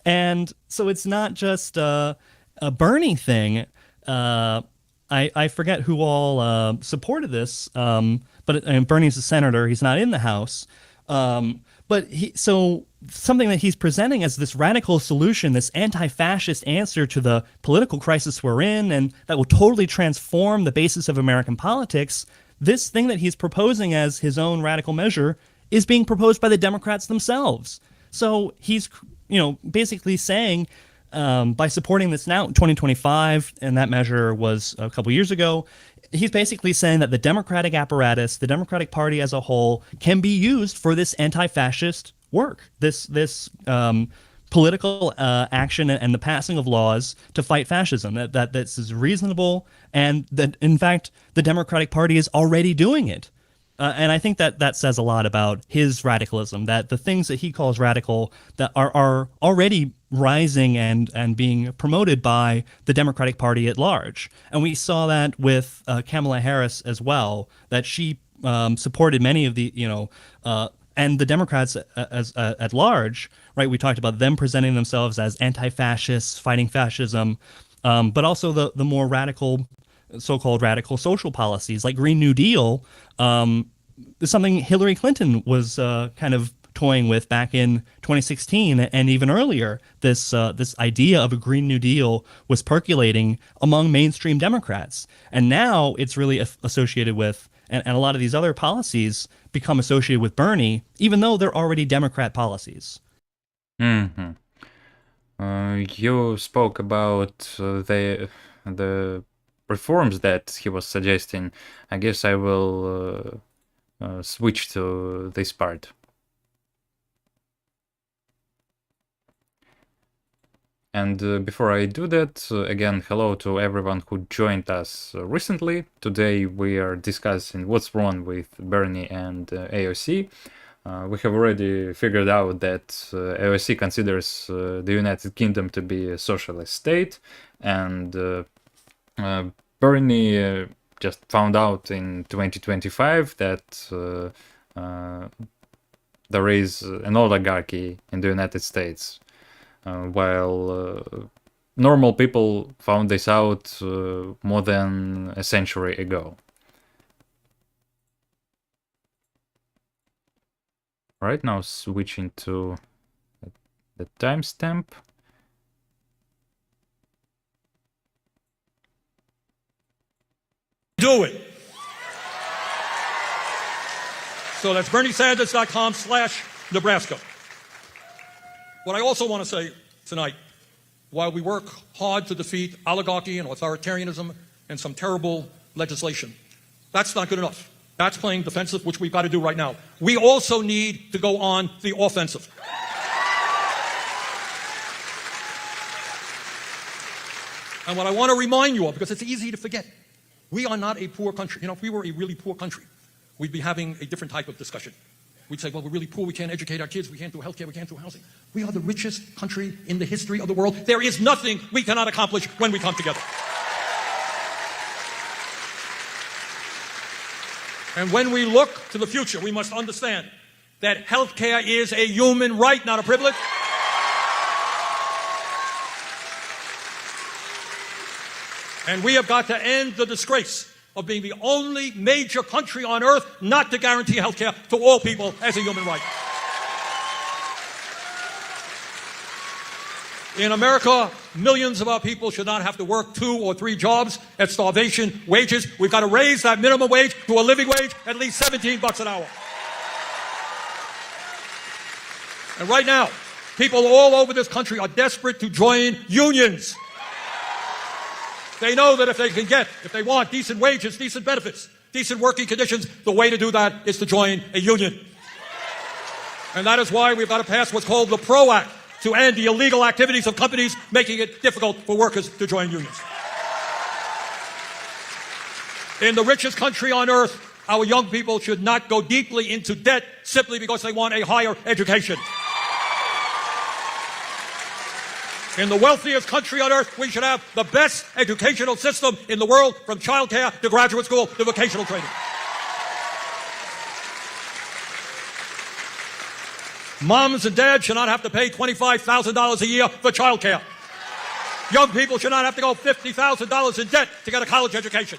And so it's not just a Bernie thing. I forget who all supported this, but Bernie's a senator. He's not in the House. So something that he's presenting as this radical solution, this anti-fascist answer to the political crisis we're in, and that will totally transform the basis of American politics, this thing that he's proposing as his own radical measure is being proposed by the Democrats themselves. So he's, basically saying, by supporting this now in 2025, and that measure was a couple years ago, he's basically saying that the Democratic apparatus, the Democratic Party as a whole, can be used for this anti-fascist work, this political action and the passing of laws to fight fascism. That this is reasonable, and that in fact the Democratic Party is already doing it. And I think that says a lot about his radicalism, that the things that he calls radical that are already rising and being promoted by the Democratic Party at large. And we saw that with Kamala Harris as well, that she supported many of the, and the Democrats at large, right? We talked about them presenting themselves as anti-fascists, fighting fascism, but also the more radical, so-called radical social policies like Green New Deal, something Hillary Clinton was kind of toying with back in 2016 and even earlier. This idea of a Green New Deal was percolating among mainstream Democrats, and now it's really associated with, and a lot of these other policies become associated with Bernie, even though they're already Democrat policies. Mm-hmm. You spoke about the reforms that he was suggesting. I guess I will switch to this part. And before I do that, again, hello to everyone who joined us recently. Today we are discussing what's wrong with Bernie and AOC. We have already figured out that AOC considers the United Kingdom to be a socialist state, and Bernie just found out in 2025 that there is an oligarchy in the United States. While normal people found this out more than a century ago. Right now, switching to the timestamp. Do it. So that's BernieSanders.com/Nebraska. What I also want to say tonight, while we work hard to defeat oligarchy and authoritarianism and some terrible legislation, that's not good enough. That's playing defensive, which we've got to do right now. We also need to go on the offensive. And what I want to remind you of, because it's easy to forget, we are not a poor country. If we were a really poor country, we'd be having a different type of discussion. We'd say, well, we're really poor, we can't educate our kids, we can't do healthcare, we can't do housing. We are the richest country in the history of the world. There is nothing we cannot accomplish when we come together. And when we look to the future, we must understand that healthcare is a human right, not a privilege. And we have got to end the disgrace of being the only major country on earth not to guarantee health care to all people as a human right. In America, millions of our people should not have to work 2 or 3 jobs at starvation wages. We've got to raise that minimum wage to a living wage, at least $17 an hour. And right now, People all over this country are desperate to join unions. They know that if they want decent wages, decent benefits, decent working conditions, the way to do that is to join a union. And that is why we've got to pass what's called the PRO Act to end the illegal activities of companies making it difficult for workers to join unions. In the richest country on earth, our young people should not go deeply into debt simply because they want a higher education. In the wealthiest country on earth, we should have the best educational system in the world, from childcare to graduate school to vocational training. Moms and dads should not have to pay $25,000 a year for childcare. Young people should not have to go $50,000 in debt to get a college education.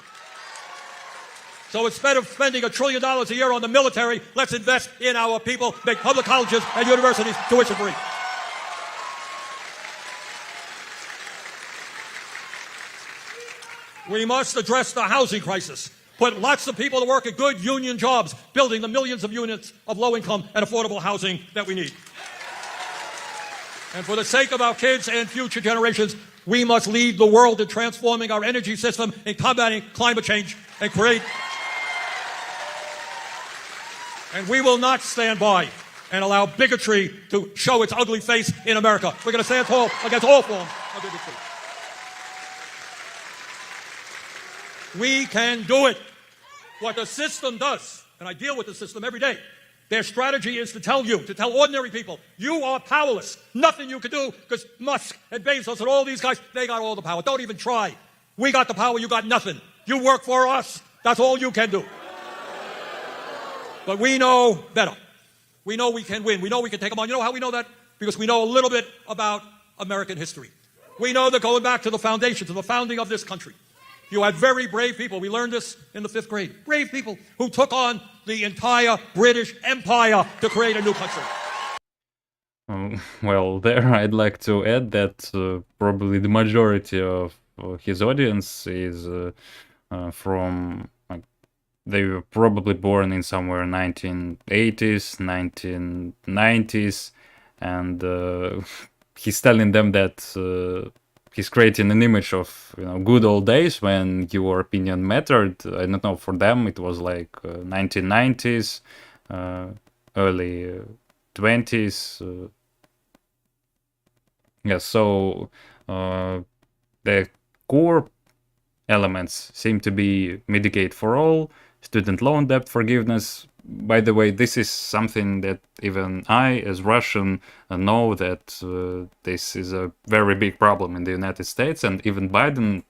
So instead of spending $1 trillion a year on the military, let's invest in our people, make public colleges and universities tuition free. We must address the housing crisis. Put lots of people to work at good union jobs, building the millions of units of low-income and affordable housing that we need. And for the sake of our kids and future generations, we must lead the world in transforming our energy system and combating climate change and create. And we will not stand by and allow bigotry to show its ugly face in America. We're going to stand tall against all forms of bigotry. We can do it. What the system does, and I deal with the system every day, their strategy is to tell ordinary people, you are powerless. Nothing you can do, because Musk and Bezos and all these guys, they got all the power. Don't even try. We got the power, you got nothing. You work for us. That's all you can do. But we know better. We know we can win. We know we can take them on. You know how we know that? Because we know a little bit about American history. We know that going back to the foundation, to the founding of this country, you had very brave people. We learned this in the 5th grade. Brave people who took on the entire British Empire to create a new country. Well, there I'd like to add that probably the majority of his audience is from, they were probably born in somewhere 1980s, 1990s, and he's telling them that he's creating an image of, good old days when your opinion mattered. I don't know, for them it was like 1990s, early 20s. Yeah, so the core elements seem to be Medicare for all, student loan debt forgiveness. By the way, this is something that even I, as Russian, know that this is a very big problem in the United States, and even Biden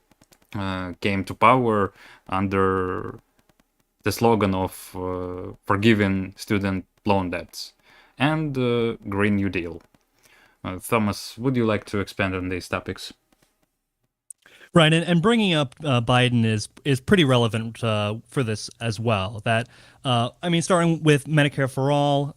came to power under the slogan of forgiving student loan debts and Green New Deal. Thomas, would you like to expand on these topics? Right, and bringing up Biden is pretty relevant for this as well. That starting with Medicare for All,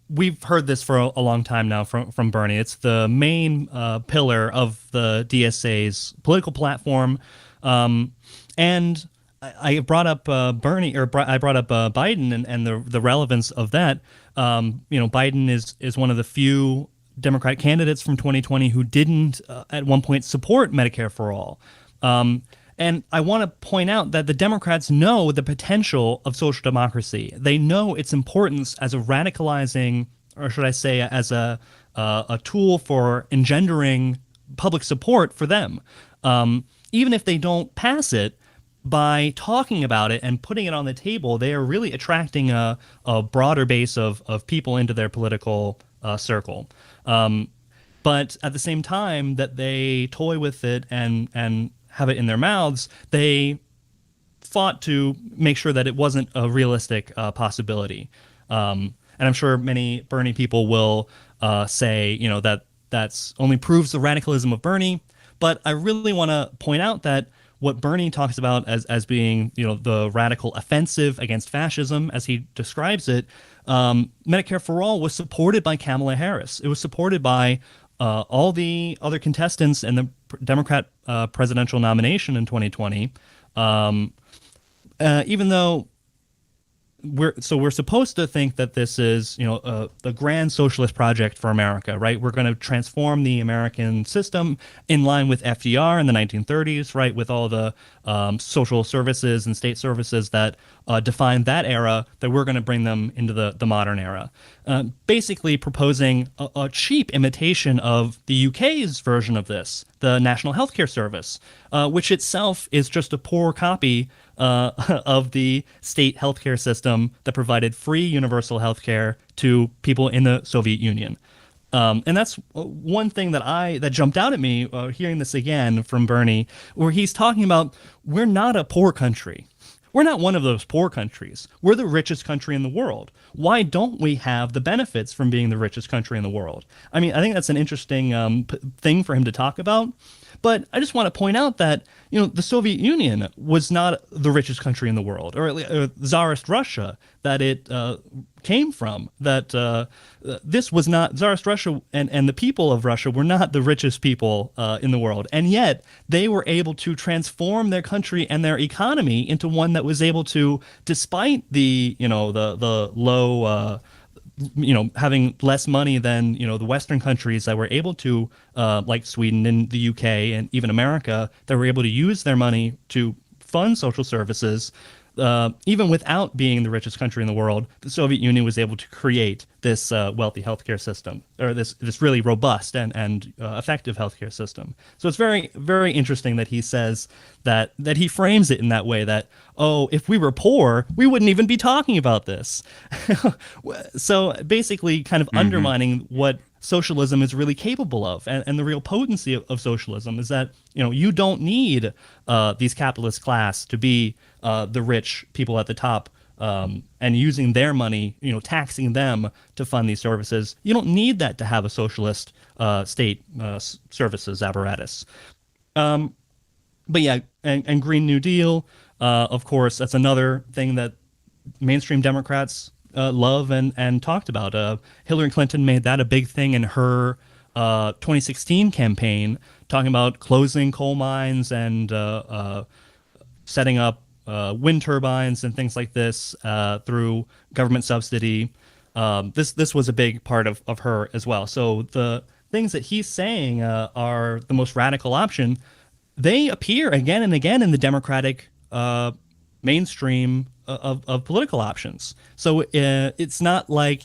we've heard this for a long time now from Bernie. It's the main pillar of the DSA's political platform, and I brought up Bernie, or I brought up Biden and the relevance of that. Biden is one of the few Democratic candidates from 2020 who didn't at one point support Medicare for All. And I want to point out that the Democrats know the potential of social democracy. They know its importance as a radicalizing, or should I say, as a tool for engendering public support for them. Even if they don't pass it, by talking about it and putting it on the table, they are really attracting a broader base of people into their political circle. But at the same time that they toy with it and have it in their mouths, they fought to make sure that it wasn't a realistic possibility. And I'm sure many Bernie people will say, that's only proves the radicalism of Bernie. But I really want to point out that what Bernie talks about as being, the radical offensive against fascism, as he describes it, Medicare for All was supported by Kamala Harris. It was supported by all the other contestants in the Democrat presidential nomination in 2020, even though we're supposed to think that this is, the grand socialist project for America, right? We're going to transform the American system in line with FDR in the 1930s, right? With all the social services and state services that defined that era, that we're going to bring them into the modern era. Basically proposing a cheap imitation of the UK's version of this, the National Healthcare Service, which itself is just a poor copy of the state healthcare system that provided free universal healthcare to people in the Soviet Union. And that's one thing that jumped out at me hearing this again from Bernie, where he's talking about, we're not a poor country. We're not one of those poor countries. We're the richest country in the world. Why don't we have the benefits from being the richest country in the world? I mean, I think that's an interesting thing for him to talk about. But I just want to point out that, the Soviet Union was not the richest country in the world, or Tsarist Russia that it came from, that this was not, Tsarist Russia and the people of Russia were not the richest people in the world. And yet they were able to transform their country and their economy into one that was able to, despite the, the low, having less money than, the Western countries that were able to, like Sweden and the UK and even America, that were able to use their money to fund social services. Even without being the richest country in the world, the Soviet Union was able to create this wealthy healthcare system, or this really robust and effective healthcare system. So it's very, very interesting that he says that he frames it in that way, that, oh, if we were poor, we wouldn't even be talking about this. So basically kind of undermining what socialism is really capable of, and the real potency of socialism is that, you don't need these capitalist class to be the rich people at the top, and using their money, taxing them to fund these services. You don't need that to have a socialist state services apparatus. But yeah, and Green New Deal, of course, that's another thing that mainstream Democrats love and talked about. Hillary Clinton made that a big thing in her 2016 campaign, talking about closing coal mines and setting up wind turbines and things like this through government subsidy. This was a big part of her as well. So the things that he's saying are the most radical option. They appear again and again in the Democratic mainstream of political options. So it's not like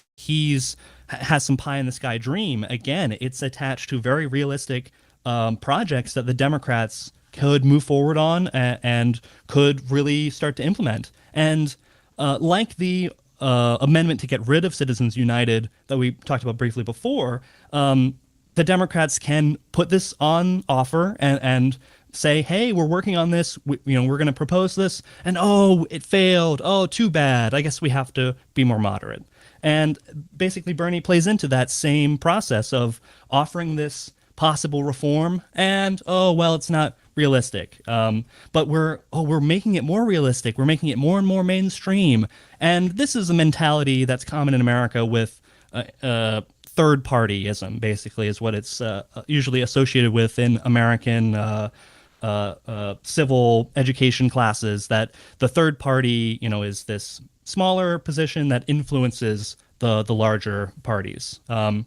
has some pie in the sky dream. Again, it's attached to very realistic projects that the Democrats could move forward on and could really start to implement. And like the amendment to get rid of Citizens United that we talked about briefly before, the Democrats can put this on offer and say, hey, we're working on this, we're going to propose this, and oh, it failed, oh, too bad, I guess we have to be more moderate. And basically Bernie plays into that same process of offering this possible reform, and oh, well, it's not realistic, but we're making it more realistic, we're making it more and more mainstream. And this is a mentality that's common in America with third partyism, basically, is what it's usually associated with in American civil education classes, that the third party, is this smaller position that influences the larger parties. And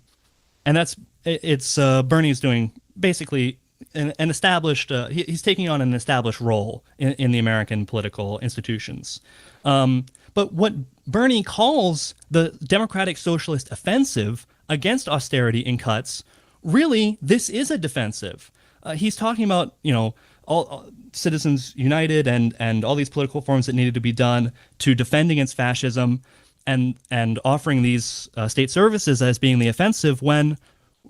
it's Bernie's doing basically an established, he's taking on an established role in the American political institutions. But what Bernie calls the Democratic Socialist offensive against austerity and cuts, really, this is a defensive. He's talking about, all Citizens United and all these political reforms that needed to be done to defend against fascism, and offering these state services as being the offensive, when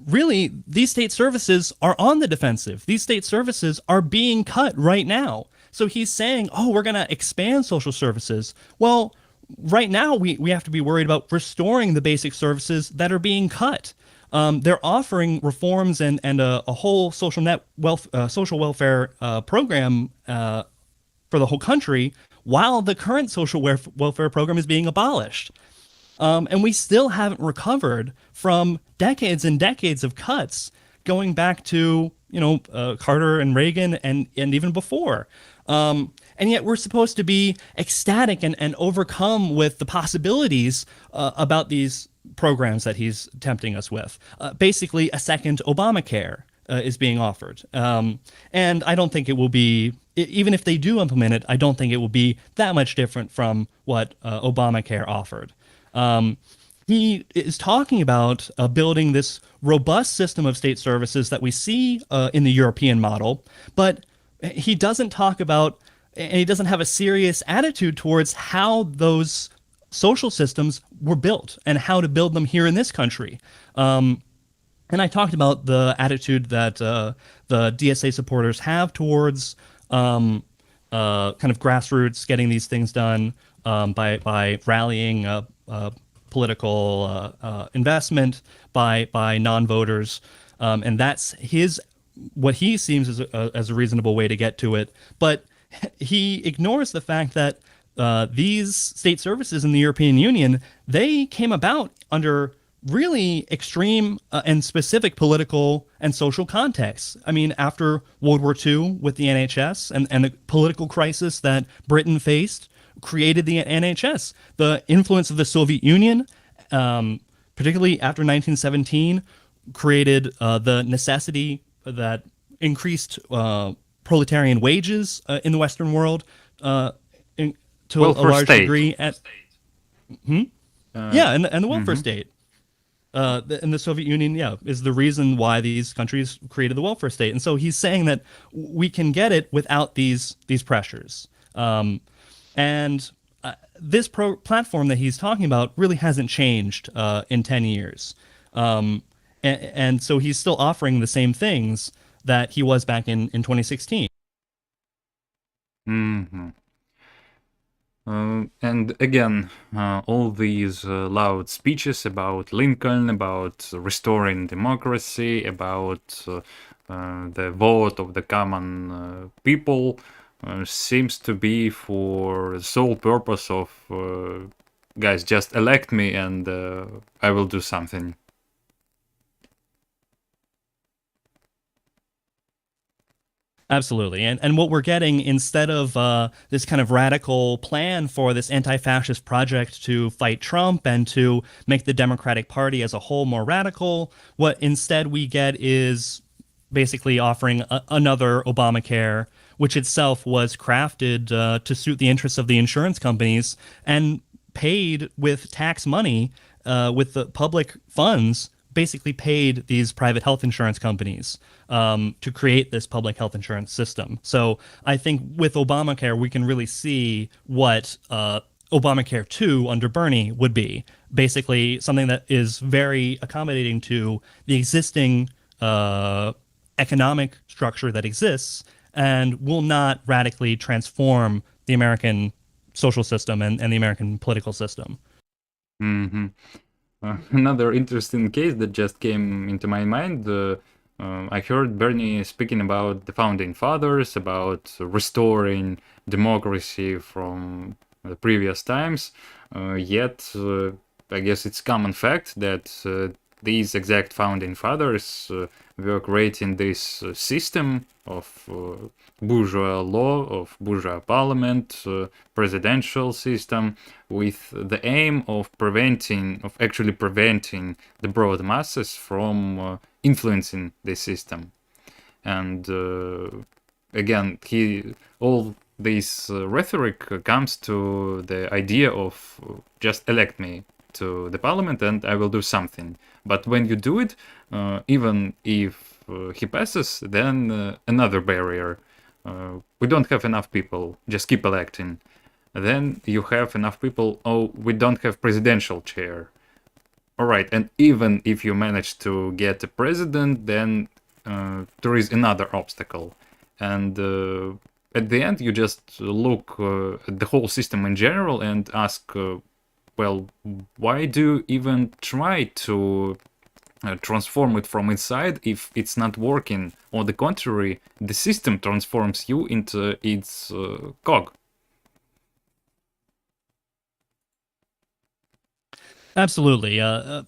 really these state services are on the defensive. These state services are being cut right now. So he's saying, oh, we're going to expand social services. Well, right now we have to be worried about restoring the basic services that are being cut. They're offering reforms and a whole social welfare program for the whole country, while the current social welfare program is being abolished. And we still haven't recovered from decades and decades of cuts, going back to Carter and Reagan and even before. And yet we're supposed to be ecstatic and overcome with the possibilities about these programs that he's tempting us with. Basically, a second Obamacare is being offered. And I don't think it will be, even if they do implement it, I don't think it will be that much different from what Obamacare offered. He is talking about building this robust system of state services that we see in the European model, but he doesn't talk about, and he doesn't have a serious attitude towards how those social systems were built and how to build them here in this country. And I talked about the attitude that the DSA supporters have towards kind of grassroots getting these things done by rallying political investment by non-voters, and that's what he seems as a reasonable way to get to it. But he ignores the fact that these state services in the European Union, they came about under really extreme and specific political and social contexts. I mean, after World War II with the NHS and the political crisis that Britain faced, created the NHS. The influence of the Soviet Union, particularly after 1917, created the necessity that increased proletarian wages in the Western world to a large degree. And the welfare state. And the Soviet Union, is the reason why these countries created the welfare state. And so he's saying that we can get it without these pressures. And this platform that he's talking about really hasn't changed in 10 years. And so he's still offering the same things that he was back in 2016. Mm-hmm. And again, all these loud speeches about Lincoln, about restoring democracy, about the vote of the common people, seems to be for the sole purpose of, guys, just elect me and I will do something. Absolutely. And what we're getting, instead of this kind of radical plan for this anti-fascist project to fight Trump and to make the Democratic Party as a whole more radical, what instead we get is basically offering another Obamacare, which itself was crafted to suit the interests of the insurance companies and paid with tax money, with the public funds, basically paid these private health insurance companies to create this public health insurance system. So I think with Obamacare, we can really see what Obamacare 2 under Bernie would be. Basically something that is very accommodating to the existing economic structure that exists and will not radically transform the American social system and the American political system. Mm-hmm. Another interesting case that just came into my mind, I heard Bernie speaking about the founding fathers, about restoring democracy from the previous times, yet I guess it's common fact that these exact founding fathers were creating this system of bourgeois law, of bourgeois parliament, presidential system, with the aim of actually preventing the broad masses from influencing the system. And again, all this rhetoric comes to the idea of just elect me to the parliament and I will do something. But when you do it, even if he passes, then another barrier. We don't have enough people, just keep electing. Then you have enough people, we don't have presidential chair. All right, and even if you manage to get a president, then there is another obstacle. And at the end, you just look at the whole system in general and ask, well, why do you even try to transform it from inside if it's not working? On the contrary, the system transforms you into its cog. Absolutely.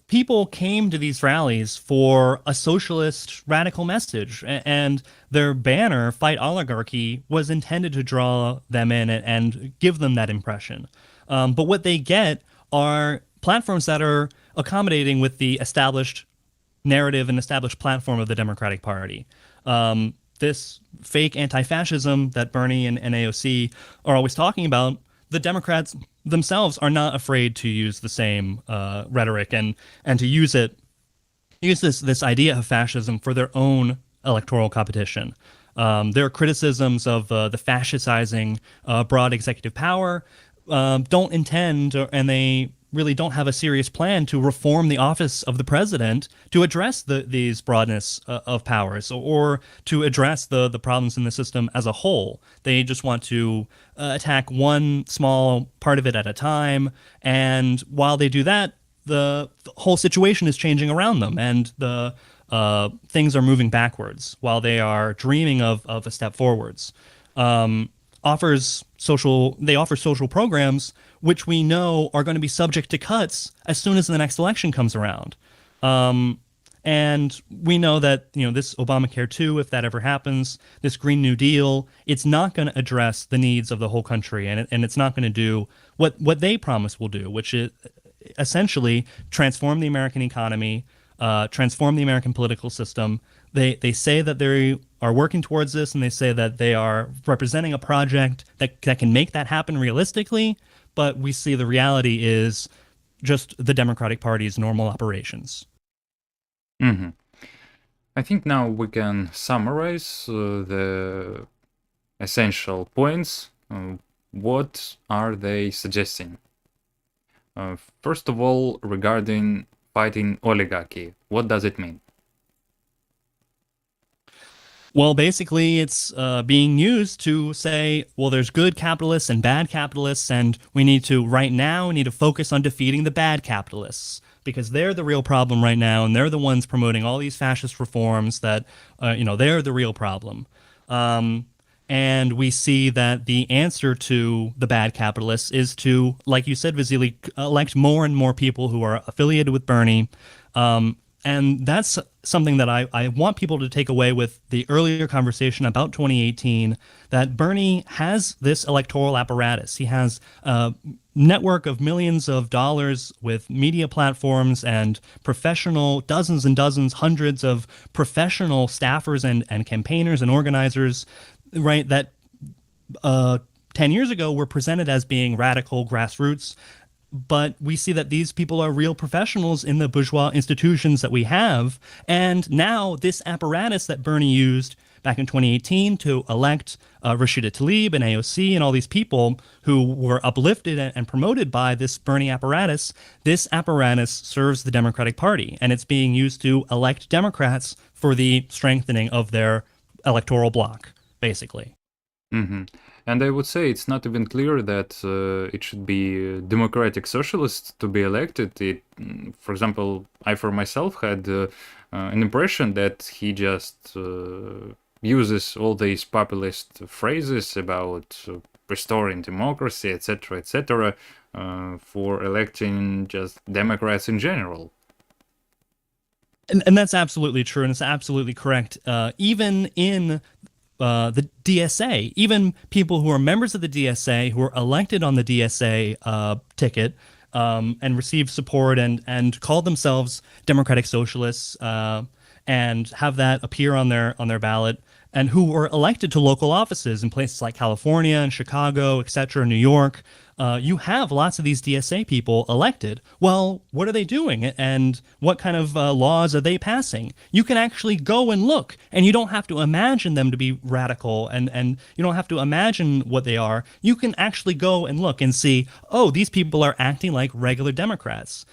People came to these rallies for a socialist radical message, and their banner, Fight Oligarchy, was intended to draw them in and give them that impression. But what they get are platforms that are accommodating with the established narrative and established platform of the Democratic Party. This fake anti-fascism that Bernie and AOC are always talking about, the Democrats themselves are not afraid to use the same rhetoric and to use this idea of fascism for their own electoral competition. Their criticisms of the fascistizing broad executive power don't intend, and they really don't have a serious plan to reform the office of the president to address these broadness of powers or to address the problems in the system as a whole. They just want to attack one small part of it at a time. And while they do that, the whole situation is changing around them, and the things are moving backwards while they are dreaming of a step forwards. They offer social programs which we know are going to be subject to cuts as soon as the next election comes around. And we know that, this Obamacare 2, if that ever happens, this Green New Deal, it's not going to address the needs of the whole country, and it's not going to do what they promise will do, which is essentially transform the American economy, transform the American political system. They say that they are working towards this, and they say that they are representing a project that can make that happen realistically, but we see the reality is just the Democratic Party's normal operations. Mm-hmm. I think now we can summarize the essential points. What are they suggesting? First of all, regarding fighting oligarchy, what does it mean? Well, basically, it's being used to say, well, there's good capitalists and bad capitalists, and we need to focus on defeating the bad capitalists because they're the real problem right now, and they're the ones promoting all these fascist reforms that, they're the real problem. And we see that the answer to the bad capitalists is to, like you said, Vasily, elect more and more people who are affiliated with Bernie. And that's something that I want people to take away with the earlier conversation about 2018, that Bernie has this electoral apparatus. He has a network of millions of dollars with media platforms and dozens and dozens, hundreds of professional staffers and campaigners and organizers, right, that 10 years ago were presented as being radical grassroots. But we see that these people are real professionals in the bourgeois institutions that we have. And now this apparatus that Bernie used back in 2018 to elect Rashida Tlaib and AOC and all these people who were uplifted and promoted by this Bernie apparatus, this apparatus serves the Democratic Party. And it's being used to elect Democrats for the strengthening of their electoral bloc, basically. Mm-hmm. And I would say it's not even clear that it should be democratic socialists to be elected. For example, I for myself had an impression that he just uses all these populist phrases about restoring democracy, etc., for electing just Democrats in general. And that's absolutely true, and it's absolutely correct. Even in the DSA, even people who are members of the DSA, who are elected on the DSA ticket and receive support and call themselves democratic socialists and have that appear on their ballot, and who were elected to local offices in places like California and Chicago, etc., New York. You have lots of these DSA people elected. Well, what are they doing? And what kind of laws are they passing? You can actually go and look, and you don't have to imagine them to be radical, and you don't have to imagine what they are. You can actually go and look and see, oh, these people are acting like regular Democrats.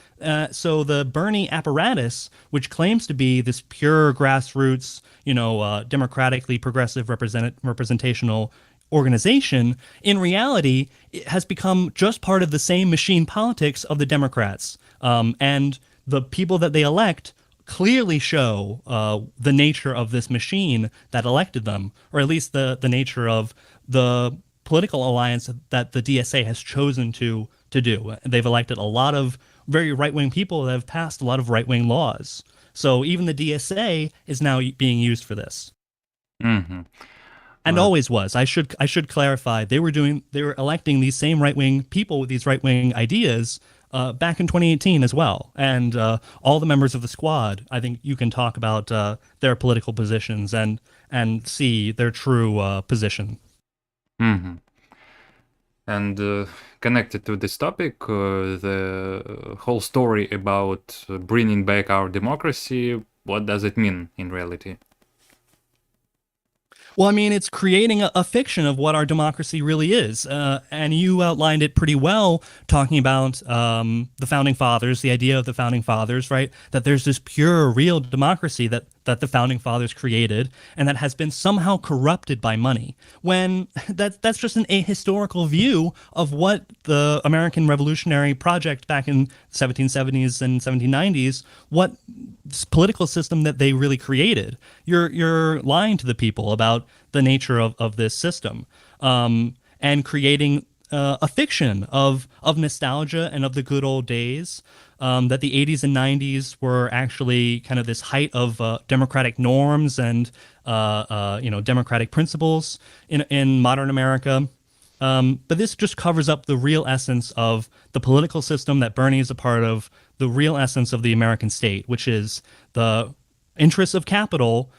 So the Bernie apparatus, which claims to be this pure grassroots, democratically progressive representational organization, in reality, it has become just part of the same machine politics of the Democrats. And the people that they elect clearly show the nature of this machine that elected them, or at least the nature of the political alliance that the DSA has chosen to do. They've elected a lot of very right-wing people that have passed a lot of right-wing laws. So even the DSA is now being used for this. Mm-hmm. And always was. I should clarify. They were electing these same right wing people with these right wing ideas back in 2018 as well. And all the members of the squad, I think you can talk about their political positions and see their true position. Mm-hmm. And connected to this topic, the whole story about bringing back our democracy, what does it mean in reality? Well, I mean, it's creating a fiction of what our democracy really is. And you outlined it pretty well, talking about the founding fathers, the idea of the founding fathers, right? That there's this pure, real democracy that the founding fathers created and that has been somehow corrupted by money. When that's just an ahistorical view of what the American revolutionary project back in the 1770s and 1790s, what political system that they really created. You're lying to the people about the nature of this system, and creating a fiction of nostalgia and of the good old days. That the 80s and 90s were actually kind of this height of democratic norms and democratic principles in modern America. But this just covers up the real essence of the political system that Bernie is a part of, the real essence of the American state, which is the interests of capital,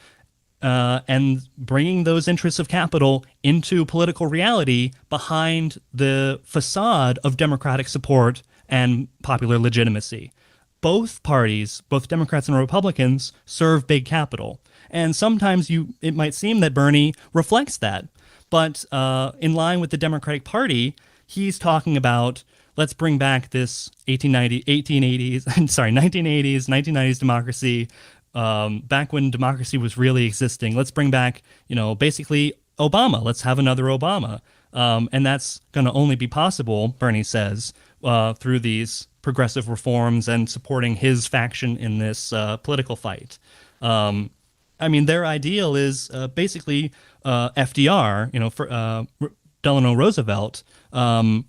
and bringing those interests of capital into political reality behind the facade of democratic support and popular legitimacy. Both parties, both Democrats and Republicans, serve big capital. And sometimes it might seem that Bernie reflects that. But in line with the Democratic Party, he's talking about, let's bring back this 1980s, 1990s democracy, back when democracy was really existing. Let's bring back, basically Obama. Let's have another Obama. And that's going to only be possible, Bernie says, through these progressive reforms and supporting his faction in this political fight. I mean, their ideal is basically FDR, for Delano Roosevelt, and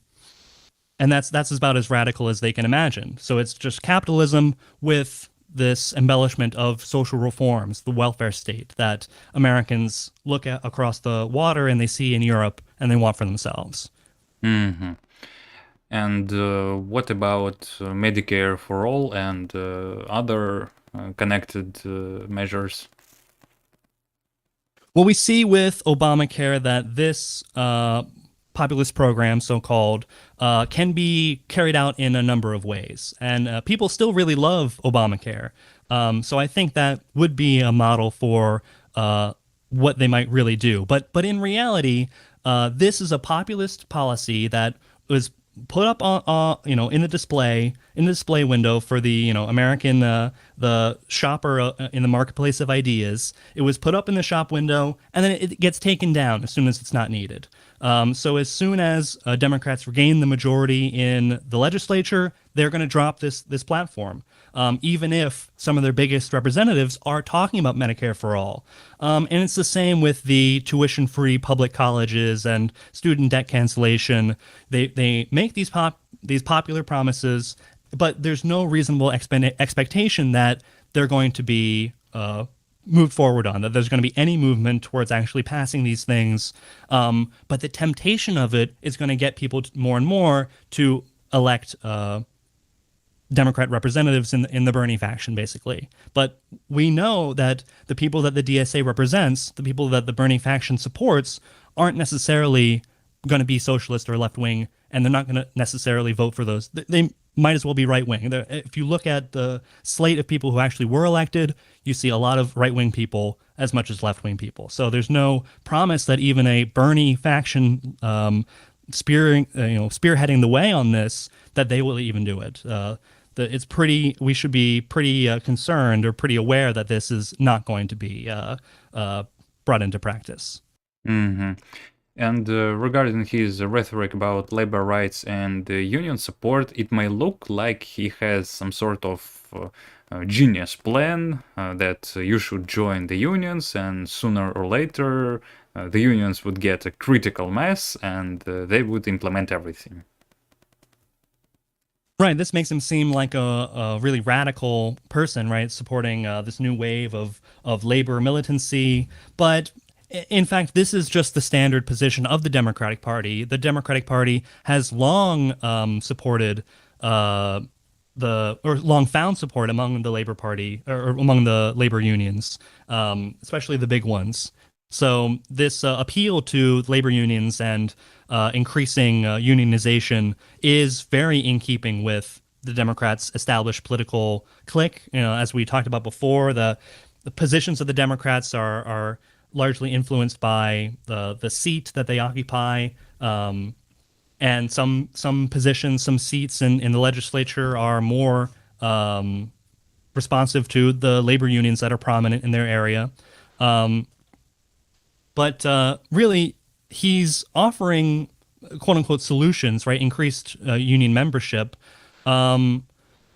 that's about as radical as they can imagine. So it's just capitalism with this embellishment of social reforms, the welfare state that Americans look at across the water and they see in Europe and they want for themselves. Mm-hmm. And what about Medicare for all and other connected measures? Well, we see with Obamacare that this populist program, so-called, can be carried out in a number of ways. And people still really love Obamacare. So I think that would be a model for what they might really do. But in reality, this is a populist policy that was put up on in the display window for the American the shopper in the marketplace of ideas. It was put up in the shop window and then it gets taken down as soon as it's not needed. So as soon as Democrats regain the majority in the legislature, they're going to drop this platform, even if some of their biggest representatives are talking about Medicare for all. And it's the same with the tuition-free public colleges and student debt cancellation. They make these popular promises, but there's no reasonable expectation that they're going to be moved forward on, that there's going to be any movement towards actually passing these things. But the temptation of it is going to get people more and more to elect Democrat representatives in the Bernie faction, basically. But we know that the people that the DSA represents, the people that the Bernie faction supports, aren't necessarily going to be socialist or left-wing, and they're not going to necessarily vote for those. They might as well be right-wing. If you look at the slate of people who actually were elected, you see a lot of right-wing people as much as left-wing people. So there's no promise that even a Bernie faction spearheading the way on this, that they will even do it. We should be pretty concerned or pretty aware that this is not going to be brought into practice. Mm-hmm. And regarding his rhetoric about labor rights and union support, it may look like he has some sort of genius plan that you should join the unions, and sooner or later the unions would get a critical mass and they would implement everything. Right. This makes him seem like a really radical person, right? Supporting this new wave of labor militancy. But in fact, this is just the standard position of the Democratic Party. The Democratic Party has long supported or long found support among the Labor Party or among the labor unions, especially the big ones. So this appeal to labor unions and increasing unionization is very in keeping with the Democrats' established political clique. You know, as we talked about before, the positions of the Democrats are largely influenced by the seat that they occupy. And some positions, some seats in the legislature are more responsive to the labor unions that are prominent in their area. But really, he's offering quote unquote solutions, right? Increased union membership. But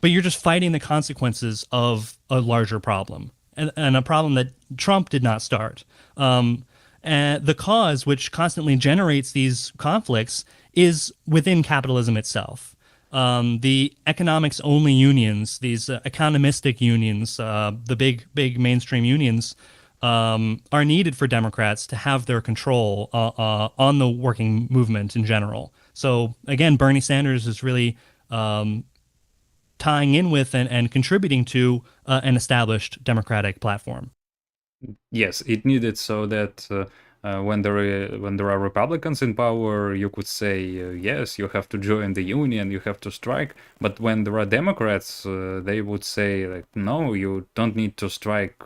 you're just fighting the consequences of a larger problem and a problem that Trump did not start. And the cause, which constantly generates these conflicts, is within capitalism itself. The economics only unions, these economistic unions, the big mainstream unions, are needed for Democrats to have their control on the working movement in general. So again, Bernie Sanders is really tying in with and contributing to an established Democratic platform. Yes, it needed so that when there are Republicans in power, you could say yes, you have to join the union, you have to strike. But when there are Democrats, they would say like, no, you don't need to strike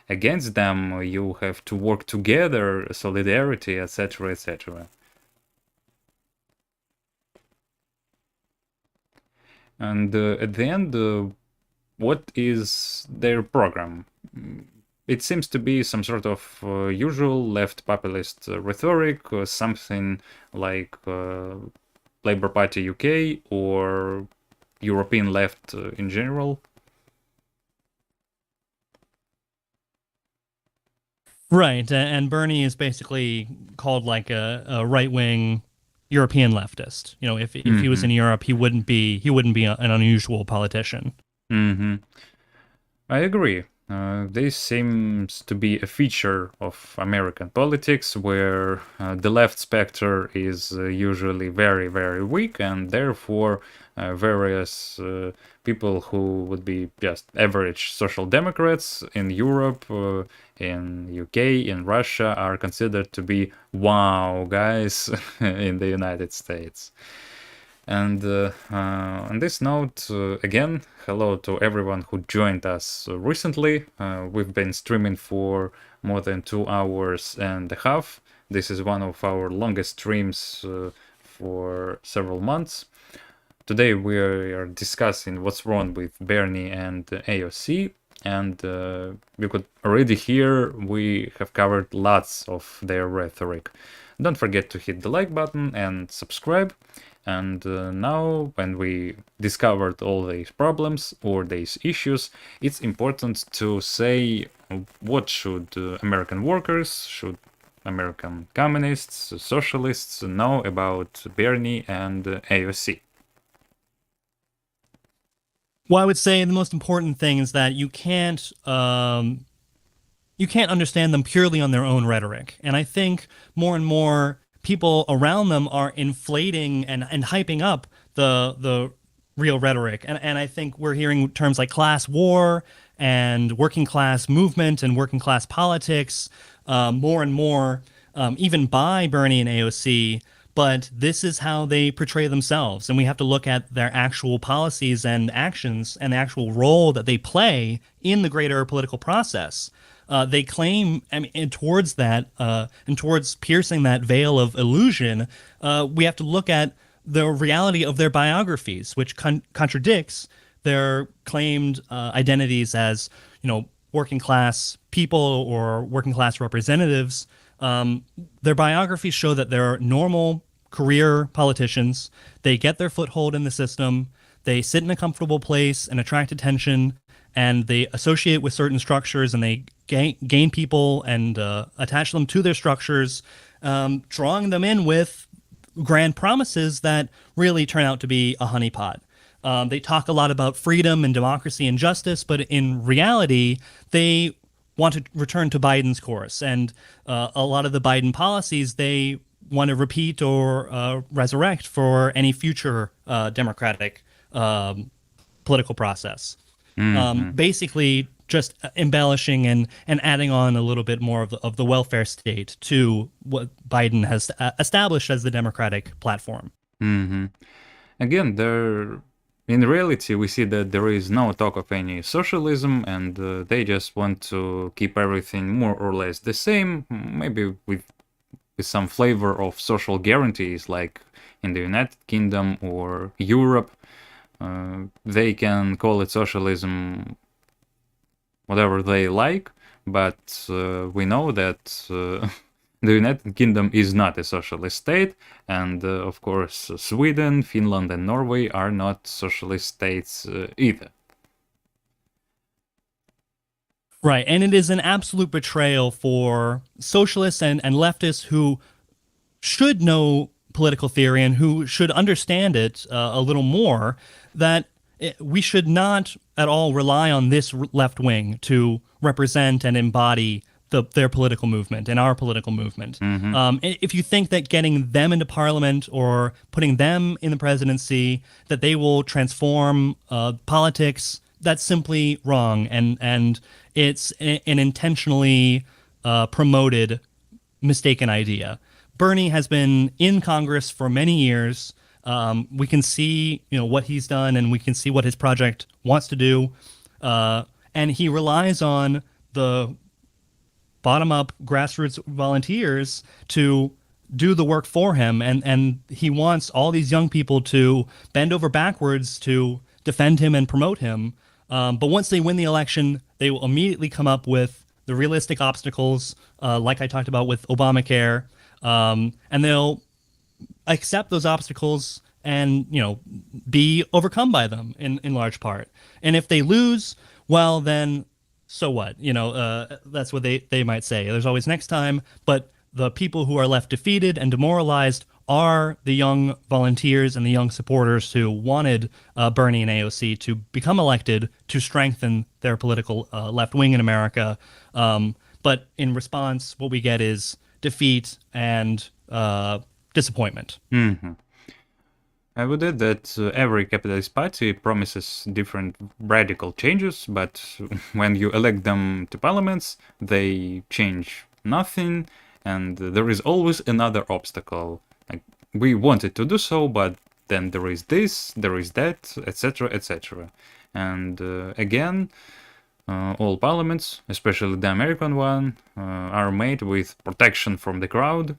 against them. You have to work together, solidarity, etc., etc. And at the end, what is their program? It seems to be some sort of usual left populist rhetoric, something like Labour Party UK or European left in general. Right, and Bernie is basically called like a right-wing European leftist. You know, if he was in Europe, he wouldn't be an unusual politician. Mm-hmm. I agree. This seems to be a feature of American politics where the left spectre is usually very, very weak, and therefore various people who would be just average social democrats in Europe, in UK, in Russia are considered to be wow guys in the United States. And on this note, again, hello to everyone who joined us recently. We've been streaming for more than 2 hours and a half. This is one of our longest streams for several months. Today we are discussing what's wrong with Bernie and AOC. And you could already hear we have covered lots of their rhetoric. Don't forget to hit the like button and subscribe. And now, when we discovered all these problems or these issues, it's important to say what should American workers, should American communists, socialists know about Bernie and AOC. Well, I would say the most important thing is that you can't understand them purely on their own rhetoric. And I think more and more people around them are inflating and hyping up the real rhetoric. And I think we're hearing terms like class war and working class movement and working class politics more and more, even by Bernie and AOC. But this is how they portray themselves. And we have to look at their actual policies and actions and the actual role that they play in the greater political process. They claim, I mean, and towards that, and towards piercing that veil of illusion, we have to look at the reality of their biographies, which contradicts their claimed identities as, you know, working class people or working class representatives. Their biographies show that they're normal career politicians. They get their foothold in the system. They sit in a comfortable place and attract attention, and they associate with certain structures, and they gain people and attach them to their structures, drawing them in with grand promises that really turn out to be a honeypot. They talk a lot about freedom and democracy and justice, but in reality, they want to return to Biden's course. And a lot of the Biden policies they want to repeat or resurrect for any future democratic political process. Basically, just embellishing and adding on a little bit more of the welfare state to what Biden has established as the Democratic platform. Again, in reality, we see that there is no talk of any socialism, and they just want to keep everything more or less the same, maybe with some flavor of social guarantees, like in the United Kingdom or Europe. They can call it socialism whatever they like, but we know that the United Kingdom is not a socialist state, and of course Sweden, Finland and Norway are not socialist states either. Right, and it is an absolute betrayal for socialists and leftists who should know political theory and who should understand it a little more, that we should not at all rely on this left wing to represent and embody their political movement and our political movement. If you think that getting them into parliament or putting them in the presidency, that they will transform politics, that's simply wrong. And it's an intentionally promoted mistaken idea. Bernie has been in Congress for many years. We can see, what he's done, and we can see what his project wants to do. And he relies on the bottom-up grassroots volunteers to do the work for him. And he wants all these young people to bend over backwards to defend him and promote him. But once they win the election, they will immediately come up with the realistic obstacles, like I talked about with Obamacare, and they'll accept those obstacles and, be overcome by them in large part. And if they lose, well, then so what? That's what they might say. There's always next time, but the people who are left defeated and demoralized are the young volunteers and the young supporters who wanted Bernie and AOC to become elected to strengthen their political left wing in America. But in response, what we get is defeat and disappointment. I would add that every capitalist party promises different radical changes, but when you elect them to parliaments, they change nothing, and there is always another obstacle. Like, we wanted to do so, but then there is this, there is that, etc., etc. And again, all parliaments, especially the American one, are made with protection from the crowd,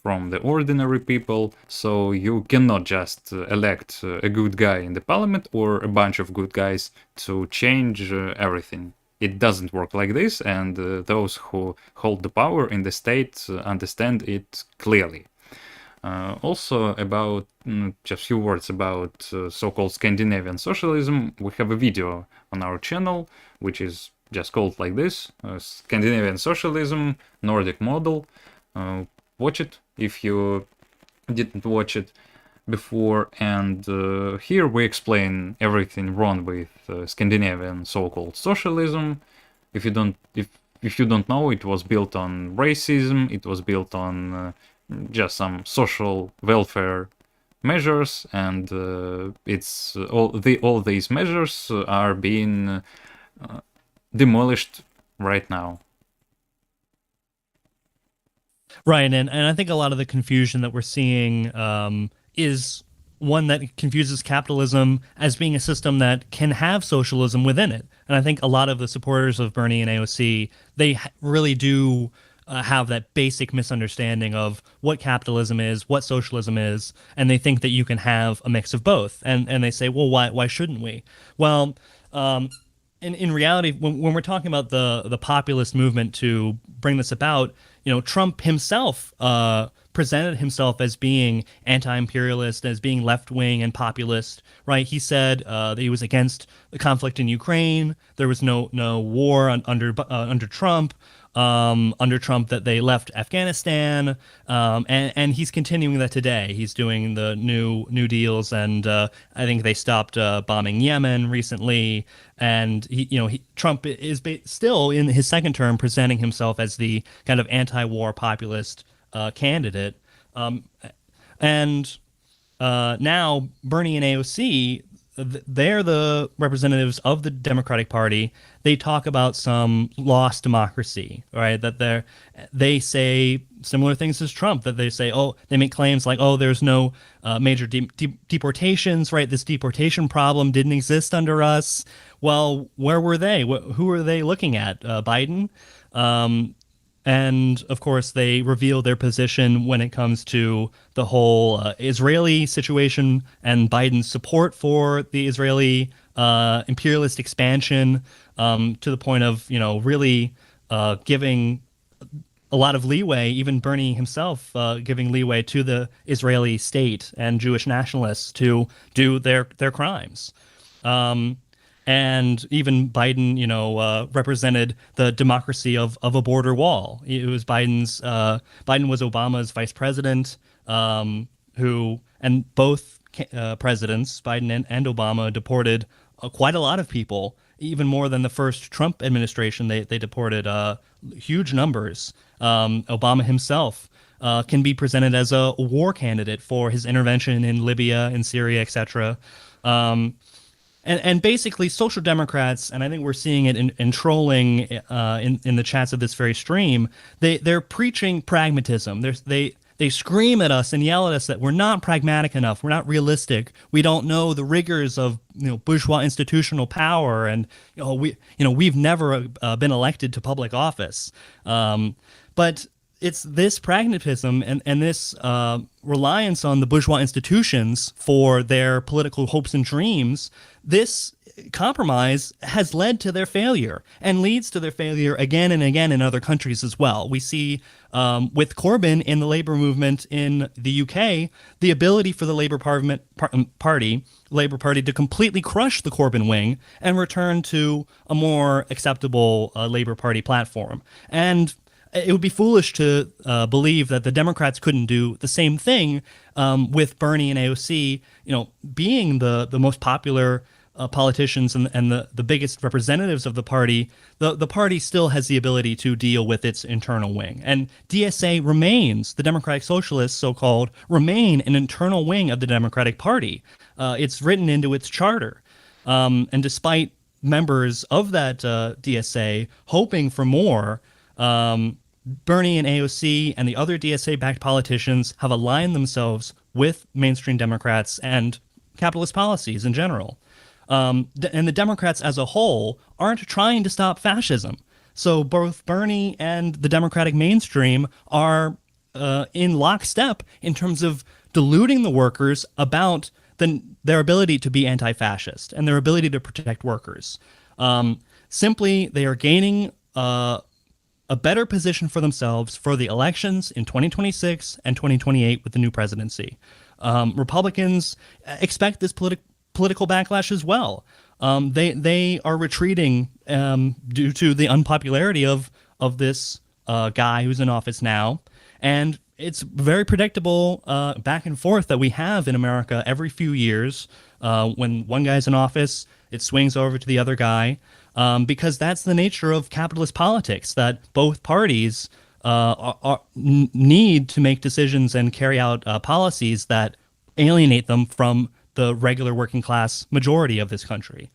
from the ordinary people, so you cannot just elect a good guy in the parliament or a bunch of good guys to change everything. It doesn't work like this, and those who hold the power in the state understand it clearly. Also, about just a few words about so-called Scandinavian socialism. We have a video on our channel which is just called like this, Scandinavian Socialism, Nordic Model. Watch it if you didn't watch it before, and here we explain everything wrong with Scandinavian so-called socialism. If you don't know, it was built on racism, it was built on just some social welfare measures, and it's all these measures are being demolished right now. Right, and I think a lot of the confusion that we're seeing is one that confuses capitalism as being a system that can have socialism within it. And I think a lot of the supporters of Bernie and AOC, they really do have that basic misunderstanding of what capitalism is, what socialism is, and they think that you can have a mix of both. And they say, well, why shouldn't we? Well, in reality, when we're talking about the populist movement to bring this about, Trump himself presented himself as being anti-imperialist, as being left-wing and populist, right? He said that he was against the conflict in Ukraine. There was no war under Trump. under Trump that they left Afghanistan, and he's continuing that today. He's doing the new deals, and I think they stopped bombing Yemen recently. And Trump is still in his second term presenting himself as the kind of anti-war populist candidate, and now Bernie and AOC, they're the representatives of the Democratic Party. They talk about some lost democracy, right? That they say similar things as Trump. That they say, they make claims like, there's no major deportations, right? This deportation problem didn't exist under us. Well, where were they? Who were they looking at? Biden. And of course, they reveal their position when it comes to the whole Israeli situation and Biden's support for the Israeli imperialist expansion, to the point of, really giving a lot of leeway, even Bernie himself giving leeway to the Israeli state and Jewish nationalists to do their crimes. And even Biden, represented the democracy of a border wall. It was Biden was Obama's vice president, and both presidents, Biden and Obama, deported quite a lot of people, even more than the first Trump administration. They deported huge numbers. Obama himself can be presented as a war candidate for his intervention in Libya and Syria, etc. And basically, social democrats, and I think we're seeing it in trolling in the chats of this very stream, they're preaching pragmatism. They scream at us and yell at us that we're not pragmatic enough, we're not realistic, we don't know the rigors of bourgeois institutional power, and we've never been elected to public office. But it's this pragmatism and this reliance on the bourgeois institutions for their political hopes and dreams. This compromise has led to their failure and leads to their failure again and again in other countries as well. We see with Corbyn in the Labour movement in the UK, the ability for the Labour Party to completely crush the Corbyn wing and return to a more acceptable Labour Party platform. And it would be foolish to believe that the Democrats couldn't do the same thing with Bernie and AOC, being the most popular politicians and the biggest representatives of the party. The party still has the ability to deal with its internal wing. And DSA remains, the Democratic Socialists, so-called, remain an internal wing of the Democratic Party. It's written into its charter. And despite members of that DSA hoping for more, Bernie and AOC and the other DSA-backed politicians have aligned themselves with mainstream Democrats and capitalist policies in general. And the Democrats as a whole aren't trying to stop fascism. So both Bernie and the Democratic mainstream are in lockstep in terms of deluding the workers about their ability to be anti-fascist and their ability to protect workers. Simply, they are gaining a better position for themselves for the elections in 2026 and 2028 with the new presidency. Republicans expect this political backlash as well. They are retreating due to the unpopularity of this guy who's in office now. And it's very predictable back and forth that we have in America every few years. When one guy's in office, it swings over to the other guy. Because that's the nature of capitalist politics, that both parties need to make decisions and carry out policies that alienate them from the regular working class majority of this country.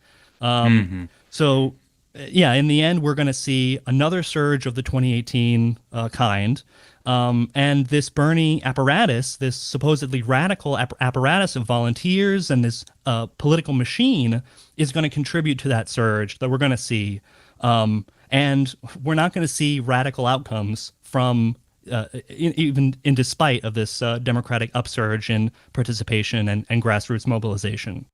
So, in the end, we're going to see another surge of the 2018 kind. And this Bernie apparatus, this supposedly radical apparatus of volunteers and this political machine is going to contribute to that surge that we're going to see. And we're not going to see radical outcomes from even in despite of this democratic upsurge in participation and grassroots mobilization.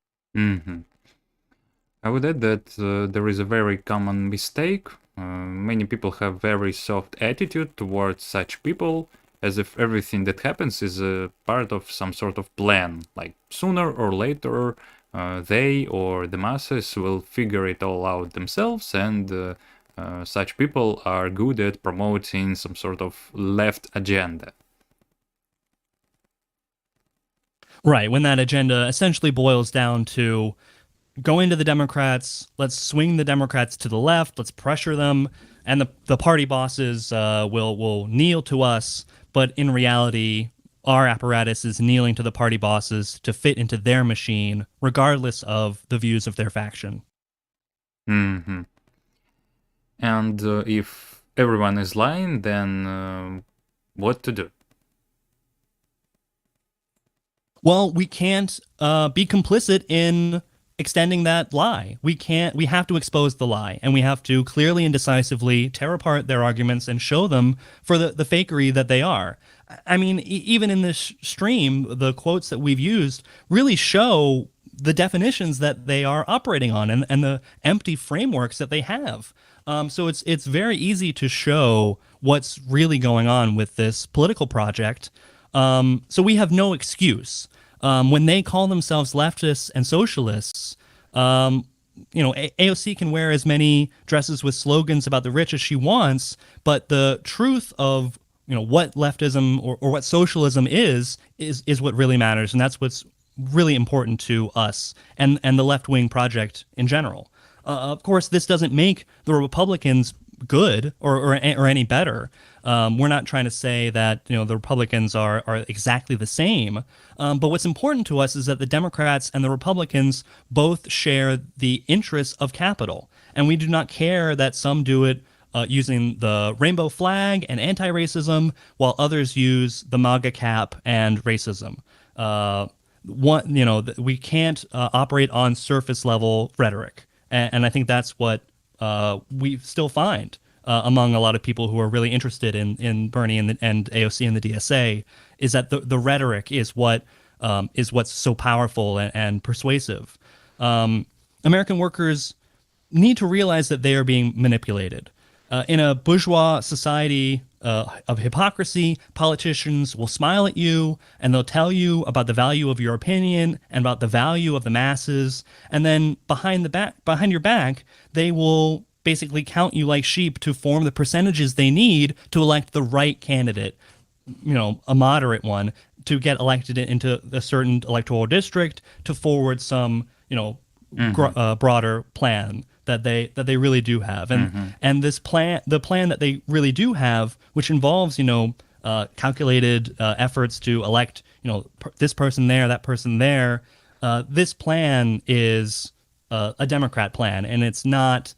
I would add that there is a very common mistake. Many people have very soft attitude towards such people, as if everything that happens is a part of some sort of plan. Like sooner or later, they or the masses will figure it all out themselves, and such people are good at promoting some sort of left agenda. Right, when that agenda essentially boils down to go into the Democrats, let's swing the Democrats to the left, let's pressure them, and the party bosses will kneel to us, but in reality, our apparatus is kneeling to the party bosses to fit into their machine, regardless of the views of their faction. Mm-hmm. And if everyone is lying, then what to do? Well, we can't be complicit in extending that lie. We have to expose the lie, and we have to clearly and decisively tear apart their arguments and show them for the fakery that they are. I mean, even in this stream, the quotes that we've used really show the definitions that they are operating on and the empty frameworks that they have. So it's very easy to show what's really going on with this political project. So we have no excuse. When they call themselves leftists and socialists, AOC can wear as many dresses with slogans about the rich as she wants, but the truth of what leftism or what socialism is what really matters, and that's what's really important to us and the left-wing project in general. Of course, this doesn't make the Republicans good or any better. We're not trying to say that the Republicans are exactly the same. But what's important to us is that the Democrats and the Republicans both share the interests of capital, and we do not care that some do it using the rainbow flag and anti-racism, while others use the MAGA cap and racism. We can't operate on surface level rhetoric, and I think that's what we still find among a lot of people who are really interested in Bernie and AOC and the DSA, is that the rhetoric is what's so powerful and persuasive. American workers need to realize that they are being manipulated. In a bourgeois society of hypocrisy, politicians will smile at you and they'll tell you about the value of your opinion and about the value of the masses, and then behind your back, they will basically count you like sheep to form the percentages they need to elect the right candidate, a moderate one, to get elected into a certain electoral district to forward some, broader plan that they really do have. And this plan, the plan that they really do have, which involves, calculated efforts to elect, this person there, that person there, this plan is a Democrat plan, and it's not.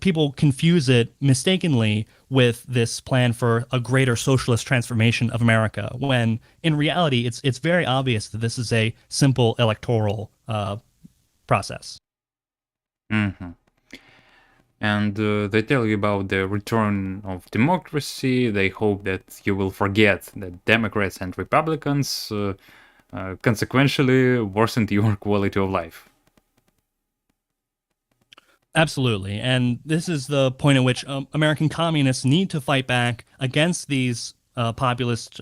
People confuse it mistakenly with this plan for a greater socialist transformation of America, when in reality it's very obvious that this is a simple electoral process. Mm-hmm. And they tell you about the return of democracy. They hope that you will forget that Democrats and Republicans consequentially worsened your quality of life. Absolutely. And this is the point at which American communists need to fight back against these populist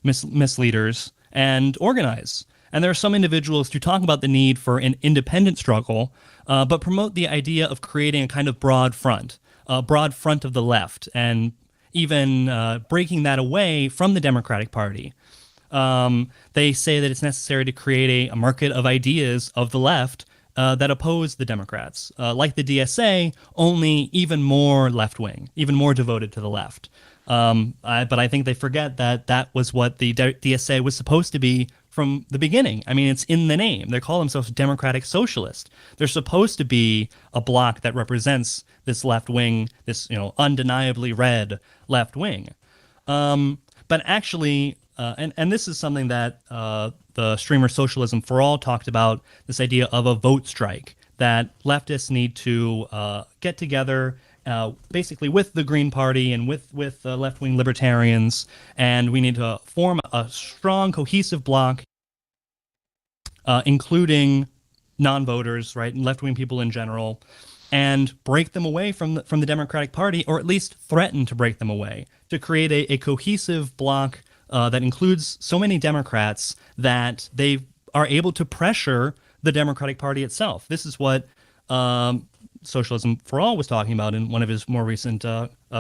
misleaders and organize. And there are some individuals who talk about the need for an independent struggle, but promote the idea of creating a kind of broad front of the left, and even breaking that away from the Democratic Party. They say that it's necessary to create a market of ideas of the left that oppose the Democrats, like the DSA, only even more left-wing, even more devoted to the left. But I think they forget that was what the DSA was supposed to be from the beginning. I mean, it's in the name. They call themselves Democratic Socialist. They're supposed to be a bloc that represents this left wing, this undeniably red left wing. But actually, and this is something that the streamer Socialism for All talked about, this idea of a vote strike, that leftists need to get together basically with the Green Party and with left-wing libertarians, and we need to form a strong, cohesive bloc, including non-voters, right, and left-wing people in general, and break them away from the Democratic Party, or at least threaten to break them away, to create a cohesive bloc that includes so many Democrats that they are able to pressure the Democratic Party itself. This is what Socialism for All was talking about in one of his more recent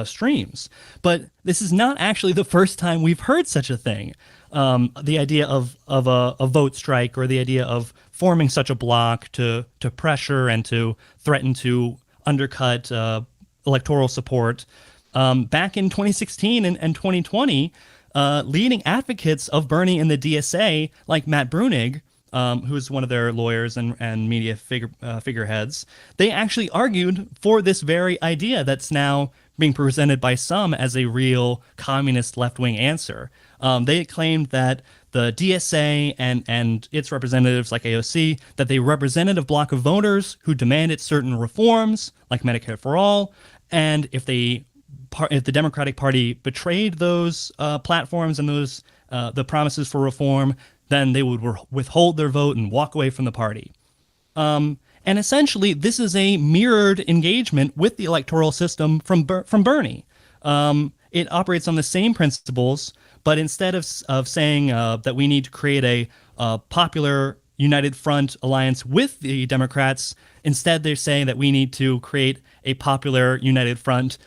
streams. But this is not actually the first time we've heard such a thing. The idea of a vote strike, or the idea of forming such a bloc to pressure and to threaten to undercut electoral support. Back in 2016 and 2020, leading advocates of Bernie and the DSA, like Matt Bruenig, who's one of their lawyers and media figureheads, they actually argued for this very idea that's now being presented by some as a real communist left-wing answer. They claimed that the DSA and its representatives like AOC, that they represented a bloc of voters who demanded certain reforms, like Medicare for All, and if the Democratic Party betrayed those platforms and those the promises for reform, then they would withhold their vote and walk away from the party. And essentially, this is a mirrored engagement with the electoral system from Bernie. It operates on the same principles, but instead of saying that we need to create a popular united front alliance with the Democrats, instead they're saying that we need to create a popular united front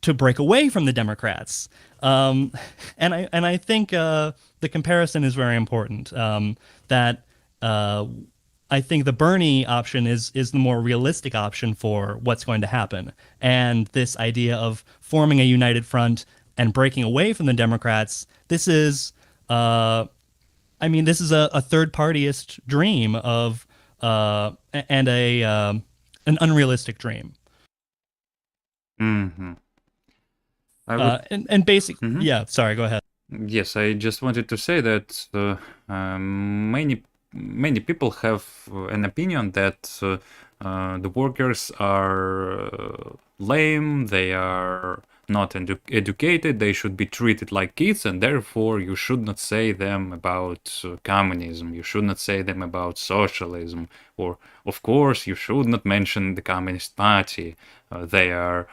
to break away from the Democrats. And I think the comparison is very important. That I think the Bernie option is the more realistic option for what's going to happen. And this idea of forming a united front and breaking away from the Democrats, this is, this is a third partyist dream of and an unrealistic dream. Mm-hmm. And basically, yeah. Sorry, go ahead. Yes, I just wanted to say that many people have an opinion that the workers are lame, they are not educated, they should be treated like kids, and therefore you should not say them about communism, you should not say them about socialism, or of course you should not mention the Communist Party. They are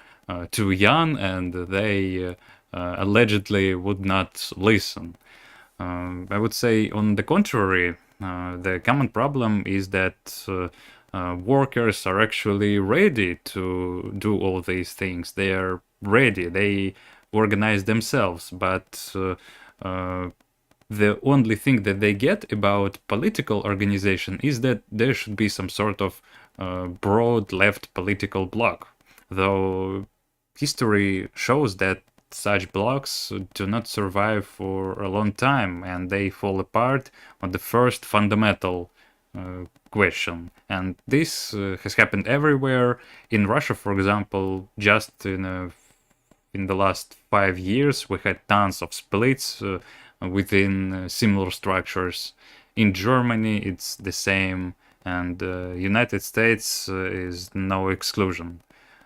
too young and they allegedly would not listen. I would say, on the contrary, the common problem is that workers are actually ready to do all these things. They are ready, they organize themselves, but the only thing that they get about political organization is that there should be some sort of broad left political bloc, though history shows that such blocks do not survive for a long time, and they fall apart on the first fundamental question. And this has happened everywhere. In Russia, for example, just in the last 5 years, we had tons of splits within similar structures. In Germany, it's the same, and United States is no exclusion.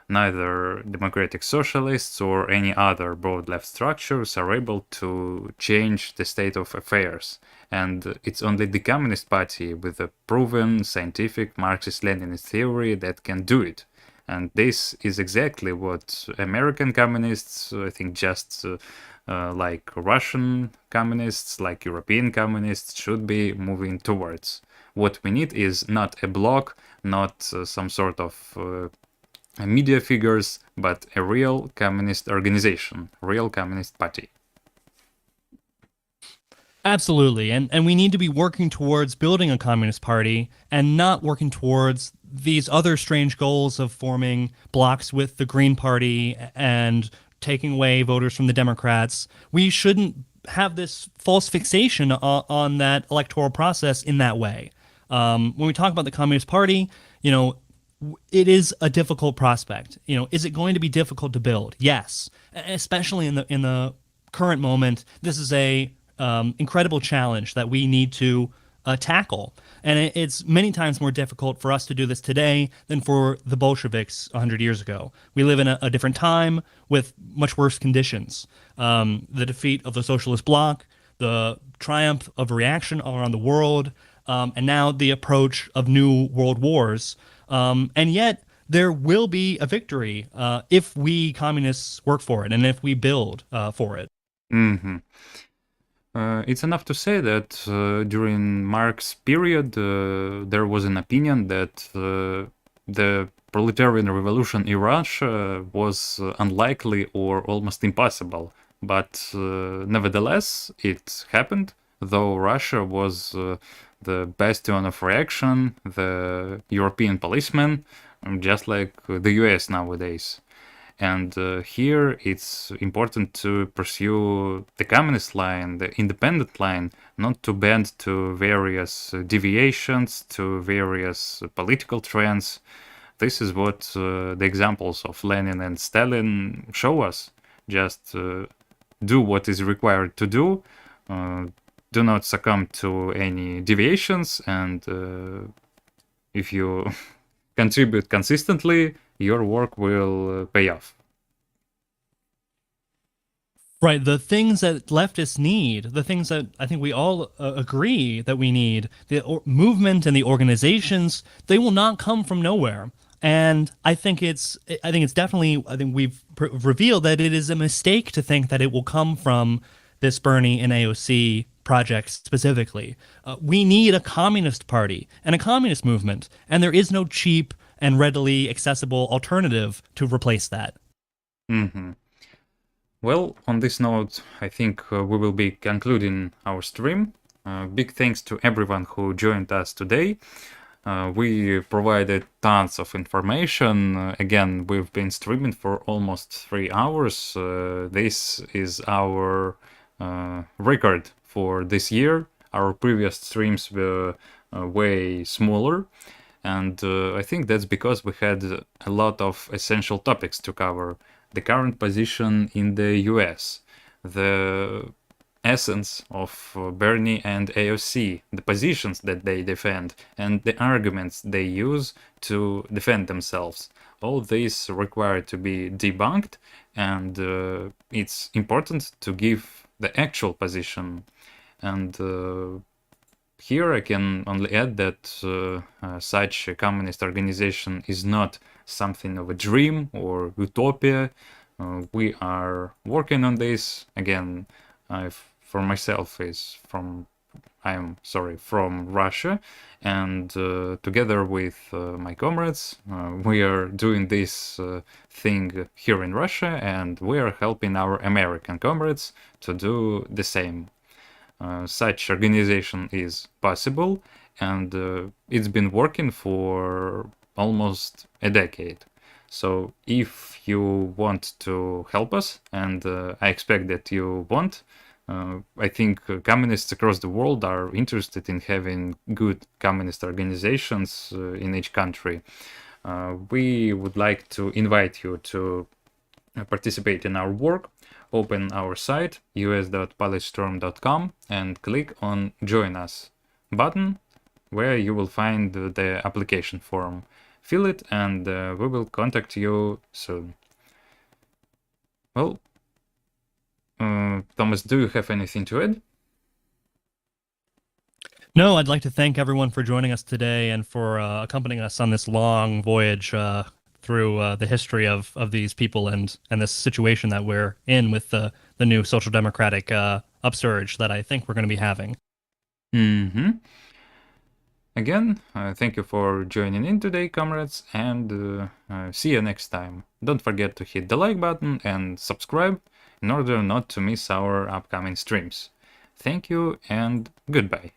Neither democratic socialists or any other broad left structures are able to change the state of affairs. And it's only the Communist Party with a proven scientific Marxist-Leninist theory that can do it. And this is exactly what American communists, I think just like Russian communists, like European communists, should be moving towards. What we need is not a bloc, not some sort of media figures, but a real communist organization, real communist party. Absolutely. And we need to be working towards building a communist party and not working towards these other strange goals of forming blocs with the Green Party and taking away voters from the Democrats. We shouldn't have this false fixation on that electoral process in that way. When we talk about the Communist Party, it is a difficult prospect. Is it going to be difficult to build? Yes, especially in the current moment. This is a incredible challenge that we need to tackle, and it's many times more difficult for us to do this today than for the Bolsheviks 100 years ago. We live in a different time with much worse conditions. The defeat of the Socialist Bloc, the triumph of reaction all around the world, and now the approach of new world wars. And yet there will be a victory if we communists work for it and if we build for it. Mm-hmm. It's enough to say that during Marx's period, there was an opinion that the proletarian revolution in Russia was unlikely or almost impossible. But nevertheless, it happened, though Russia was the bastion of reaction, the European policeman, just like the US nowadays. And here it's important to pursue the communist line, the independent line, not to bend to various deviations, to various political trends. This is what the examples of Lenin and Stalin show us. Just do what is required to do. Do not succumb to any deviations, and if you contribute consistently, your work will pay off. Right. The things that leftists need, the things that I think we all agree that we need, the movement and the organizations, they will not come from nowhere. And I think we've revealed that it is a mistake to think that it will come from this Bernie and AOC project specifically. We need a communist party and a communist movement, and there is no cheap and readily accessible alternative to replace that. Mm-hmm. Well, on this note, I think we will be concluding our stream. Big thanks to everyone who joined us today. We provided tons of information. Again, we've been streaming for almost 3 hours. This is our record for this year. Our previous streams were way smaller. And I think that's because we had a lot of essential topics to cover. The current position in the US, the essence of Bernie and AOC, the positions that they defend, and the arguments they use to defend themselves. All these require to be debunked, and it's important to give the actual position. And here I can only add that such a communist organization is not something of a dream or utopia. We are working on this. Again, for myself from Russia, and together with my comrades, we are doing this thing here in Russia, and we are helping our American comrades to do the same. Such organization is possible, and it's been working for almost a decade. So if you want to help us, and I expect that you want, I think communists across the world are interested in having good communist organizations in each country. We would like to invite you to participate in our work. Open our site us.polishtstorm.com and click on Join Us button, where you will find the application form. Fill it, and we will contact you soon. Well, Thomas, do you have anything to add? No, I'd like to thank everyone for joining us today and for accompanying us on this long voyage through the history of these people and this situation that we're in with the new social democratic upsurge that I think we're going to be having. Mm-hmm. Again, thank you for joining in today, comrades, and see you next time. Don't forget to hit the like button and subscribe in order not to miss our upcoming streams. Thank you and goodbye.